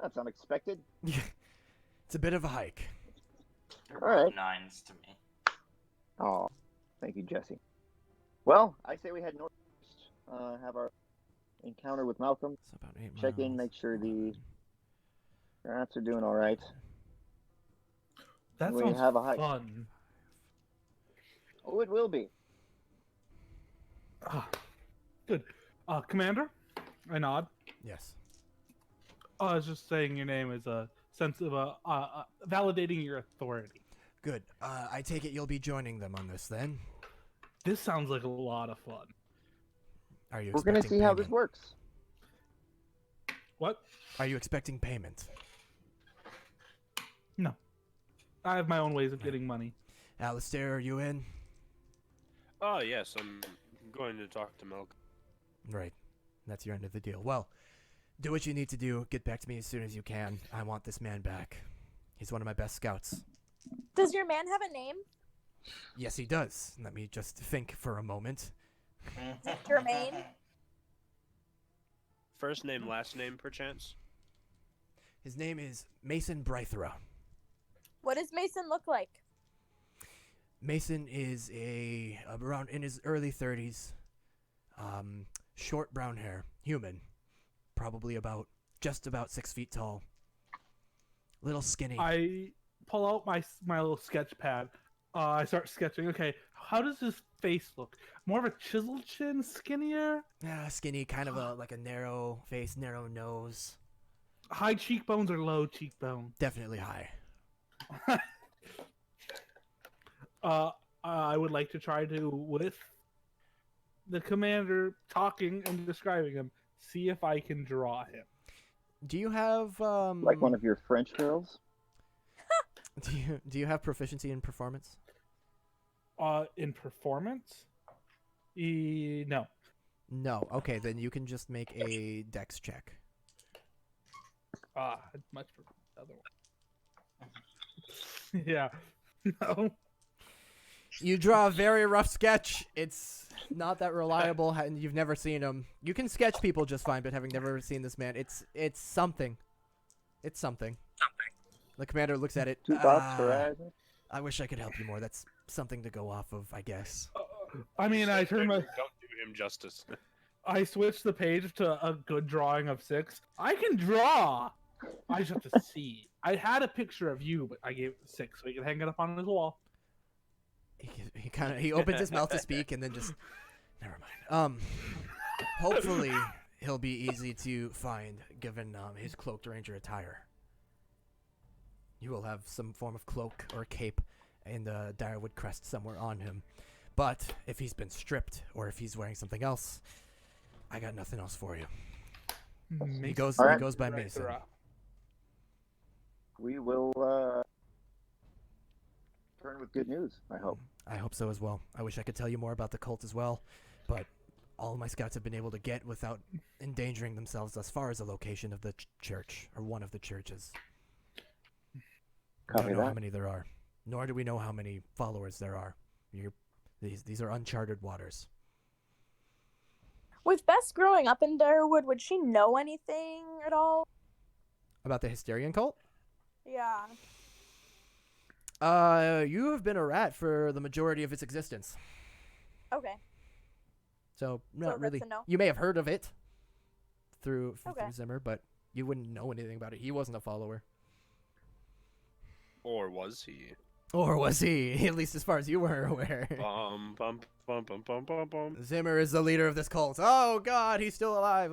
That's unexpected. It's a bit of a hike. They're All both right. 9s to me. Oh, thank you, Jesse. Well, I say we head north. Have our encounter with Malcolm. It's about 8 Check in, miles. make sure the rats are doing all right. That We sounds have a hike. fun. Oh, it will be. Ah, good. Commander? I nod. Yes. I was just saying your name is a sense of validating your authority. Good. I take it you'll be joining them on this then. This sounds like a lot of fun. Are you We're going to expecting see how payment? this works. What? Are you expecting payment? No. I have my own ways of getting money. Alistair, are you in? Oh, yes, I'm going to talk to Malcolm. Right. That's your end of the deal. Well, do what you need to do. Get back to me as soon as you can. I want this man back. He's one of my best scouts. Does your man have a name? Yes, he does. Let me just think for a moment. Jermaine? First name, last name, perchance? His name is Mason Brythera. What does Mason look like? Mason is around in his early 30s. Short brown hair. Human. Probably just about 6 feet tall. Little skinny. I pull out my little sketch pad. I start sketching. Okay, how does his face look? More of a chiseled chin, skinnier? Skinny, kind of like a narrow face, narrow nose. High cheekbones or low cheekbone? Definitely high. I would like to try to, with the commander talking and describing him, see if I can draw him. Do you have Like one of your French girls? do you have proficiency in performance? In performance? No. No. Okay, then you can just make a dex check. I'd much prefer the other one. Yeah. No. You draw a very rough sketch. It's not that reliable, and you've never seen him. You can sketch people just fine, but having never seen this man, it's something. It's something. The commander looks at it. 2 bucks for Isaac? I wish I could help you more. That's something to go off of, I guess. I mean, I turn my. Don't do him justice. I switched the page to a good drawing of 6. I can draw. I just have to see. I had a picture of you, but I gave it 6 so he could hang it up on his wall. He opens his mouth to speak and then just never mind. Hopefully he'll be easy to find given his cloaked ranger attire. You will have some form of cloak or cape and a Direwood crest somewhere on him. But if he's been stripped or if he's wearing something else, I got nothing else for you. He goes by Mason. We will return with good news, I hope. I hope so as well. I wish I could tell you more about the cult as well, but all my scouts have been able to get without endangering themselves as far as the location of the church, or one of the churches. I Copy don't know how that. many there are, nor do we know how many followers there are. These are uncharted waters. With Bess growing up in Direwood, would she know anything at all? About the Hysterian cult? Yeah. You have been a rat for the majority of its existence. Okay. So, not that's really. a no? You may have heard of it through Okay. Zimmer, but you wouldn't know anything about it. He wasn't a follower. Or was he? Or was he? At least as far as you were aware. Bum, bum, bum, bum, bum, bum, bum. Zimmer is the leader of this cult. Oh, God, he's still alive.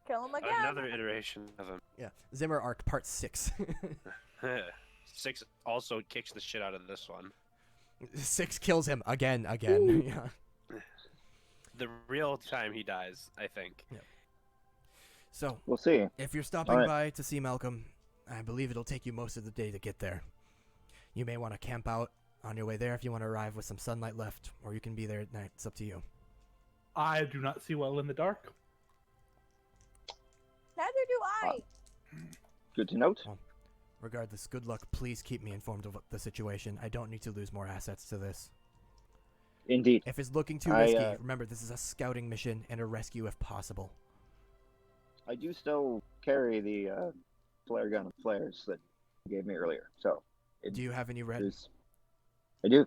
Kill him again. Another iteration of him. Yeah, Zimmer arc part 6. 6 also kicks the shit out of this one. 6 kills him again. Yeah. The real time he dies, I think. So, We'll see. if you're stopping Alright. by to see Malcolm, I believe it'll take you most of the day to get there. You may want to camp out on your way there if you want to arrive with some sunlight left, or you can be there at night. It's up to you. I do not see well in the dark. Neither do I. Good to note. Regardless, good luck. Please keep me informed of the situation. I don't need to lose more assets to this. Indeed. If it's looking too I, risky, remember this is a scouting mission and a rescue if possible. I do still carry the flare gun of flares that you gave me earlier. So. Do you have any red? I do.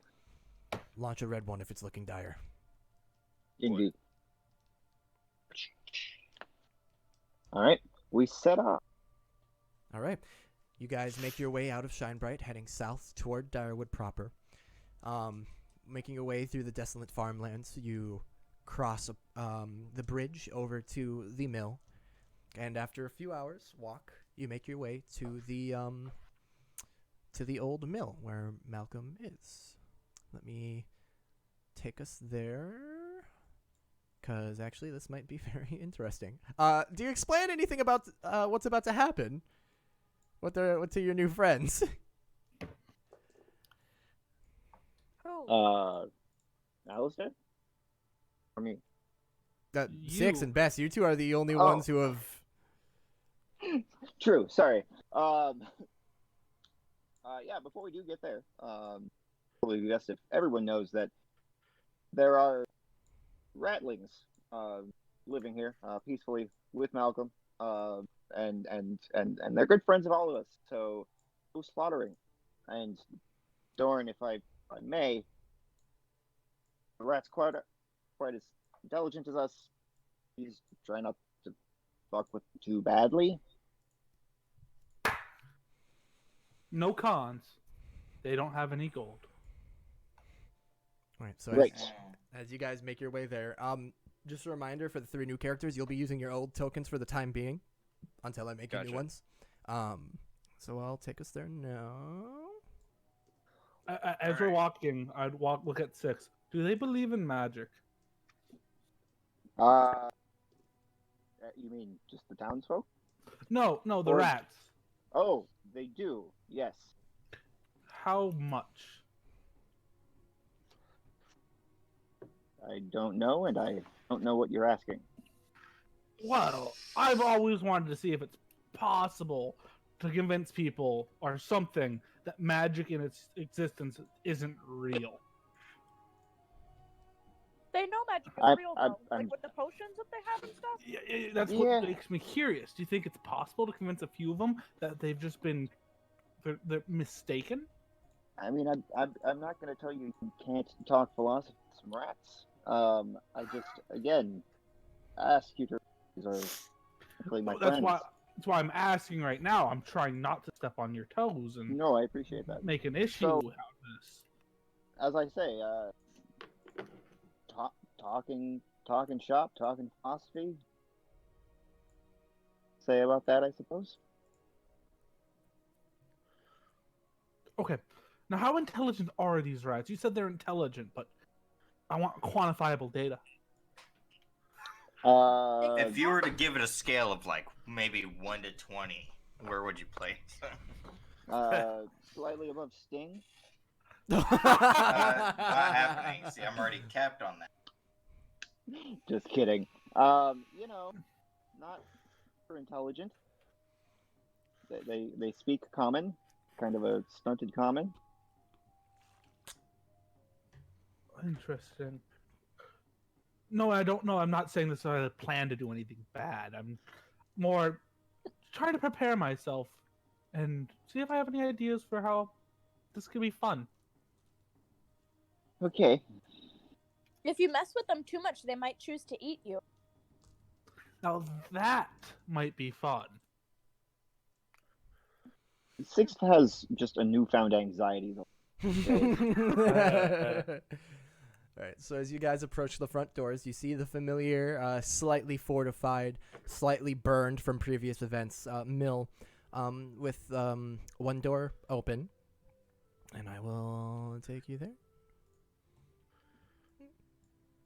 Launch a red one if it's looking dire. Indeed. All right, we set up. All right. You guys make your way out of Shinebright, heading south toward Direwood proper. Making your way through the desolate farmlands, you cross the bridge over to the mill, and after a few hours walk, you make your way to the old mill where Malcolm is. Let me take us there, because actually this might be very interesting. Do you explain anything about what's about to happen? What to your new friends? Alistair? Or me? Six and Bess, you two are the only Oh. ones who have... True, sorry. Yeah, before we do get there, probably best if everyone knows that there are ratlings living here peacefully with Malcolm, and they're good friends of all of us. So no slaughtering. And Dorn, if I may, the rat's quite as intelligent as us. He's trying not to fuck with too badly. No cons. They don't have any gold. All right, so Right. as you guys make your way there, just a reminder for the 3 new characters, you'll be using your old tokens for the time being until I make you new Gotcha. ones. So I'll take us there now. As we're walking, I'd look at 6. Do they believe in magic? You mean just the townsfolk? No, the Or- rats. Oh, they do. Yes. How much? I don't know, and I don't know what you're asking. Well, I've always wanted to see if it's possible to convince people or something that magic in its existence isn't real. They know magic is I'm- real, I'm- though. I'm- Like with the potions that they have and stuff. Yeah, that's Yeah. what makes me curious. Do you think it's possible to convince a few of them that they've just been they're mistaken? I mean, I'm not going to tell you you can't talk philosophy to some rats. I just, again, ask you to. These are simply my That's friends. why I'm asking right now. I'm trying not to step on your toes and No, I appreciate that. make an issue So- out of this. As I say, talking shop, talking philosophy. Say about that, I suppose. Okay. Now, how intelligent are these rats? You said they're intelligent, but I want quantifiable data. If you were to give it a scale of like maybe 1 to 20, where would you place? Slightly above Sting. Not happening. See, I'm already capped on that. Just kidding. Not super intelligent. They speak common, kind of a stunted common. Interesting. No, I don't know. I'm not saying this I plan to do anything bad. I'm more trying to prepare myself and see if I have any ideas for how this could be fun. Okay. If you mess with them too much, they might choose to eat you. Now that might be fun. Sixth has just a newfound anxiety, though. Alright, so as you guys approach the front doors, you see the familiar, slightly fortified, slightly burned from previous events, mill, with one door open. And I will take you there.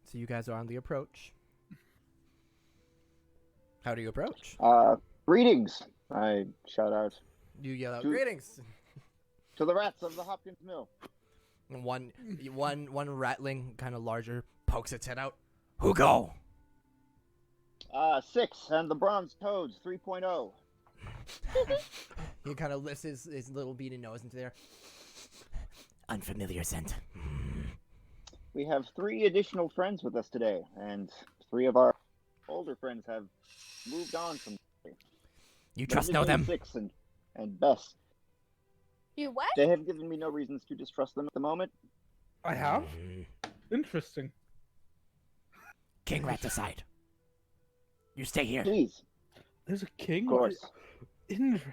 So you guys are on the approach. How do you approach? Greetings, I shout out You yell out, Do- greetings! to the rats of the Hopkins Mill. And one rattling, kind of larger, pokes its head out. Who go? 6 and the Bronze Toads 3.0. He kind of lifts his little beady nose into there. Unfamiliar scent. We have 3 additional friends with us today, and 3 of our older friends have moved on from. You trust know them? 6 and Bess. You what? They have given me no reasons to distrust them at the moment. I have? Interesting. King Rat aside. You stay here. Please, There's a king? of course. Interesting.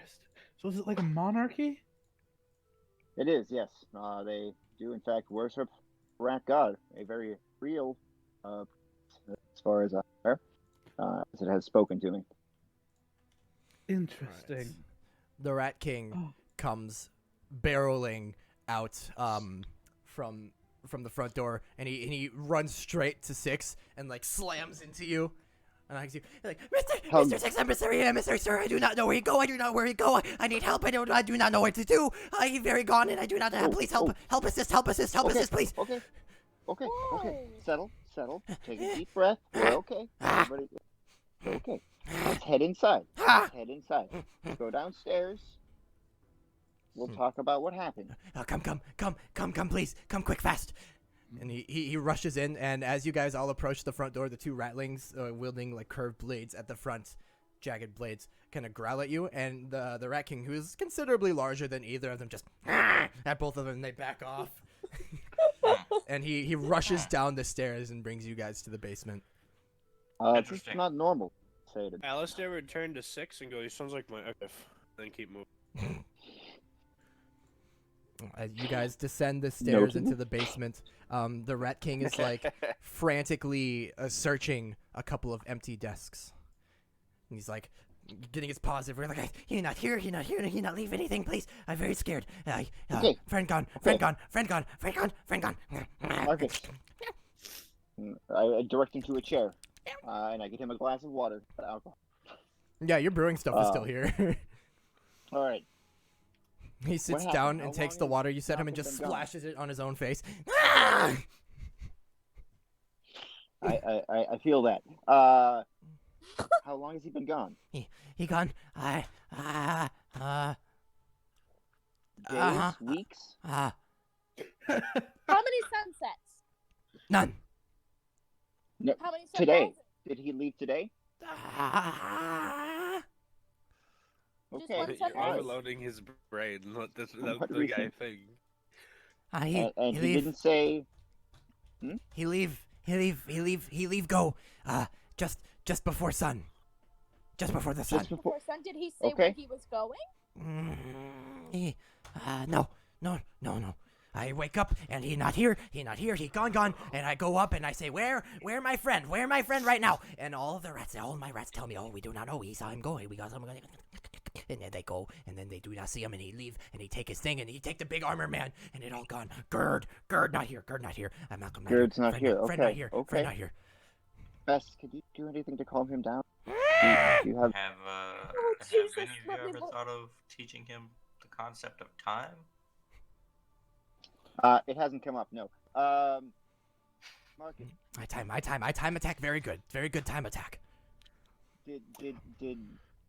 So is it like a monarchy? It is, yes. They do, in fact, worship Rat God, a very real, as far as I'm aware, as it has spoken to me. Interesting. The Rat King comes barreling out from the front door, and he runs straight to Six and like slams into you. And I see, like, Mr. Six, I'm sorry, sir. I do not know where he go. I do not know where he go. I need help. I do not know what to do. He's very gone, and I do not have. Please help. Help assist, please. Okay. Settle. Take a deep breath. We're okay. Everybody, we're okay. Let's head inside. Go downstairs. We'll talk about what happened. Come, please. Come quick, fast. And he rushes in, and as you guys all approach the front door, the 2 ratlings wielding like curved blades at the front, jagged blades, kind of growl at you, and the Rat King, who is considerably larger than either of them, just at both of them, and they back off. And he rushes down the stairs and brings you guys to the basement. It's not normal. Say it. Alistair would turn to 6 and go, "He sounds like my ex." Then keep moving. As you guys descend the stairs into the basement, the Rat King is like frantically searching a couple of empty desks. And he's like getting his paws everywhere. Like, he not here. He not leave anything, please. I'm very scared. Okay. Friend gone. Okay. I direct him to a chair, and I get him a glass of water, but alcohol. Yeah, your brewing stuff is still here. All right. He sits What down happened? and How takes long the has water you set him and Malcolm just been gone? splashes it on his own face. I feel that. How long has he been gone? He gone. Days, weeks? How many sunsets? None. No, How many today. sunrises? Did he leave today? Just Okay. one You're sunrise. overloading his brain. Let this What the guy reason? think. And he didn't say. He leave go. Just before sun. Just before the sun. Just before. Before sun, did he say Okay. where he was going? No. I wake up and he not here, he gone, and I go up and I say, where my friend right now? And all my rats tell me, oh, we do not know, we saw him going, we got him going. And then they go, and then they do not see him, and he leave, and he take his thing, and he take the big armor man, and it all gone. Gerd not here. I'm Malcolm. Gerd's not here. Friend not Okay, here. okay. Friend not here. Bess, could you do anything to calm him down? Do you have? Have Jesus, any of let you me ever look. thought of teaching him the concept of time? It hasn't come up. No. Marcus, My time attack, very good time attack.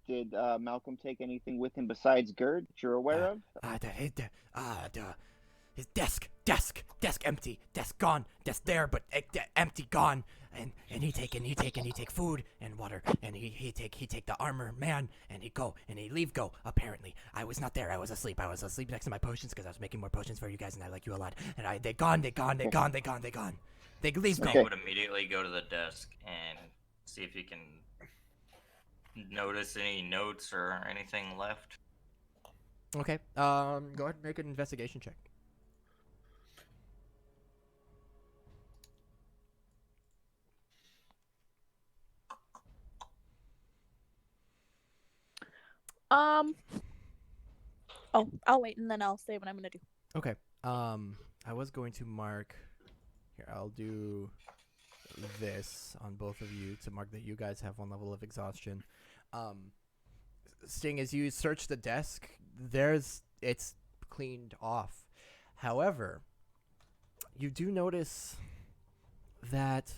did Malcolm take anything with him besides Gerd that you're aware of? His desk empty, desk gone, desk there but empty, gone, and he take food and water, and he take the armor man, and he go and he leave go. Apparently, I was not there. I was asleep next to my potions because I was making more potions for you guys, and I like you a lot. And they gone. They leave go. Okay. Would immediately go to the desk and see if he can notice any notes or anything left. Okay. Go ahead and make an investigation check. Oh, I'll wait and then I'll say what I'm gonna do. Okay. I was going to mark here. I'll do this on both of you to mark that you guys have 1 level of exhaustion. Sting, as you search the desk, it's cleaned off. However, you do notice that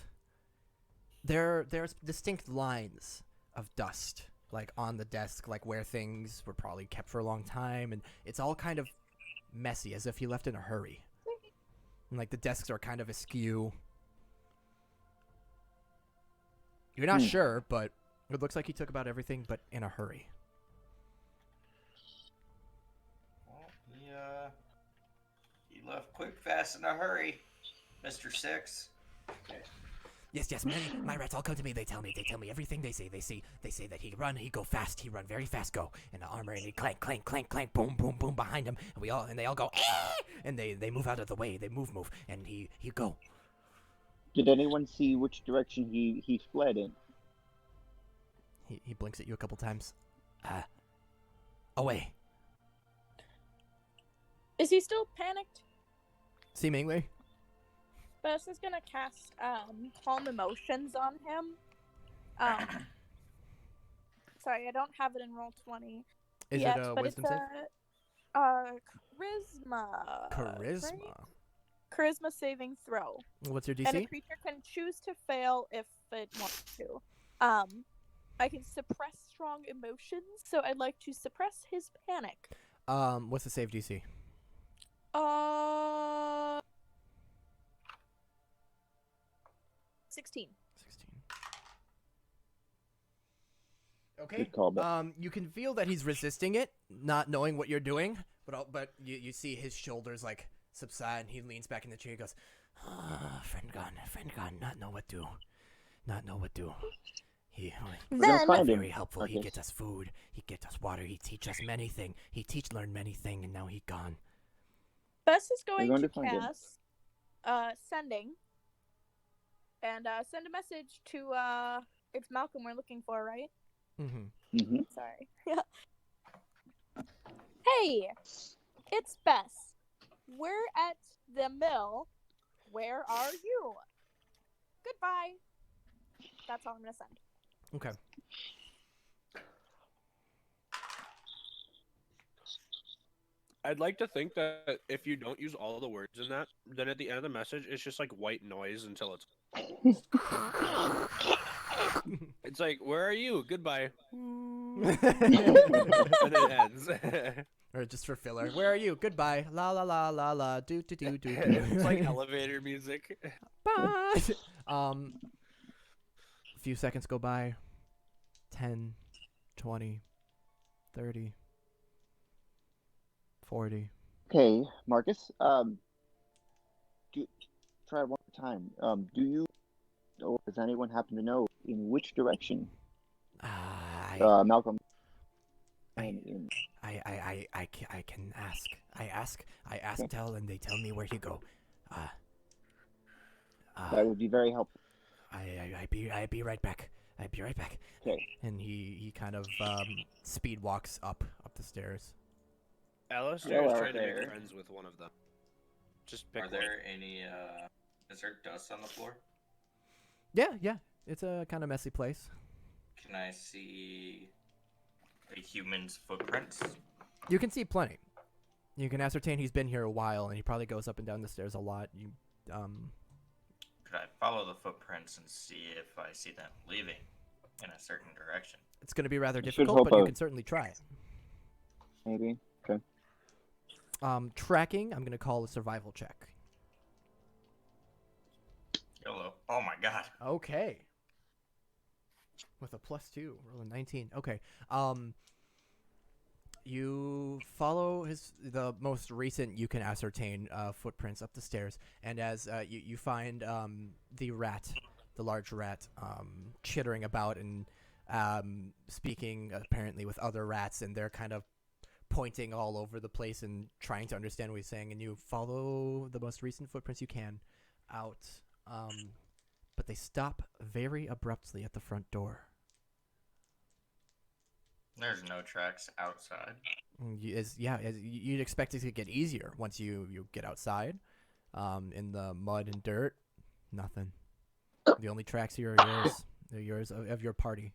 there's distinct lines of dust like on the desk, like where things were probably kept for a long time, and it's all kind of messy, as if he left in a hurry. And like the desks are kind of askew. You're not sure, but it looks like he took about everything, but in a hurry. Well, he left quick, fast, in a hurry, Mr. Six. Yes, my rats all come to me. They tell me everything they say. They say that he go fast, he run very fast, go in the armor, and he clank, clank, clank, clank, boom, boom, boom behind him, and they all go, and they move out of the way. They move, and he go. Did anyone see which direction he fled in? He blinks at you a couple times. Away. Is he still panicked? Seemingly. Bess is gonna cast calm emotions on him. Sorry, I don't have it in roll 20 Is yet, it a but wisdom it's save? Charisma. Charisma. Right? Charisma saving throw. What's your And a DC? creature can choose to fail if it wants to. I can suppress strong emotions, so I'd like to suppress his panic. What's the save DC? 16. 16. Okay. Good call, Beth. You can feel that he's resisting it, not knowing what you're doing, but you see his shoulders like subside, and he leans back in the chair. He goes, friend gone, not know what do. He Then, very helpful. Marcus. He get us food. He get us water. He teach us many thing. Learn many thing, and now he gone. Bess is going going to to find him. cast sending, and send a message to it's Malcolm we're looking for, right? Mm-hmm. Sorry. Hey, it's Bess. We're at the mill. Where are you? Goodbye. That's all I'm gonna send. Okay. I'd like to think that if you don't use all the words in that, then at the end of the message, it's just like white noise until it's. It's like, where are you? Goodbye. And then it ends. Or just for filler. Where are you? Goodbye. La la la la la. Do do do do do. It's like elevator music. Bye. A few seconds go by. 10, 20, 30, 40. Okay, Marcus. Try one more time. Do you, or does anyone happen to know in which direction Malcolm? I can ask. I ask. Okay. Tell, and they tell me where he go. That would be very helpful. I be right back. Okay. And he kind of speed walks up the stairs. Alistair is Hello trying to there. make friends with one of them. Just pick Are there any, is there dust on the floor? Yeah. It's a kind of messy place. Can I see a human's footprints? You can see plenty. You can ascertain he's been here a while, and he probably goes up and down the stairs a lot. Could I follow the footprints and see if I see them leaving in a certain direction? It's going to be rather You should difficult, hope but you a- can certainly try. Maybe. Okay. Tracking, I'm going to call a survival check. YOLO. Oh my god. Okay. With a +2, roll a 19. Okay. You follow the most recent you can ascertain footprints up the stairs, and as you find the large rat, chittering about and speaking apparently with other rats, and they're kind of pointing all over the place and trying to understand what he's saying, and you follow the most recent footprints you can out, but they stop very abruptly at the front door. There's no tracks outside. You'd expect it to get easier once you get outside. In the mud and dirt, nothing. The only tracks here are yours. They're yours of your party.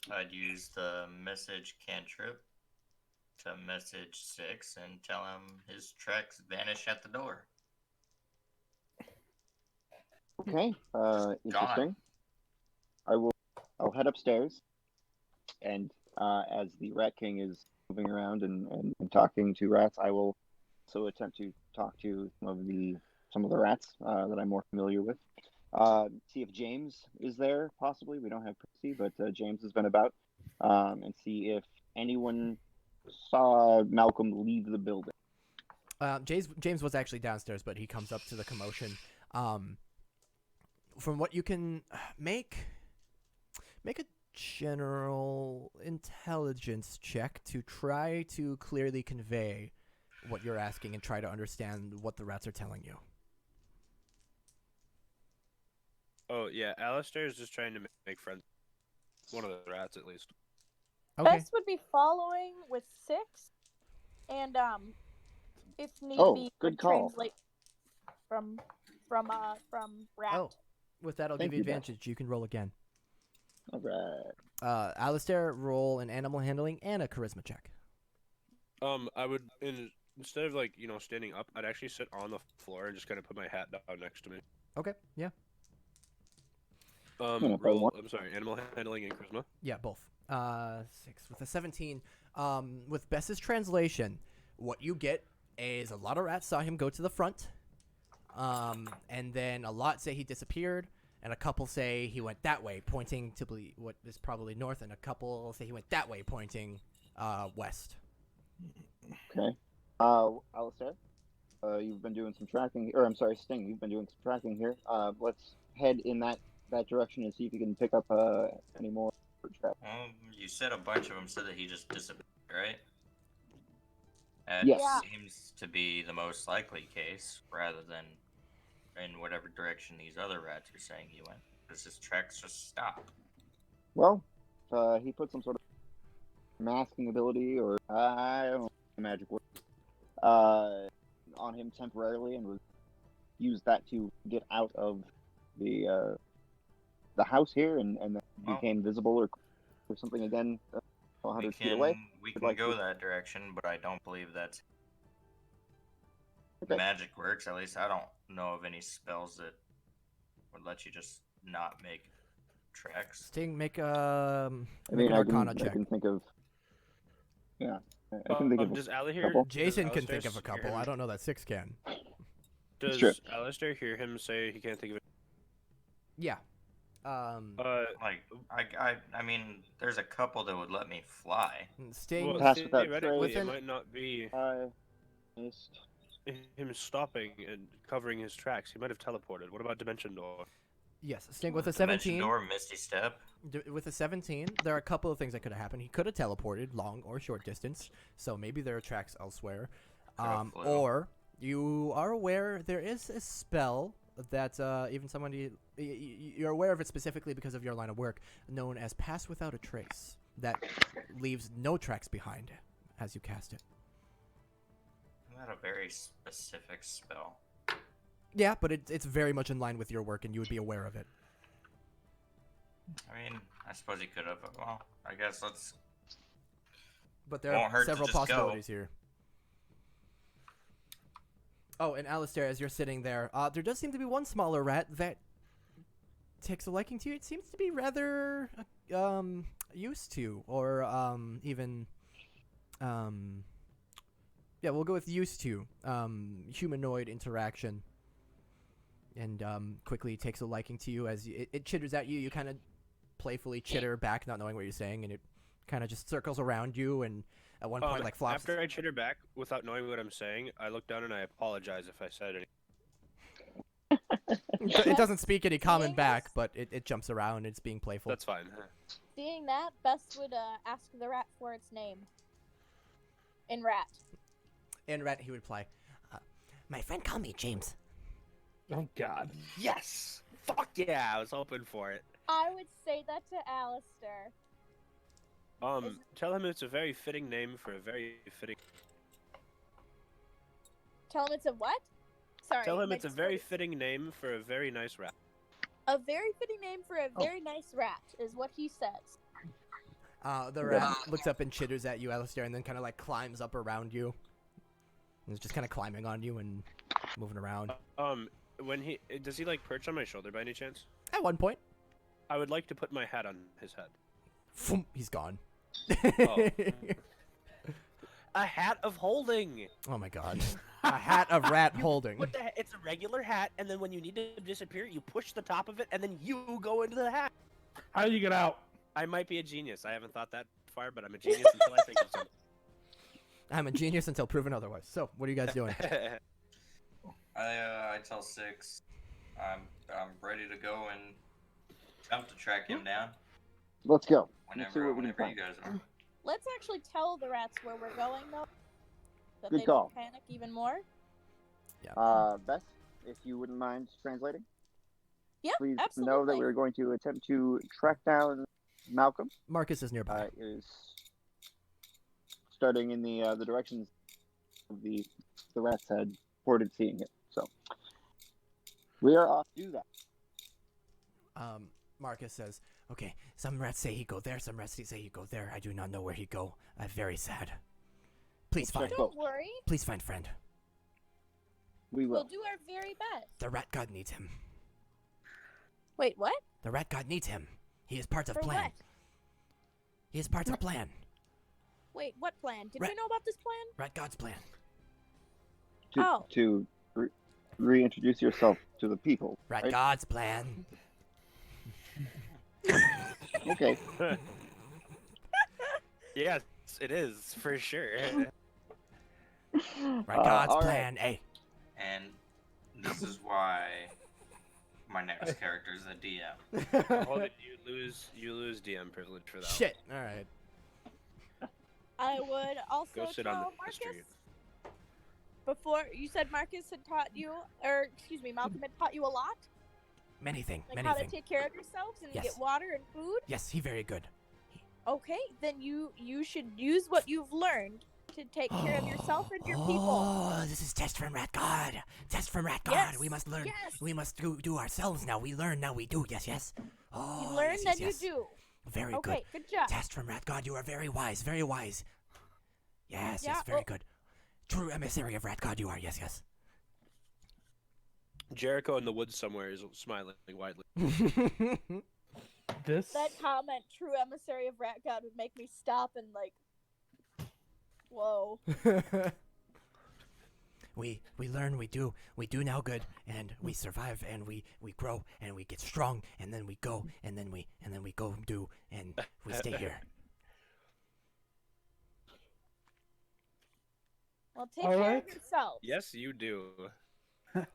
I'd use the message cantrip to message Six and tell him his tracks vanish at the door. Okay. Interesting. I'll head upstairs. And as the Rat King is moving around and talking to rats, I will also attempt to talk to some of the rats that I'm more familiar with. See if James is there, possibly. We don't have Percy, but James has been about. And see if anyone saw Malcolm leave the building. James was actually downstairs, but he comes up to the commotion. From what you can make a general intelligence check to try to clearly convey what you're asking and try to understand what the rats are telling you. Oh yeah, Alistair is just trying to make friends. One of the rats, at least. Okay. Best would be following with 6, and if need be, good would call. translate from rat. Oh, with that, I'll Thank give you you, Beth. advantage. You can roll again. All right. Alistair, roll an animal handling and a charisma check. I would instead of standing up, I'd actually sit on the floor and just kind of put my hat down next to me. Okay, yeah. Roll. I'm sorry, animal handling and charisma. Yeah, both. 6 with a 17. With Bess's translation, what you get is a lot of rats saw him go to the front, and then a lot say he disappeared, and a couple say he went that way, pointing to what is probably north, and a couple say he went that way, pointing west. Okay. Alistair, you've been doing some tracking, or I'm sorry, Sting, you've been doing some tracking here. Let's head in that direction and see if you can pick up any more tracks. Well, you said a bunch of them said that he just disappeared, right? That Yes. Yeah. seems to be the most likely case, rather than in whatever direction these other rats are saying he went. Because his tracks just stop. Well, he put some sort of masking ability, or I don't know the magic word, on him temporarily, and used that to get out of the house here, and then became visible or something again, 100 feet away. We can like go to- that direction, but I don't believe that's Okay. magic works. At least I don't know of any spells that would let you just not make tracks. Sting, make I an mean, I Arcana can check. think of. Yeah, I can think of. Does Ali hear? couple. Jason does can think Alistair of a hear couple. him- I don't know that 6 can. Does true. Alistair hear him say he can't think of it? Yeah. Like, I mean, there's a couple that would let me fly. Sting. Well, Pass without theoretically, trace. it might not be Missed. him stopping and covering his tracks. He might have teleported. What about Dimension Door? Yes, Sting with a Dimension 17. Door, Misty Step. With a 17, there are a couple of things that could have happened. He could have teleported long or short distance, so maybe there are tracks elsewhere. Could've flew. Or you are aware there is a spell that even someone you're aware of it specifically because of your line of work, known as Pass Without a Trace, that leaves no tracks behind as you cast it. Isn't that a very specific spell? Yeah, but it's very much in line with your work, and you would be aware of it. I mean, I suppose he could have. Well, I guess let's. But there Won't are hurt to several just go. possibilities here. Oh, and Alistair, as you're sitting there, there does seem to be one smaller rat that takes a liking to you. It seems to be rather used to, or even yeah, we'll go with used to humanoid interaction, and quickly takes a liking to you as it chitters at you. You kind of playfully chitter back, not knowing what you're saying, and it kind of just circles around you, and at one point like flops. After I chitter back without knowing what I'm saying, I look down and I apologize if I said anything. It doesn't speak any common Seeing back, this- but it jumps around. It's being playful. That's fine. Seeing that, Best would ask the rat for its name. In rat. And rat, he would reply, "My friend called me James." Oh God. Yes! Fuck yeah! I was hoping for it. I would say that to Alistair. Tell him it's a very fitting name for a very fitting. Tell him it's a what? Sorry. Tell him my it's a very Discord- fitting name for a very nice rat. A very fitting name for a very nice rat is what he says. The rat looks up and chitters at you, Alistair, and then kind of like climbs up around you. And it's just kind of climbing on you and moving around. When does he like perch on my shoulder by any chance? At one point, I would like to put my hat on his head. phoom, he's gone. Oh. A hat of holding. Oh my god. A hat of rat holding. What the it's a regular hat, and then when you need to disappear, you push the top of it, and then you go into the hat. How do you get out? I might be a genius. I haven't thought that far, but I'm a genius until I think of something. I'm a genius until proven otherwise. So, what are you guys doing? I tell Six, I'm ready to go and attempt to track him down. Let's go. Let's see Whenever what we can whenever you find. guys are. Let's actually tell the rats where we're going, though. So Good they call. don't panic even more. Beth, if you wouldn't mind translating. Yeah, Please absolutely. know that we're going to attempt to track down Malcolm. Marcus is nearby. Is starting in the directions of the rats had reported seeing him. So we are off to do that. Marcus says, okay, some rats say he go there, some rats say he go there. I do not know where he go. I'm very sad. Please We'll find. check Don't worry. Please find friend. We We'll will. do our very best. The rat god needs him. Wait, what? The rat god needs him. He is part of For plan. what? He is part of plan. Wait, what plan? Did Rat- we know about this plan? Rat god's plan. To reintroduce yourself to the people. Rat right? god's plan. Okay. Yes, it is for sure. Rat god's all right. plan. Hey. And this is why my next character is a DM. Hold it, you lose DM privilege for that. Shit. All right. I would also Go sit tell on the Marcus. history. Before you said Marcus had taught you, or excuse me, Malcolm had taught you a lot, Many thing. like Many how thing. to take care of yourselves and Yes. get water and food. Yes, he very good. Okay, then you should use what you've learned to take care of yourself and your people. Oh, this is test from rat god. Test from rat god. Yes, We must learn. yes. We must do ourselves now. We learn now. We do. Yes, yes. Oh, You learn, yes, then yes, yes. you do. Very Okay, good. good job. Test from rat god. You are very wise. Very wise. Yes, Yeah, yes. Very oh. good. True emissary of rat god. You are. Yes, yes. Jericho in the woods somewhere is smiling widely. This. That comment, true emissary of Rat God, would make me stop and like, whoa. we learn. We do now good, and we survive, and we grow, and we get strong, and then we go, and then we go do, and we stay here. Well, take All care right. of yourself. Yes, you do.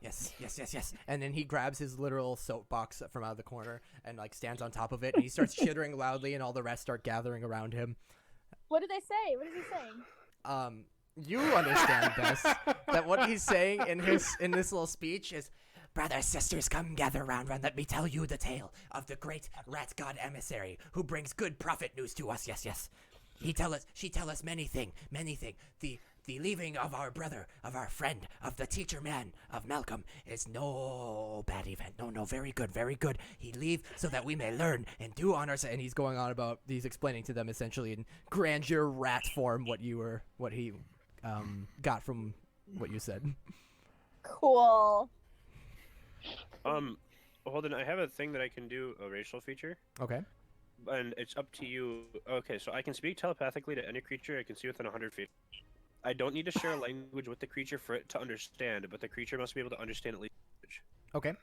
Yes, yes, yes, yes. And then he grabs his literal soapbox from out of the corner and like stands on top of it, and he starts chittering loudly, and all the rest start gathering around him. What did they say? What is he saying? You understand best that what he's saying in this little speech is, brothers, sisters, come gather around and let me tell you the tale of the great rat god emissary who brings good prophet news to us. Yes, yes. She tell us many thing. The leaving of our brother, of our friend, of the teacher man, of Malcolm, is no bad event. No, very good, very good. He leave so that we may learn and do honors. And he's going on about, he's explaining to them essentially in grandeur rat form what he got from what you said. Cool. Holden, I have a thing that I can do, a racial feature, Okay. and it's up to you. Okay, so I can speak telepathically to any creature I can see within 100 feet. I don't need to share a language with the creature for it to understand, but the creature must be able to understand at least language. Okay.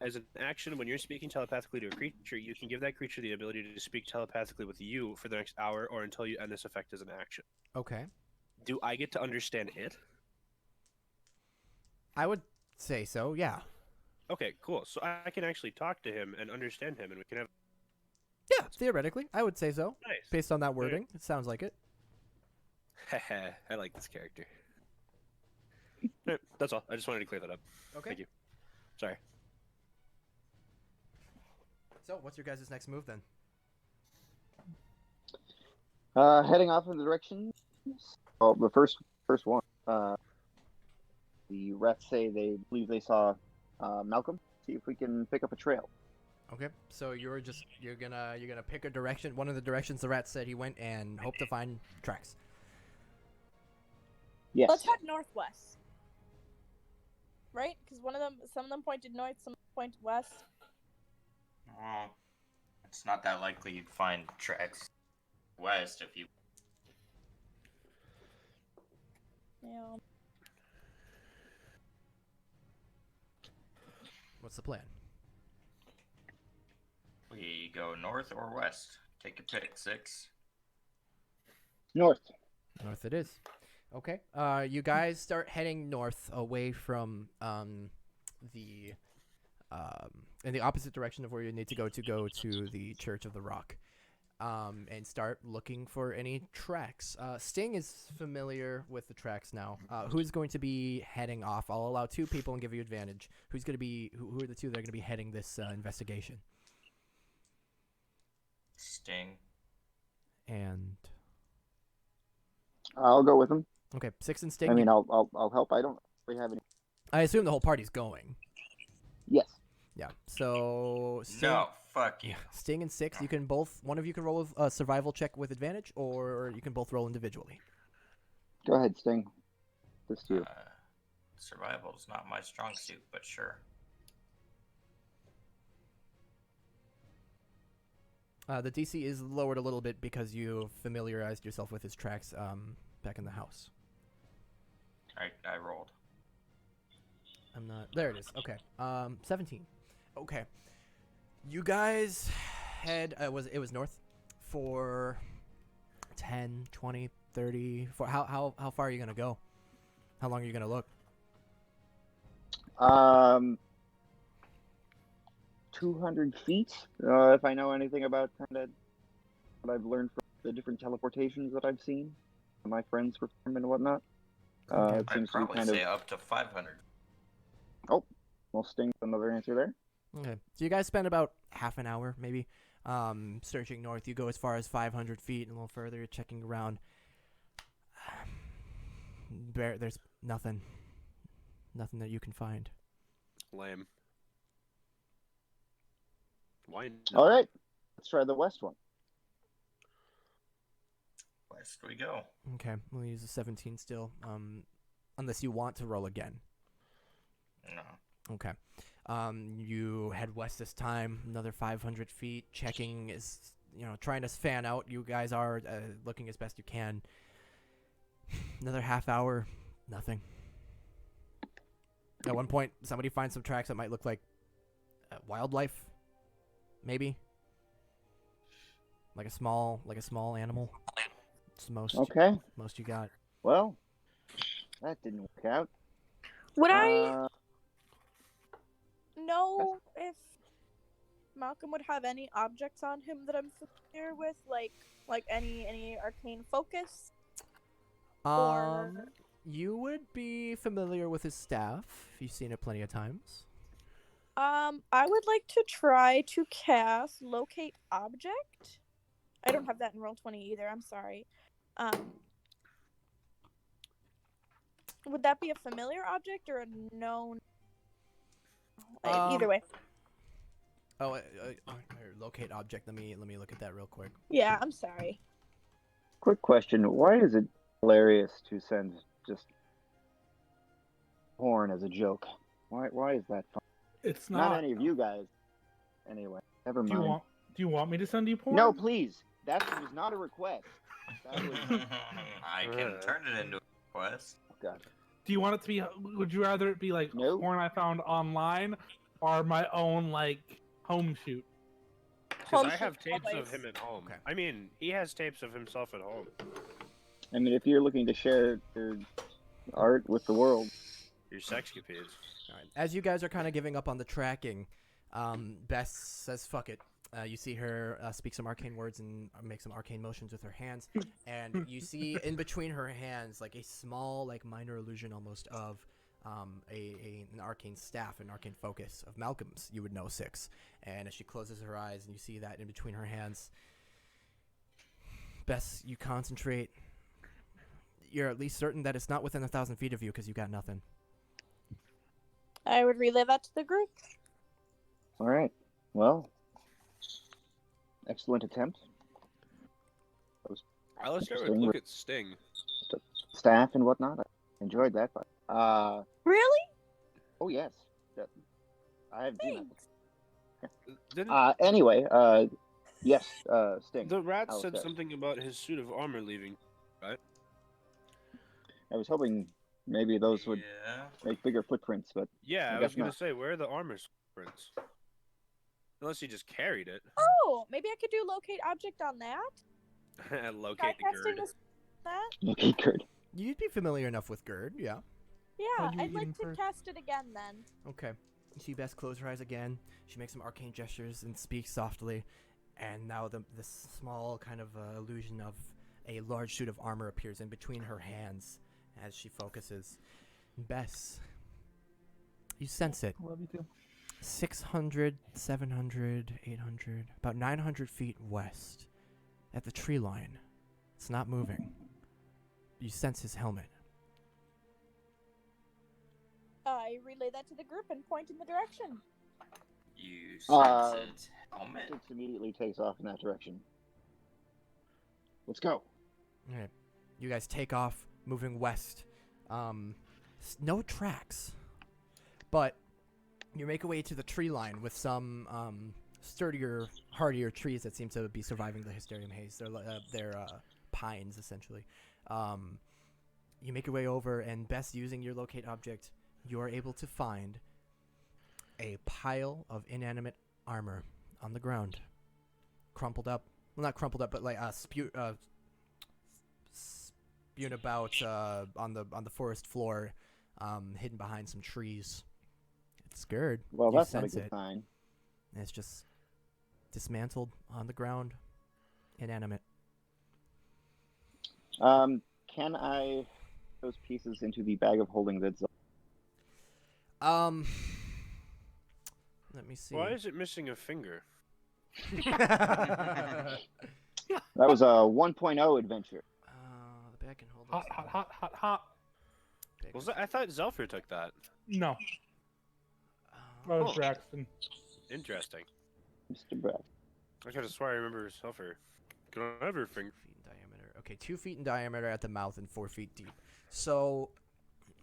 As an action, when you're speaking telepathically to a creature, you can give that creature the ability to speak telepathically with you for the next hour or until you end this effect as an action. Okay. Do I get to understand it? I would say so, yeah. Okay, cool. So I can actually talk to him and understand him, and we can have... Yeah, theoretically, I would say so. Nice. Based on that wording, it sounds like it. I like this character. Alright, that's all. I just wanted to clear that up. Okay. Thank you. Sorry. So, what's your guys' next move then? Heading off in the direction. Well, the first one. The rats say they believe they saw Malcolm. See if we can pick up a trail. Okay, so you're gonna pick a direction, one of the directions the rat said he went, and hope to find tracks. Yes. Let's head northwest. Right? Because some of them pointed north, some pointed west. Well, it's not that likely you'd find tracks. west if you. Yeah. What's the plan? We go north or west. Take a pick, Six. North. North it is. Okay. You guys start heading north away from the in the opposite direction of where you need to go to the Church of the Rock. And start looking for any tracks. Sting is familiar with the tracks now. Who's going to be heading off? I'll allow 2 people and give you advantage. Who's going to be? Who are the 2 that are going to be heading this investigation? Sting. And I'll go with him. okay, Six and Sting. I mean, I'll help. I don't really have any. I assume the whole party's going. Yes. Yeah. So Sting, No, fuck you. Sting and Six. You can both. One of you can roll a survival check with advantage, or you can both roll individually. Go ahead, Sting. Just you. Survival is not my strong suit, but sure. The DC is lowered a little bit because you familiarized yourself with his tracks back in the house. I rolled. I'm not. There it is. Okay. 17. Okay. You guys head. It was north for 10, 20, 30. For how far are you gonna go? How long are you gonna look? 200 feet. If I know anything about kind of what I've learned from the different teleportations that I've seen, my friends perform and whatnot. It I'd seems to be probably kind say of. up to 500. Well, Sting, another answer there. Okay. So you guys spend about half an hour, maybe, searching north. You go as far as 500 feet and a little further. You're checking around. There's nothing that you can find. Lame. Why not? All right, let's try the west one. West we go. Okay, we'll use a 17 still. Unless you want to roll again. No. Okay. You head west this time, another 500 feet. Checking is, trying to fan out. You guys are looking as best you can. Another half hour, nothing. At one point, somebody finds some tracks that might look like wildlife, maybe. Like a small animal. It's the most you got. Well, that didn't work out. Would I know if Malcolm would have any objects on him that I'm familiar with, like any arcane focus? Or You would be familiar with his staff. You've seen it plenty of times. I would like to try to cast Locate Object. I don't have that in Roll20 either, I'm sorry. Would that be a familiar object or a known? Either way. Locate object. Let me look at that real quick. Yeah, I'm sorry. Quick question: why is it hilarious to send just porn as a joke? Why is that fun? It's Not not. any of you guys. Anyway, never mind. Do you want me to send you porn? No, please. That was not a request. That was. I can turn it into a quest. Oh, God. Do you want it to be? Would you rather it be like Nope. porn I found online, or my own home shoot? Because I Home have shoot tapes of always. him at home. Okay. I mean, he has tapes of himself at home. I mean, if you're looking to share your art with the world, Your sexcapades. All right. As you guys are kind of giving up on the tracking, Bess says, "Fuck it." You see her speak some arcane words and make some arcane motions with her hands, and you see in between her hands like a small, minor illusion almost of an arcane staff, an arcane focus of Malcolm's. You would know Six, and as she closes her eyes and you see that in between her hands, Bess, you concentrate. You're at least certain that it's not within 1,000 feet of you because you got nothing. I would relay that to the group. all right. Well, excellent attempt. Let's start with Interesting. look at Sting. Staff and whatnot. I enjoyed that. But, Really? oh yes, I have do nothing. Thanks. Didn't Anyway, Yes, Sting. The rat Alice said does. something about his suit of armor leaving. I was hoping maybe those would Yeah. make bigger footprints, but Yeah, I guess was gonna not. say, where are the armor prints? Unless he just carried it. Oh, maybe I could do locate object on that. Try Locate the casting gird. this. That. Okay, good. You'd be familiar enough with Gerd, yeah. Yeah, Are you I'd like eating to first? cast it again then. Okay. She best close her eyes again. She makes some arcane gestures and speaks softly. And now this small kind of illusion of a large suit of armor appears in between her hands as she focuses. Bess, you sense it. Love you too. 600, 700, 800, about 900 feet west at the tree line. It's not moving. You sense his helmet. I relay that to the group and point in the direction. You Uh, sense its helmet. Six immediately takes off in that direction. Let's go. Alright. You guys take off, moving west. No tracks. But you make your way to the tree line with some sturdier, hardier trees that seem to be surviving the hysterium haze. They're pines, essentially. You make your way over, and best using your locate object, you are able to find a pile of inanimate armor on the ground. Crumpled up. Well, not crumpled up, but like spewed about on the forest floor, hidden behind some trees. It's scared. Well, You that's not a sense good it. sign. And it's just dismantled on the ground, inanimate. Can I those pieces into the bag of holding that's Let me see. Why is it missing a finger? that was a 1.0 adventure. The bag can hold. Hot, this hot, thing. hot, hot, hot. Bag Was is- that, I thought Zelfir took that. No, Uh, that was Braxton. Interesting. Mr. Brad. I could have swear I remember Zelfir. Can I have your finger? 2 feet in diameter. Okay, 2 feet in diameter at the mouth and 4 feet deep. So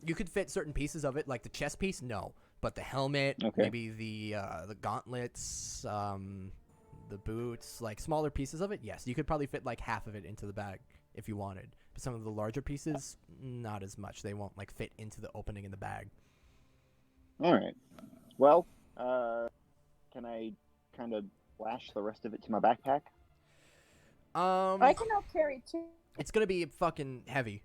you could fit certain pieces of it, like the chest piece, no. But the helmet, Okay. maybe the gauntlets, the boots, like smaller pieces of it, yes. You could probably fit like half of it into the bag if you wanted. But some of the larger pieces, not as much. They won't like fit into the opening in the bag. All right. Well, can I kind of lash the rest of it to my backpack? I can now carry two. It's gonna be fucking heavy.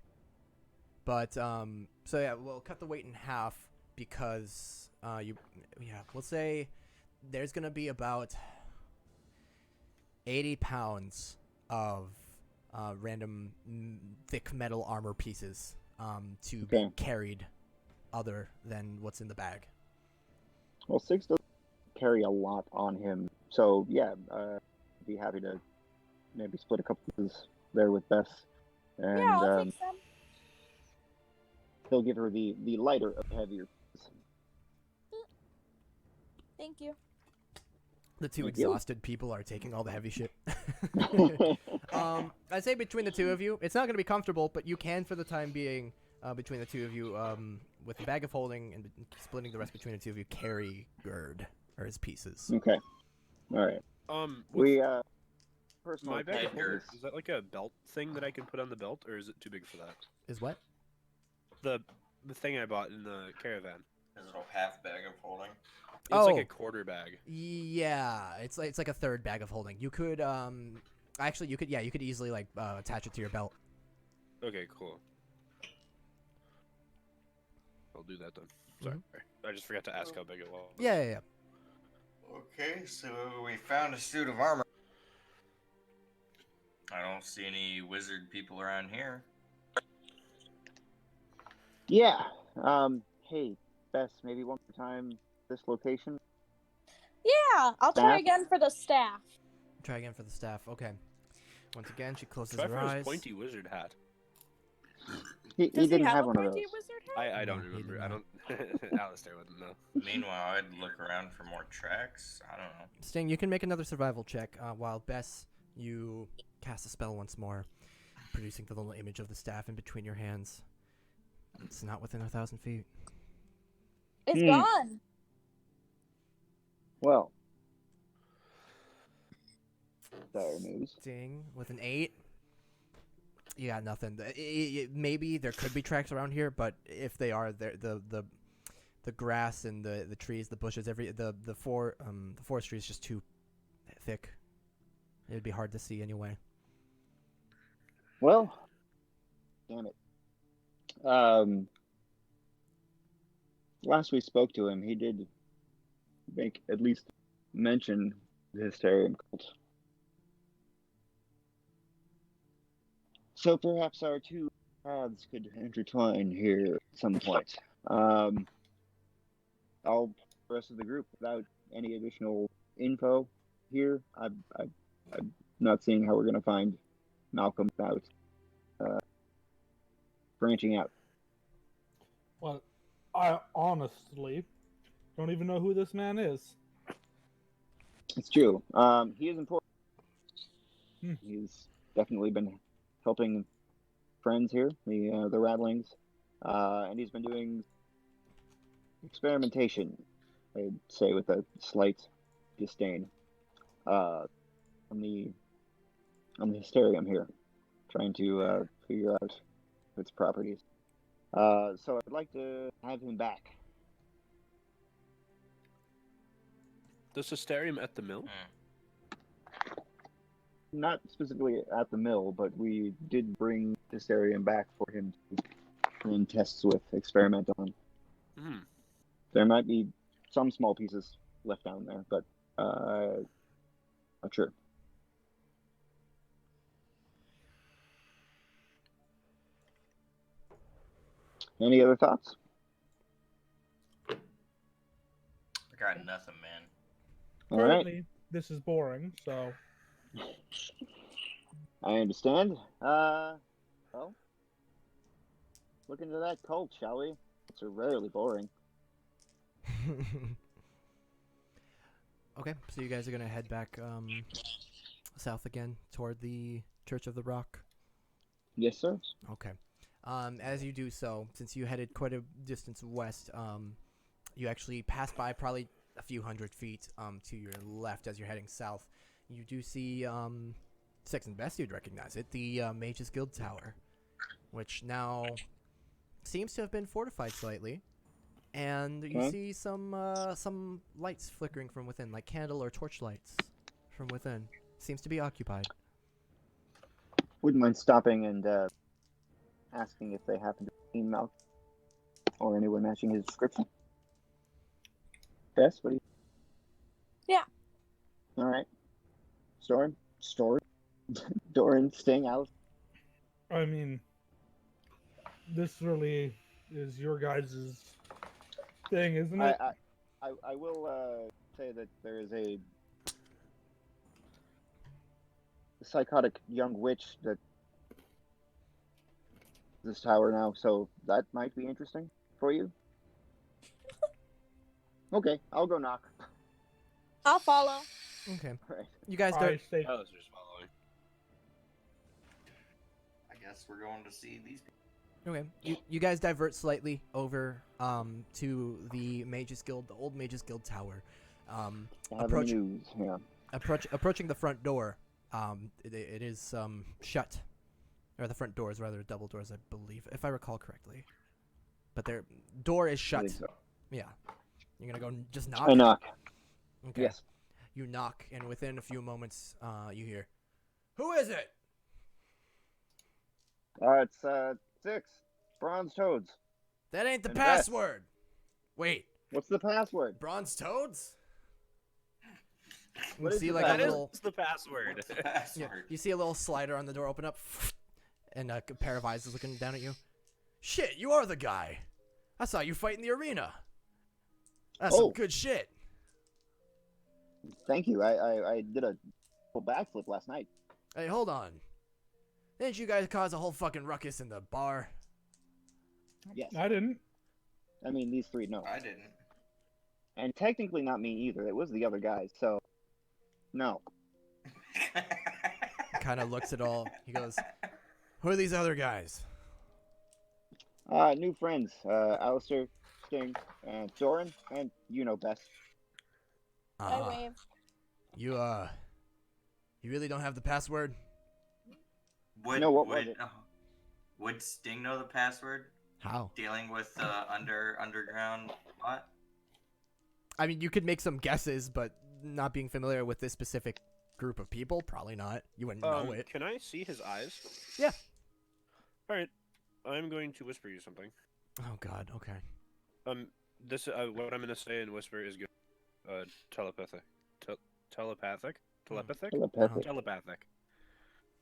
But so yeah, we'll cut the weight in half because we'll say there's gonna be about 80 pounds of random thick metal armor pieces to be Okay. carried other than what's in the bag. Well, Six doesn't carry a lot on him, so yeah, be happy to maybe split a couple pieces there with Bess, and Yeah, I'll take some. he'll give her the lighter of heavier. Thank you. The two Thank you. exhausted people are taking all the heavy shit. I'd say between the two of you, it's not going to be comfortable, but you can, for the time being, between the two of you, with the bag of holding and splitting the rest between the two of you, carry Gerd or his pieces. Okay. All right. With We personal my bag of Edgar. holding, is that like a belt thing that I can put on the belt, or is it too big for that? Is what? The thing I bought in the caravan. His little half bag of holding. It's like Oh. a quarter bag. Yeah, it's like a third bag of holding. You could actually you could easily like attach it to your belt. Okay, cool. I'll do that then. Sorry, I just forgot to ask how big it was. Yeah. Okay, so we found a suit of armor. I don't see any wizard people around here. Yeah. Hey, Bess, maybe one more time this location. Yeah, I'll try Staff? again for the staff. Try again for the staff. Okay. Once again, she closes Try her for his eyes. pointy wizard hat. He Does didn't have have a one of pointy those. wizard hat? I don't No, he remember. did I not. don't. Alistair wouldn't know. Meanwhile, I'd look around for more tracks. I don't know. Sting, you can make another survival check while Bess, you cast a spell once more, producing the little image of the staff in between your hands. It's not within 1,000 feet. It's Hmm. gone. Well, dire news. Ding with an 8. You got nothing. Maybe there could be tracks around here, but if they are, the grass and the trees, the bushes, the forestry is just too thick. It'd be hard to see anyway. Well, damn it. Last we spoke to him, he did make at least mention the hysterium cult. So perhaps our two paths could intertwine here at some point. I'll the rest of the group without any additional info here. I'm not seeing how we're going to find Malcolm without branching out. Well, I honestly don't even know who this man is. It's true. He is important. Hmm. He's definitely been helping friends here, the Rattlings, and he's been doing experimentation, I'd say with a slight disdain, on the hysterium here, trying to figure out its properties. So I'd like to have him back. Does hysterium at the mill? Not specifically at the mill, but we did bring hysterium back for him to run tests with, experiment on. Hmm. There might be some small pieces left down there, but not sure. Any other thoughts? I got nothing, man. All right, Currently, this is boring, so I understand. Well, look into that cult, shall we? It's rarely boring. Okay, so you guys are gonna head back south again toward the Church of the Rock. Yes, sir. Okay. As you do so, since you headed quite a distance west, you actually pass by probably a few hundred feet to your left as you're heading south. You do see, second best you'd recognize it, the Mage's Guild Tower, which now seems to have been fortified slightly. And you see some lights flickering from within, like candle or torch lights from within. Seems to be occupied. Wouldn't mind stopping and asking if they happen to be Malcolm or anyone matching his description. Bess, what do you? Yeah. All right. Doran, staying out. I mean, this really is your guys' thing, isn't it? I will say that there is a psychotic young witch that this tower now, so that might be interesting for you. Okay, I'll go knock. I'll follow. Okay. All right. You guys I don't. say, I was just following. I guess we're going to see these people. Okay. You guys divert slightly over to the Mage's Guild, the old Mage's Guild Tower. Approach news. Yeah. Approaching the front door. It is shut, or the front doors rather, double doors, I believe, if I recall correctly. But their door is I shut. think so. Yeah. You're gonna go just knock. I knock. Okay. Yes. You knock, and within a few moments, you hear, "Who is it?" It's 6 bronze toads. That ain't the And Bess. password. Wait, What's the password? bronze toads? What You is see the like a That little. is the password. What's the Yeah, password? you see a little slider on the door open up, and a pair of eyes is looking down at you. Shit, you are the guy. I saw you fight in the arena. That's Oh. some good shit. Thank you. I did a full backflip last night. Hey, hold on. Didn't you guys cause a whole fucking ruckus in the bar? Yes. I didn't. I mean, these 3, no. I didn't. And technically not me either. It was the other guys, so no. Kind of looks at all. He goes, "Who are these other guys?" New friends. Alistair, Sting, and Doran, and you know best. I wave. You You really don't have the password? Would, No, what was would, it? would Sting know the password? How? Dealing with underground what? I mean, you could make some guesses, but not being familiar with this specific group of people, probably not. You wouldn't know it. Can I see his eyes? Yeah. All right. I'm going to whisper you something. Oh God. Okay. This what I'm gonna say in whisper is good. Telepathic. Telepathic. Telepathic. Telepathic. Telepathic.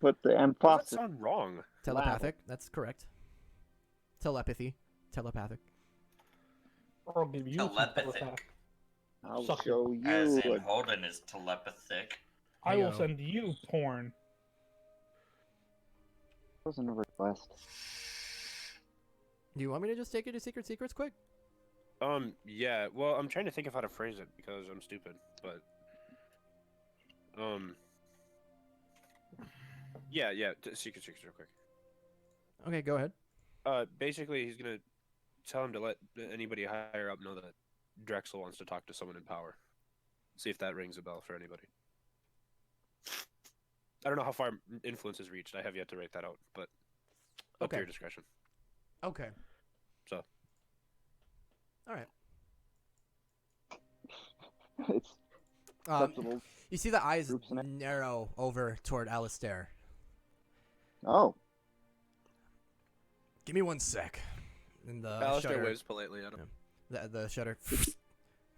Put the Does that emphasis. sound wrong? Telepathic. That's correct. Telepathy. Telepathic. I'll give you some Telepathic. telepathy. I'll Suck show As you. in Holden is telepathic. I will Heyo. send you porn. Wasn't a request. Do you want me to just take you to Secret Secrets quick? Yeah. Well, I'm trying to think of how to phrase it because I'm stupid, but yeah. Secret real quick. Okay, go ahead. Basically, he's gonna tell him to let anybody higher up know that Drexel wants to talk to someone in power. See if that rings a bell for anybody. I don't know how far influence has reached. I have yet to write that out, but up Okay. to your discretion. Okay. So. All right. It's acceptable. You see the eyes Groups in it. narrow over toward Alistair. Oh, Give me 1 sec. And the Alistair shutter, waves politely at him. the shutter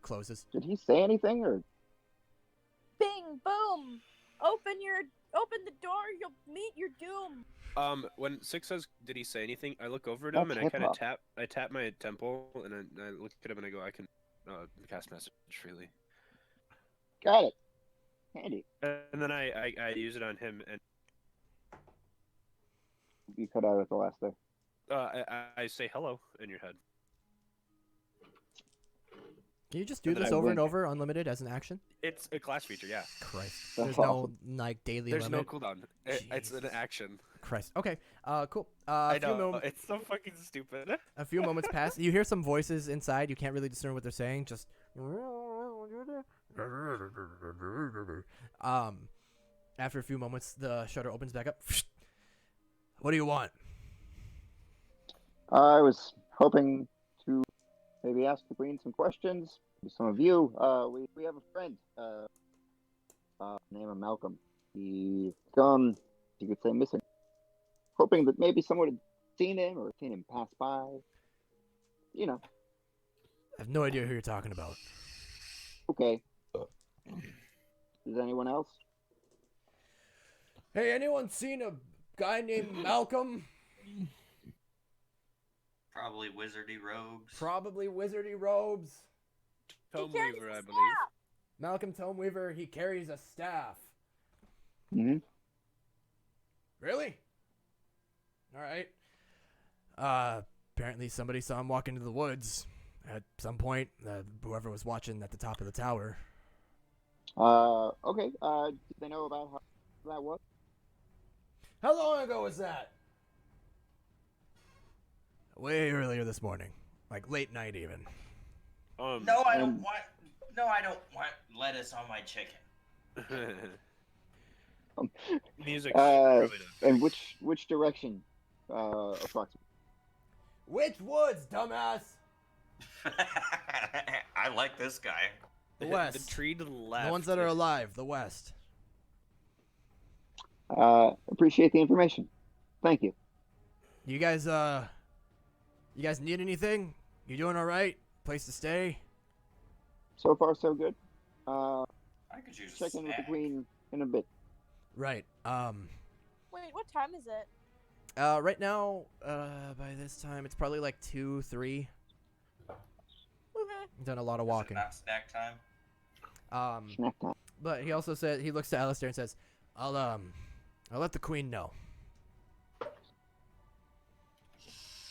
closes. did he say anything or? Bing, boom. Open the door. You'll meet your doom. When Six says, "Did he say anything?" I look over at him That's and I kind of hip-hop. tap my temple and I look at him and I go, "I can cast message freely." Got it. Handy. And then I use it on him and You cut out at the last there. I say hello in your head. Can you just do And then this I over and wink. over unlimited as an action? It's a class feature, yeah. Christ. That's There's no awesome. like daily There's no limit. cooldown. It's an Jesus. action. Christ. Okay. Cool. I A few, know. It's so fucking stupid. a few moments pass. You hear some voices inside. You can't really discern what they're saying. Just after a few moments, the shutter opens back up. What do you want? I was hoping to maybe ask the Queen some questions. Some of you. We have a friend. Name of Malcolm. He's gone. You could say missing. Hoping that maybe someone had seen him or seen him pass by. You know. I have no idea who you're talking about. Okay. Is anyone else? Hey, anyone seen a guy named Malcolm? Probably wizardy robes. Probably wizardy robes. Tome carries Weaver, a I believe. staff. Malcolm Tomeweaver, he carries a staff. Mm-hmm. Really? All right. Apparently somebody saw him walk into the woods at some point. Whoever was watching at the top of the tower. Okay. Did they know about how that was? How long ago was that? Way earlier this morning. Like late night even. No, I don't want. No, I don't want lettuce on my chicken. Music. And which direction? Approximately. Which woods, dumbass? I like this guy. The west. The tree to the left. The ones that are alive, the west. Appreciate the information. Thank you. You guys need anything? You doing all right? Place to stay? So far, so good. I could use a Check in with the snack. Queen in a bit. Right. Wait, what time is it? Right now, by this time, it's probably like 2, 3. Okay. Done a lot of Is it walking. not snack time? Snack time. But he also said, he looks to Alistair and says, I'll let the Queen know.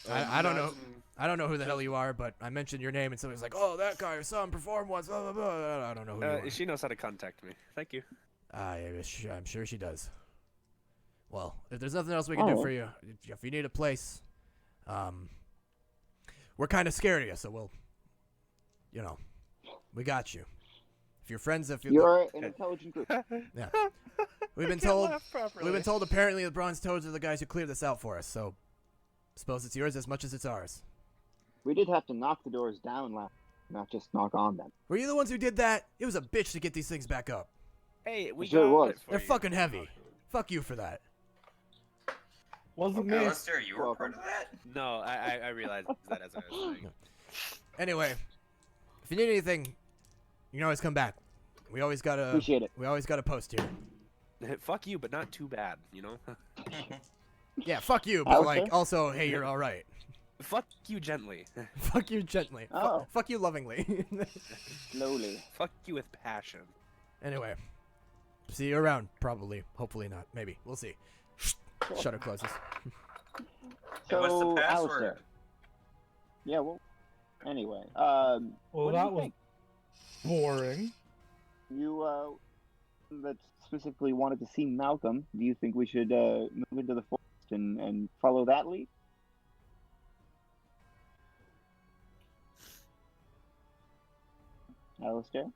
I don't know. I don't know who the hell you are, but I mentioned your name and somebody's like, oh, that guy, I saw him perform once, blah, blah, blah. I don't know who you are. She knows how to contact me. Thank you. I'm sure she does. Well, if there's nothing else we can do Oh. for you, if you need a place, we're kind of scared of you, so we'll, we got you. If you're friends, if you're You're an intelligent group. yeah. We've been can't told. laugh properly. We've been told apparently the Bronze Toads are the guys who cleared this out for us. So, suppose it's yours as much as it's ours. We did have to knock the doors down last, not just knock on them. Were you the ones who did that? It was a bitch to get these things back up. Hey, we Sure got was. it for They're you. fucking heavy. Fuck you for that. Wasn't me. Alistair, you were Welcome. part of that? No, I realized that as I was saying. Anyway, if you need anything, you can always come back. We always got Appreciate it. a post here. Fuck you, but not too bad, you know? Yeah, fuck you, but Alistair? like also, hey, you're all right. Fuck you gently. Fuck you gently. Oh. Fuck you lovingly. Slowly. Fuck you with passion. Anyway, see you around. Probably. Hopefully not. Maybe. We'll see. Shutter closes. Hey, what's the So, password? Alistair. Yeah, well, anyway. Well, what do that you was think? boring. You, that specifically wanted to see Malcolm. Do you think we should move into the forest and follow that lead? Alistair?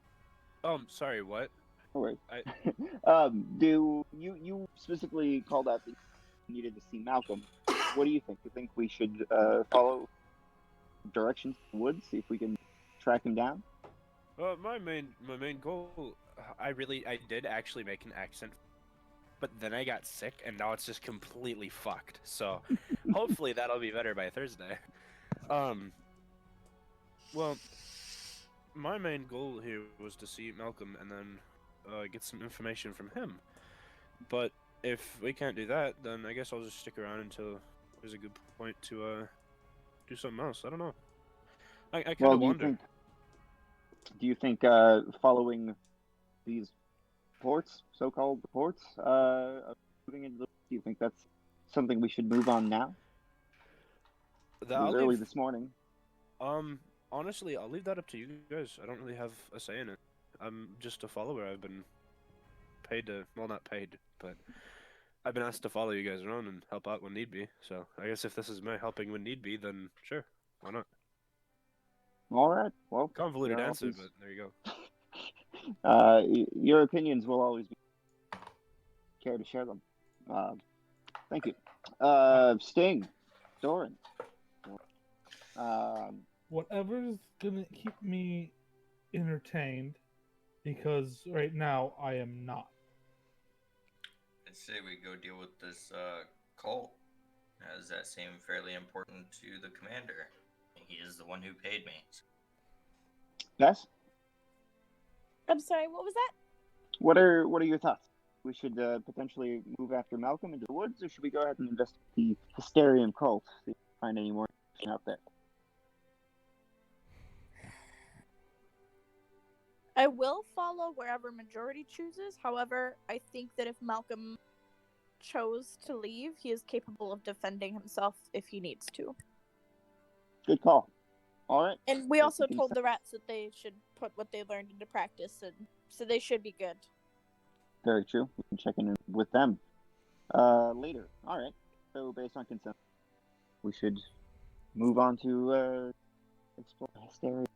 Sorry, what? No worries. I- Do you specifically called out that you needed to see Malcolm? What do you think? Do you think we should follow directions to the woods, see if we can track him down? My main goal, I did actually make an accent, but then I got sick and now it's just completely fucked. So hopefully that'll be better by Thursday. Well, my main goal here was to see Malcolm and then get some information from him. But if we can't do that, then I guess I'll just stick around until there's a good point to do something else. I don't know. I kind Well, of wonder. do you think following these ports, so-called ports, moving into the, do you think that's something we should move on now? The- It was I'll early leave- this morning. Honestly, I'll leave that up to you guys. I don't really have a say in it. I'm just a follower. I've been paid to, well, not paid, but I've been asked to follow you guys around and help out when need be. So I guess if this is my helping when need be, then sure, why not? All right. Well, Convoluted you're answer, always- but there you go. Your opinions will always be care to share them. Thank you. Sting, Doran. Whatever's gonna keep me entertained, because right now I am not. I'd say we go deal with this cult, as that seemed fairly important to the commander. He is the one who paid me. Bess, I'm sorry, what was that? what are your thoughts? We should potentially move after Malcolm into the woods, or should we go ahead and investigate the hysterium cult? See if we can find any more information out there. I will follow wherever majority chooses. However, I think that if Malcolm chose to leave, he is capable of defending himself if he needs to. Good call. All right. And we That's also the told the rats that they should put what they learned into practice, and so they should be good. Very true. We can check in with them later. All right. So based on consensus, we should move on to explore hysteria.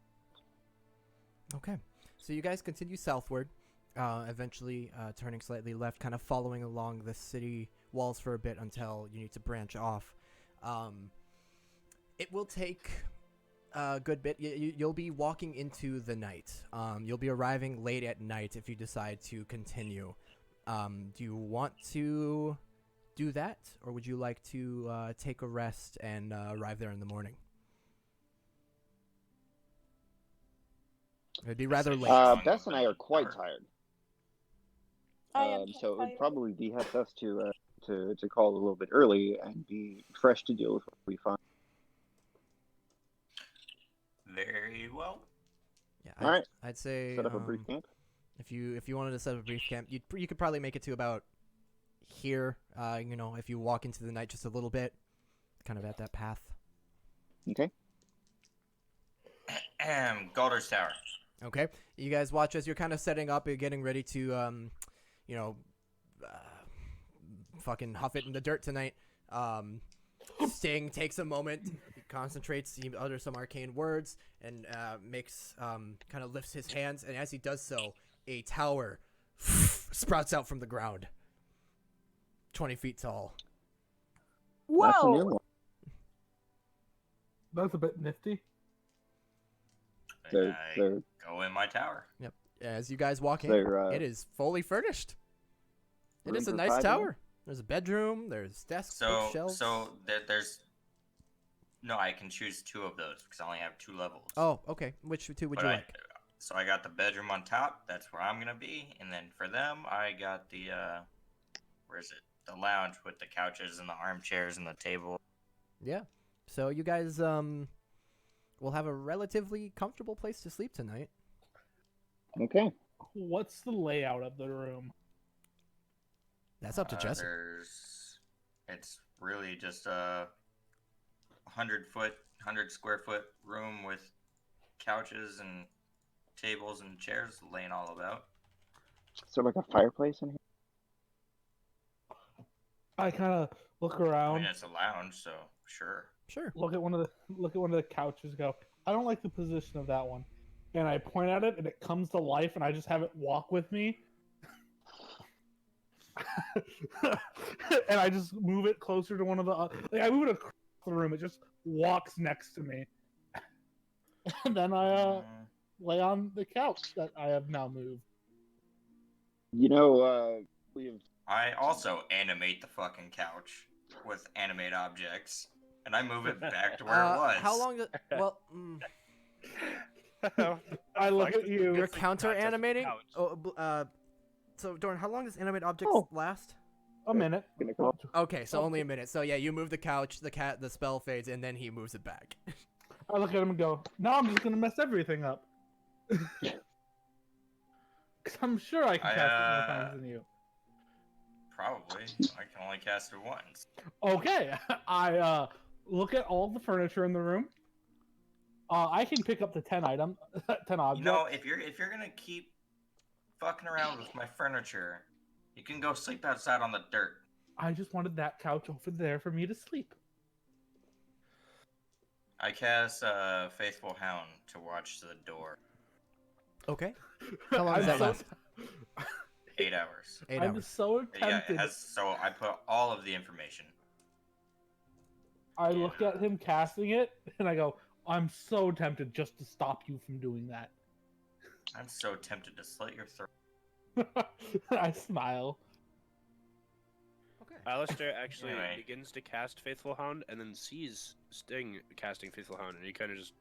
Okay. So you guys continue southward, eventually turning slightly left, kind of following along the city walls for a bit until you need to branch off. It will take a good bit. You'll be walking into the night. You'll be arriving late at night if you decide to continue. Do you want to do that, or would you like to take a rest and arrive there in the morning? It'd be rather late. Bess and I are quite tired. I am So it would tired. probably be best to call a little bit early and be fresh to deal with what we find. Very well. Yeah, All right. I'd say Set up a brief camp. if you wanted to set up a brief camp, you could probably make it to about here. If you walk into the night just a little bit, kind of at that path. Okay. Galder's Tower. Okay, you guys watch as you're kind of setting up. You're getting ready to, fucking huff it in the dirt tonight. Sting takes a moment, he concentrates, he utters some arcane words, and makes kind of lifts his hands. And as he does so, a tower sprouts out from the ground. 20 feet tall. That's a new Whoa! one. That's a bit nifty. And So, I go in my tower. Yep. As you guys walk in, so, it is fully furnished. It room is a for nice 5 tower. There's a bedroom. There's desks, So bookshelves. there's no. I can choose 2 of those because I only have 2 levels. Oh, okay. Which 2 would But you like? So I got the bedroom on top. That's where I'm gonna be, and then for them, I got the where is it? The lounge with the couches and the armchairs and the table. Yeah. So you guys will have a relatively comfortable place to sleep tonight. okay. What's the layout of the room? That's up to Jesse. It's really just a 100 square foot room with couches and tables and chairs laying all about. Is there like a fireplace in here? I kind of look I around, mean, it's a lounge, so sure. Sure. look at one of the couches, go, I don't like the position of that one. And I point at it and it comes to life and I just have it walk with me. And I just move it closer to one of the like I move it across the room, it just walks next to me. And then I lay on the couch that I have now moved. You know, we have. I also animate the fucking couch with animate objects, and I move it back to where it was. How long? Well, I look at you. you're It's like counter not just the animating. couch. So Doran, how long does animate objects Oh. last? A minute. Gonna call. Okay, so only a minute. So yeah, you move the couch, the spell fades, and then he moves it back. I look at him and go, now I'm just gonna mess everything up. Cause I'm sure I can cast it more times than you. Probably. I can only cast it once. Okay, I look at all the furniture in the room. I can pick up the 10 objects. You know, if you're gonna keep fucking around with my furniture, you can go sleep outside on the dirt. I just wanted that couch over there for me to sleep. I cast Faithful Hound to watch the door. Okay. How long does I'm that last? 8 hours. 8 I'm hours. so Yeah, tempted. it has. So I put all of the information. I look at him casting it, and I go, I'm so tempted just to stop you from doing that. I'm so tempted to slit your throat. I smile. Okay. Alistair actually Anyway. begins to cast Faithful Hound and then sees Sting casting Faithful Hound, and he kind of just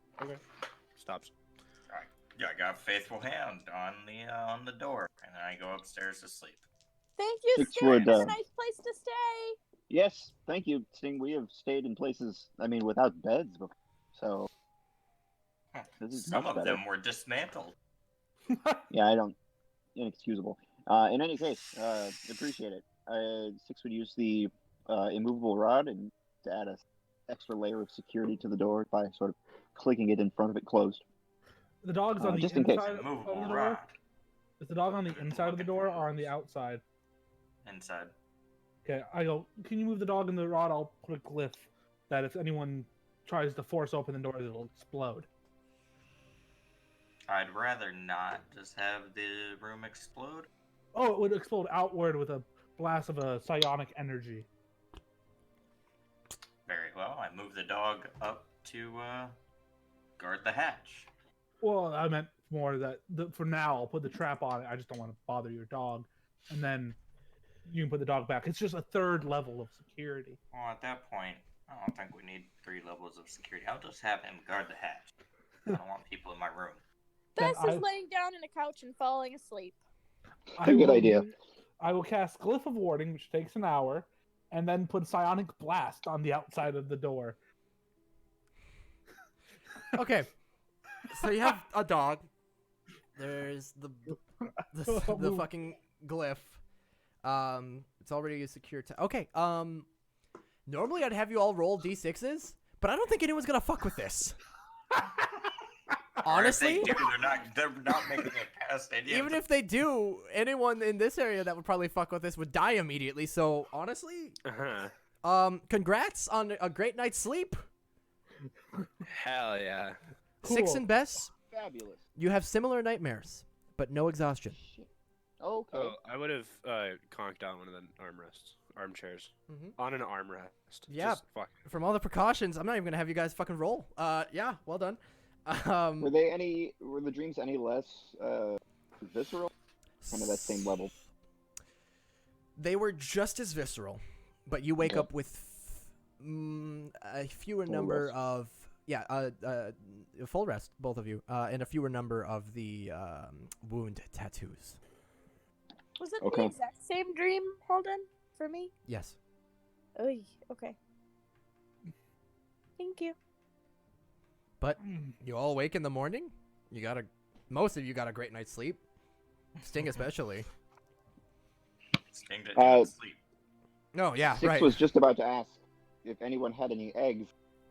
stops. Yeah, I got Faithful Hound on the door, and then I go upstairs to sleep. Thank you, Six Sting. would, It's a nice place to stay. Yes, thank you, Sting. We have stayed in places, I mean, without beds before, so this is Some much of better. them were dismantled. Yeah, I don't. Inexcusable. In any case, appreciate it. 6 would use the immovable rod and to add a extra layer of security to the door by sort of clicking it in front of it closed. The dog's on the Just in case. inside of the Movable door. rod. Is the dog on the inside of the door or on the outside? Inside. Okay, I go, can you move the dog in the rod? I'll put a glyph that if anyone tries to force open the door, it'll explode. I'd rather not just have the room explode. Oh, it would explode outward with a blast of a psionic energy. Very well. I move the dog up to guard the hatch. Well, I meant more that for now, I'll put the trap on it. I just don't want to bother your dog. And then you can put the dog back. It's just a third level of security. Well, at that point, I don't think we need 3 levels of security. I'll just have him guard the hatch. I don't want people in my room. Then Bess is laying down in a couch and falling asleep. Good idea. I will cast Glyph of Warding, which takes an hour, and then put Psionic Blast on the outside of the door. Okay. So you have a dog. There's the fucking glyph. It's already a secure. Okay. Normally I'd have you all roll d6s, but I don't think anyone's gonna fuck with this. Honestly, Or if they do, they're not making it past any of even them. if they do, anyone in this area that would probably fuck with this would die immediately. So honestly, congrats on a great night's sleep. Hell yeah. Cool. 6 and Bess, Fabulous. you have similar nightmares, but no exhaustion. Shit. Okay. Oh, I would have conked out one of the armchairs. On an armrest. Yeah. Just fuck. From all the precautions, I'm not even gonna have you guys fucking roll. Yeah, well done. Were the dreams any less visceral? Kind of that same level. They were just as visceral, but you wake Okay. up with a fewer number of full rest, both of you, and a fewer number of the wound tattoos. Was it Okay. the exact same dream, Holden, for me? Yes. Oy, okay. Thank you. But you all wake in the morning. Most of you got a great night's sleep. Sting especially. Sting didn't even sleep. No, yeah, Six right. was just about to ask if anyone had any eggs,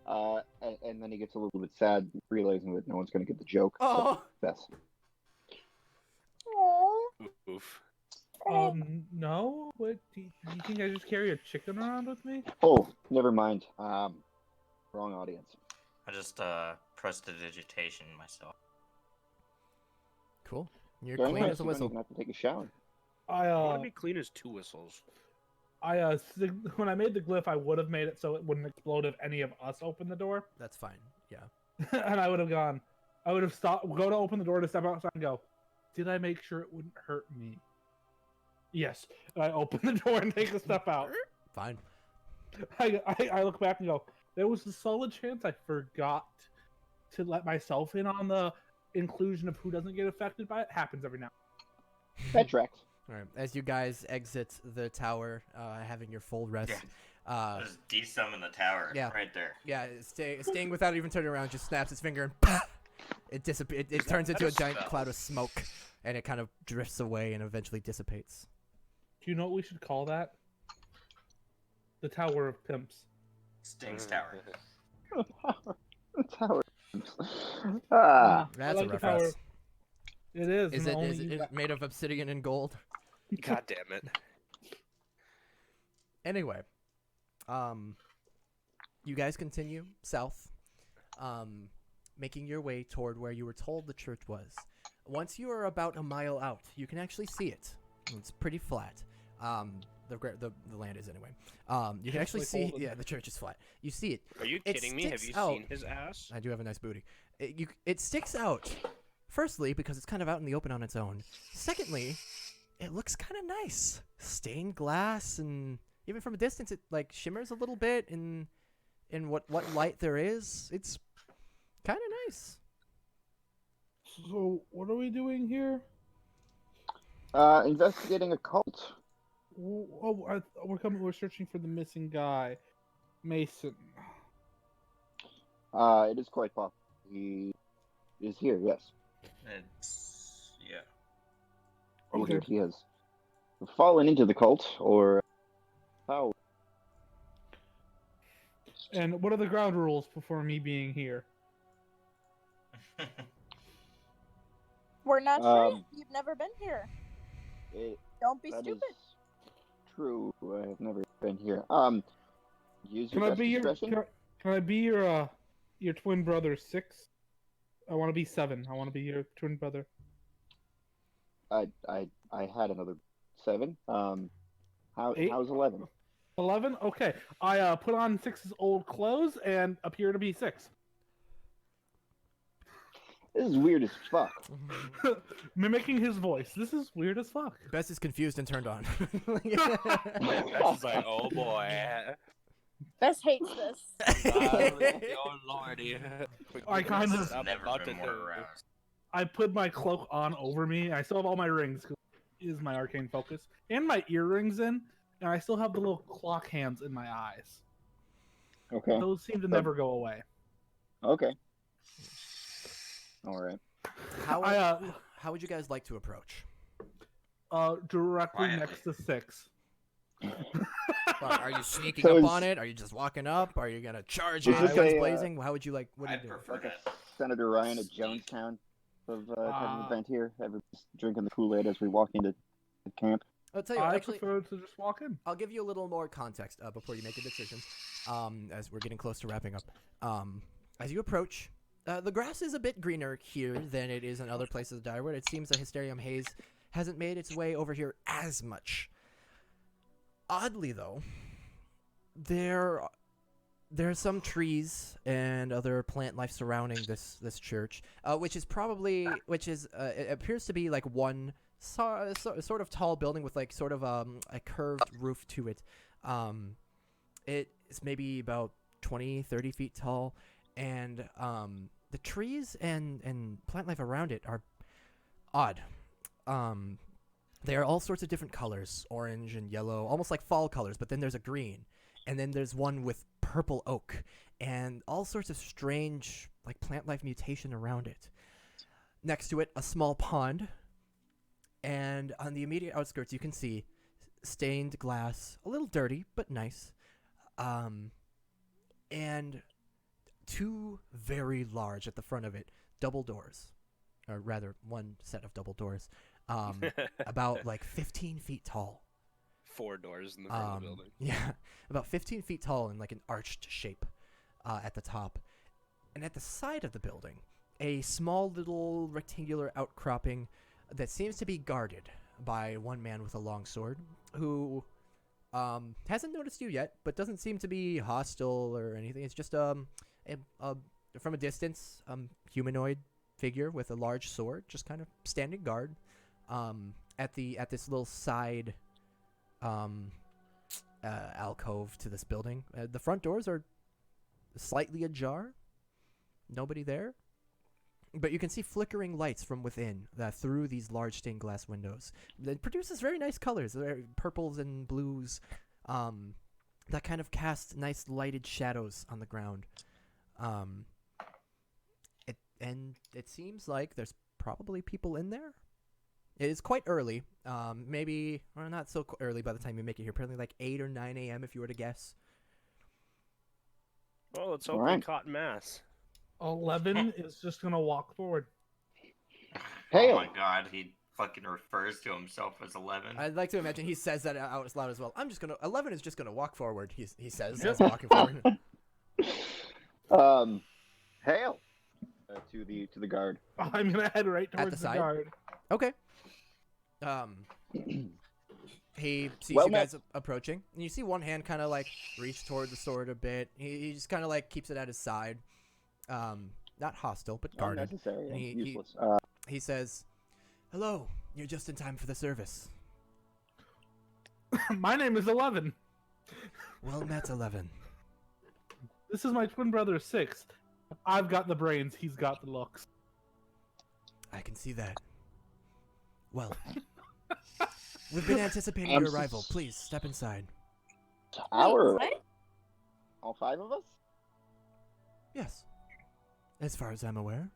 and then he gets a little bit sad, realizing that no one's going to get the joke. Oh, Yes. Aww. Oof. No. What? Do you think I just carry a chicken around with me? Oh, never mind. Wrong audience. I just prestidigitation myself. cool. You're Very clean nice. as a You don't whistle. even have to take a shower. I I want to be clean as 2 whistles. when I made the glyph, I would have made it so it wouldn't explode if any of us opened the door, That's fine. Yeah. and I would have gone. I would have stopped, go to open the door to step outside and go. Did I make sure it wouldn't hurt me? Yes. And I open the door and take a step out. Fine. I look back and go. There was a solid chance I forgot to let myself in on the inclusion of who doesn't get affected by it. Happens every now. That tracks. All right. As you guys exit the tower, having your full rest. Just de-summon the tower yeah. right there. Yeah, Sting without even turning around just snaps its finger and it disappears. It turns into a giant spell? cloud of smoke, and it kind of drifts away and eventually dissipates. Do you know what we should call that? The Tower of Pimps. Sting's tower. The tower. Ah, That's I like a the tower. reference. It is. Is and it, only is you it got- made of obsidian and gold? God damn it. Anyway, you guys continue south, making your way toward where you were told the church was. Once you are about a mile out, you can actually see it. It's pretty flat. The land is anyway. You can actually like see. Holden. Yeah, the church is flat. You see it. Are you It kidding me? Have sticks you out. seen his ass? I do have a nice booty. It sticks out. Firstly, because it's kind of out in the open on its own. Secondly, it looks kind of nice. Stained glass, and even from a distance, it like shimmers a little bit in what light there is. It's kind of nice. So what are we doing here? investigating a cult. Oh, we're coming. We're searching for the missing guy, Mason. It is quite possible. He is here, yes. It's yeah. Okay. Either he has fallen into the cult, or how? And what are the ground rules before me being here? We're not sure. Um, You've never been here. It, Don't be that stupid. is true. I have never been here. Use your Can I best be your discretion. can I be your twin brother 6? I want to be 7. I want to be your twin brother. I had another 7. Eight? How's 11? 11. Okay. I put on 6's old clothes and appear to be 6. This is weird as fuck. Mimicking his voice. This is weird as fuck. Bess is confused and turned on. That's like, oh boy. Bess hates this. Oh lordy. I kind of- I'm Never about been to more do- aroused. I put my cloak on over me. I still have all my rings. 'Cause it is my arcane focus. And my earrings in. And I still have the little clock hands in my eyes. Okay. Those seem to never go away. Okay. All right. how I, how would you guys like to approach? Directly Quietly. next to 6. Are you sneaking So up is- on it? Are you just walking up? Are you gonna charge Is it? this Guns a, blazing? How would you like? What do I you do? prefer Like a to Senator Ryan at Sneak. Jonestown of type of Ah. event here. Everybody's drinking the Kool-Aid as we walk into the camp. I'll tell you. I Actually, prefer to just walk in. I'll give you a little more context before you make a decision. As we're getting close to wrapping up. As you approach, The grass is a bit greener here than it is in other places of Direwood. It seems the hysterium haze hasn't made its way over here as much. Oddly, though, there are some trees and other plant life surrounding this church, which it appears to be like one sort of tall building with like sort of a curved roof to it. It is maybe about 20-30 feet tall, and the trees and plant life around it are odd. They are all sorts of different colors, orange and yellow, almost like fall colors, but then there's a green. And then there's one with purple oak and all sorts of strange like plant life mutation around it. Next to it, a small pond. And on the immediate outskirts, you can see stained glass, a little dirty, but nice. And two very large at the front of it, double doors. Or rather, one set of double doors. About like 15 feet tall. 4 doors in the front of the building. Yeah, about 15 feet tall in like an arched shape at the top. And at the side of the building, a small little rectangular outcropping that seems to be guarded by one man with a long sword who hasn't noticed you yet, but doesn't seem to be hostile or anything. It's just from a distance, humanoid figure with a large sword, just kind of standing guard at this little side alcove to this building. The front doors are slightly ajar. Nobody there. But you can see flickering lights from within through these large stained glass windows. It produces very nice colors, purples and blues, that kind of cast nice lighted shadows on the ground. It seems like there's probably people in there. It is quite early. Maybe, or not so early by the time you make it here. Probably like 8 or 9 a.m. if you were to guess. Well, let's hope Alright. they caught mass. 11 is just gonna walk forward. Hail. Oh my god, he fucking refers to himself as 11. I'd like to imagine he says that out loud as well. 11 is just gonna walk forward. He says Yep. as walking forward. Hail to the guard. I'm gonna head right the towards the side? guard. Okay. He sees Well you guys approaching, and you see one hand kind of like reach toward the sword a bit. He just kind of like keeps it at his side. Not hostile, but guarded. Unnecessary and He- useless. He says, "Hello, you're just in time for the service." My name is 11. Well met, 11. This is my twin brother 6. I've got the brains. He's got the looks. I can see that. Well, we've been anticipating I'm your s- arrival. Please step inside. Our What? all 5 of us. Yes, as far as I'm aware.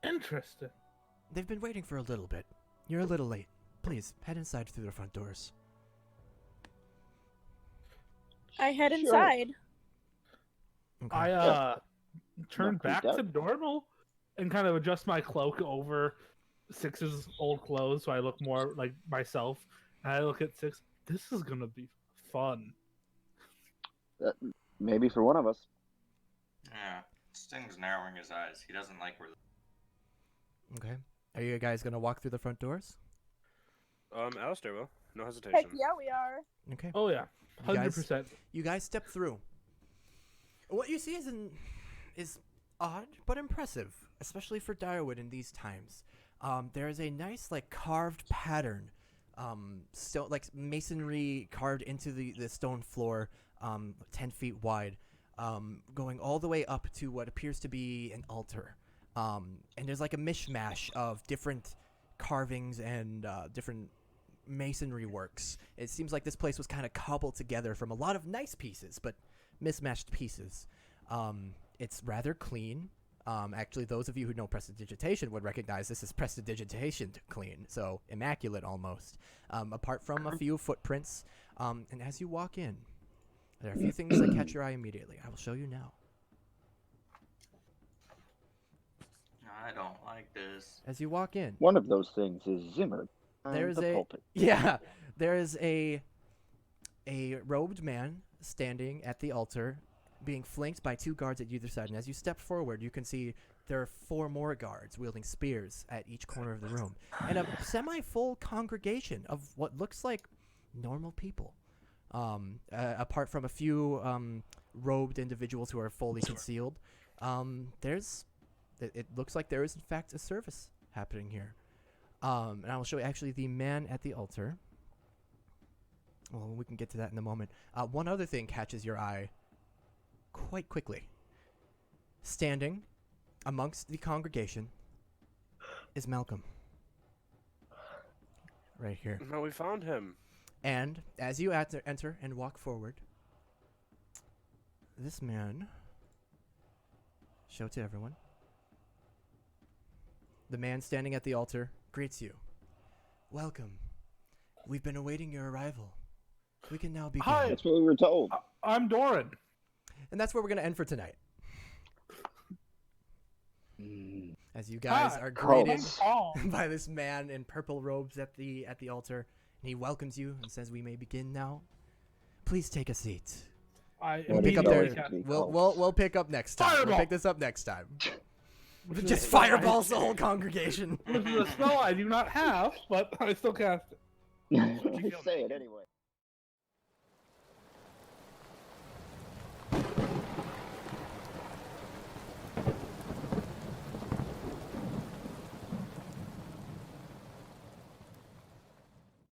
Interesting. They've been waiting for a little bit. You're a little late. Please head inside through the front doors. I head Sure. inside. Okay. I turn Not back creeped to out. normal and kind of adjust my cloak over 6's old clothes so I look more like myself. And I look at 6. This is gonna be fun. Maybe for one of us. Yeah, Sting's narrowing his eyes. He doesn't like where. Okay. Are you guys gonna walk through the front doors? Alistair will. No Heck hesitation. yeah, we are. Okay. Oh yeah, You guys- 100%. You guys step through. What you see is odd but impressive, especially for Direwood in these times. There is a nice like carved pattern, like masonry carved into the stone floor, 10 feet wide, going all the way up to what appears to be an altar. And there's like a mishmash of different carvings and different masonry works. It seems like this place was kind of cobbled together from a lot of nice pieces, but mismatched pieces. It's rather clean. Actually, those of you who know prestidigitation would recognize this as prestidigitation clean, so immaculate almost. Apart from a few footprints, and as you walk in, there are a few things that catch your eye immediately. I will show you now. I don't like this. As you walk in, One of those things is Zimmer. and There's the a- pulpit. yeah, there is a robed man standing at the altar, being flanked by 2 guards at either side. And as you step forward, you can see there are 4 more guards wielding spears at each corner of the room, and a semi-full congregation of what looks like normal people, apart from a few robed individuals who are fully concealed. It looks like there is in fact a service happening here. And I will show you actually the man at the altar. Well, we can get to that in a moment. One other thing catches your eye quite quickly. Standing amongst the congregation is Malcolm. Right here. No, we found him. And as you enter and walk forward, this man, show to everyone, the man standing at the altar greets you. Welcome. We've been awaiting your arrival. We can now begin. Hi. That's what we were told. I'm Doran. And that's where we're going to end for tonight. As you guys are greeted Oh. by this man in purple robes at the altar, and he welcomes you and says, "We may begin now. Please take a seat." I What Pick up is there. immediately going cast- to be We'll pick up next time. We'll Fireball! pick this up next time. Just fireballs the whole congregation. This is a spell I do not have, but I still cast it. Say it anyway.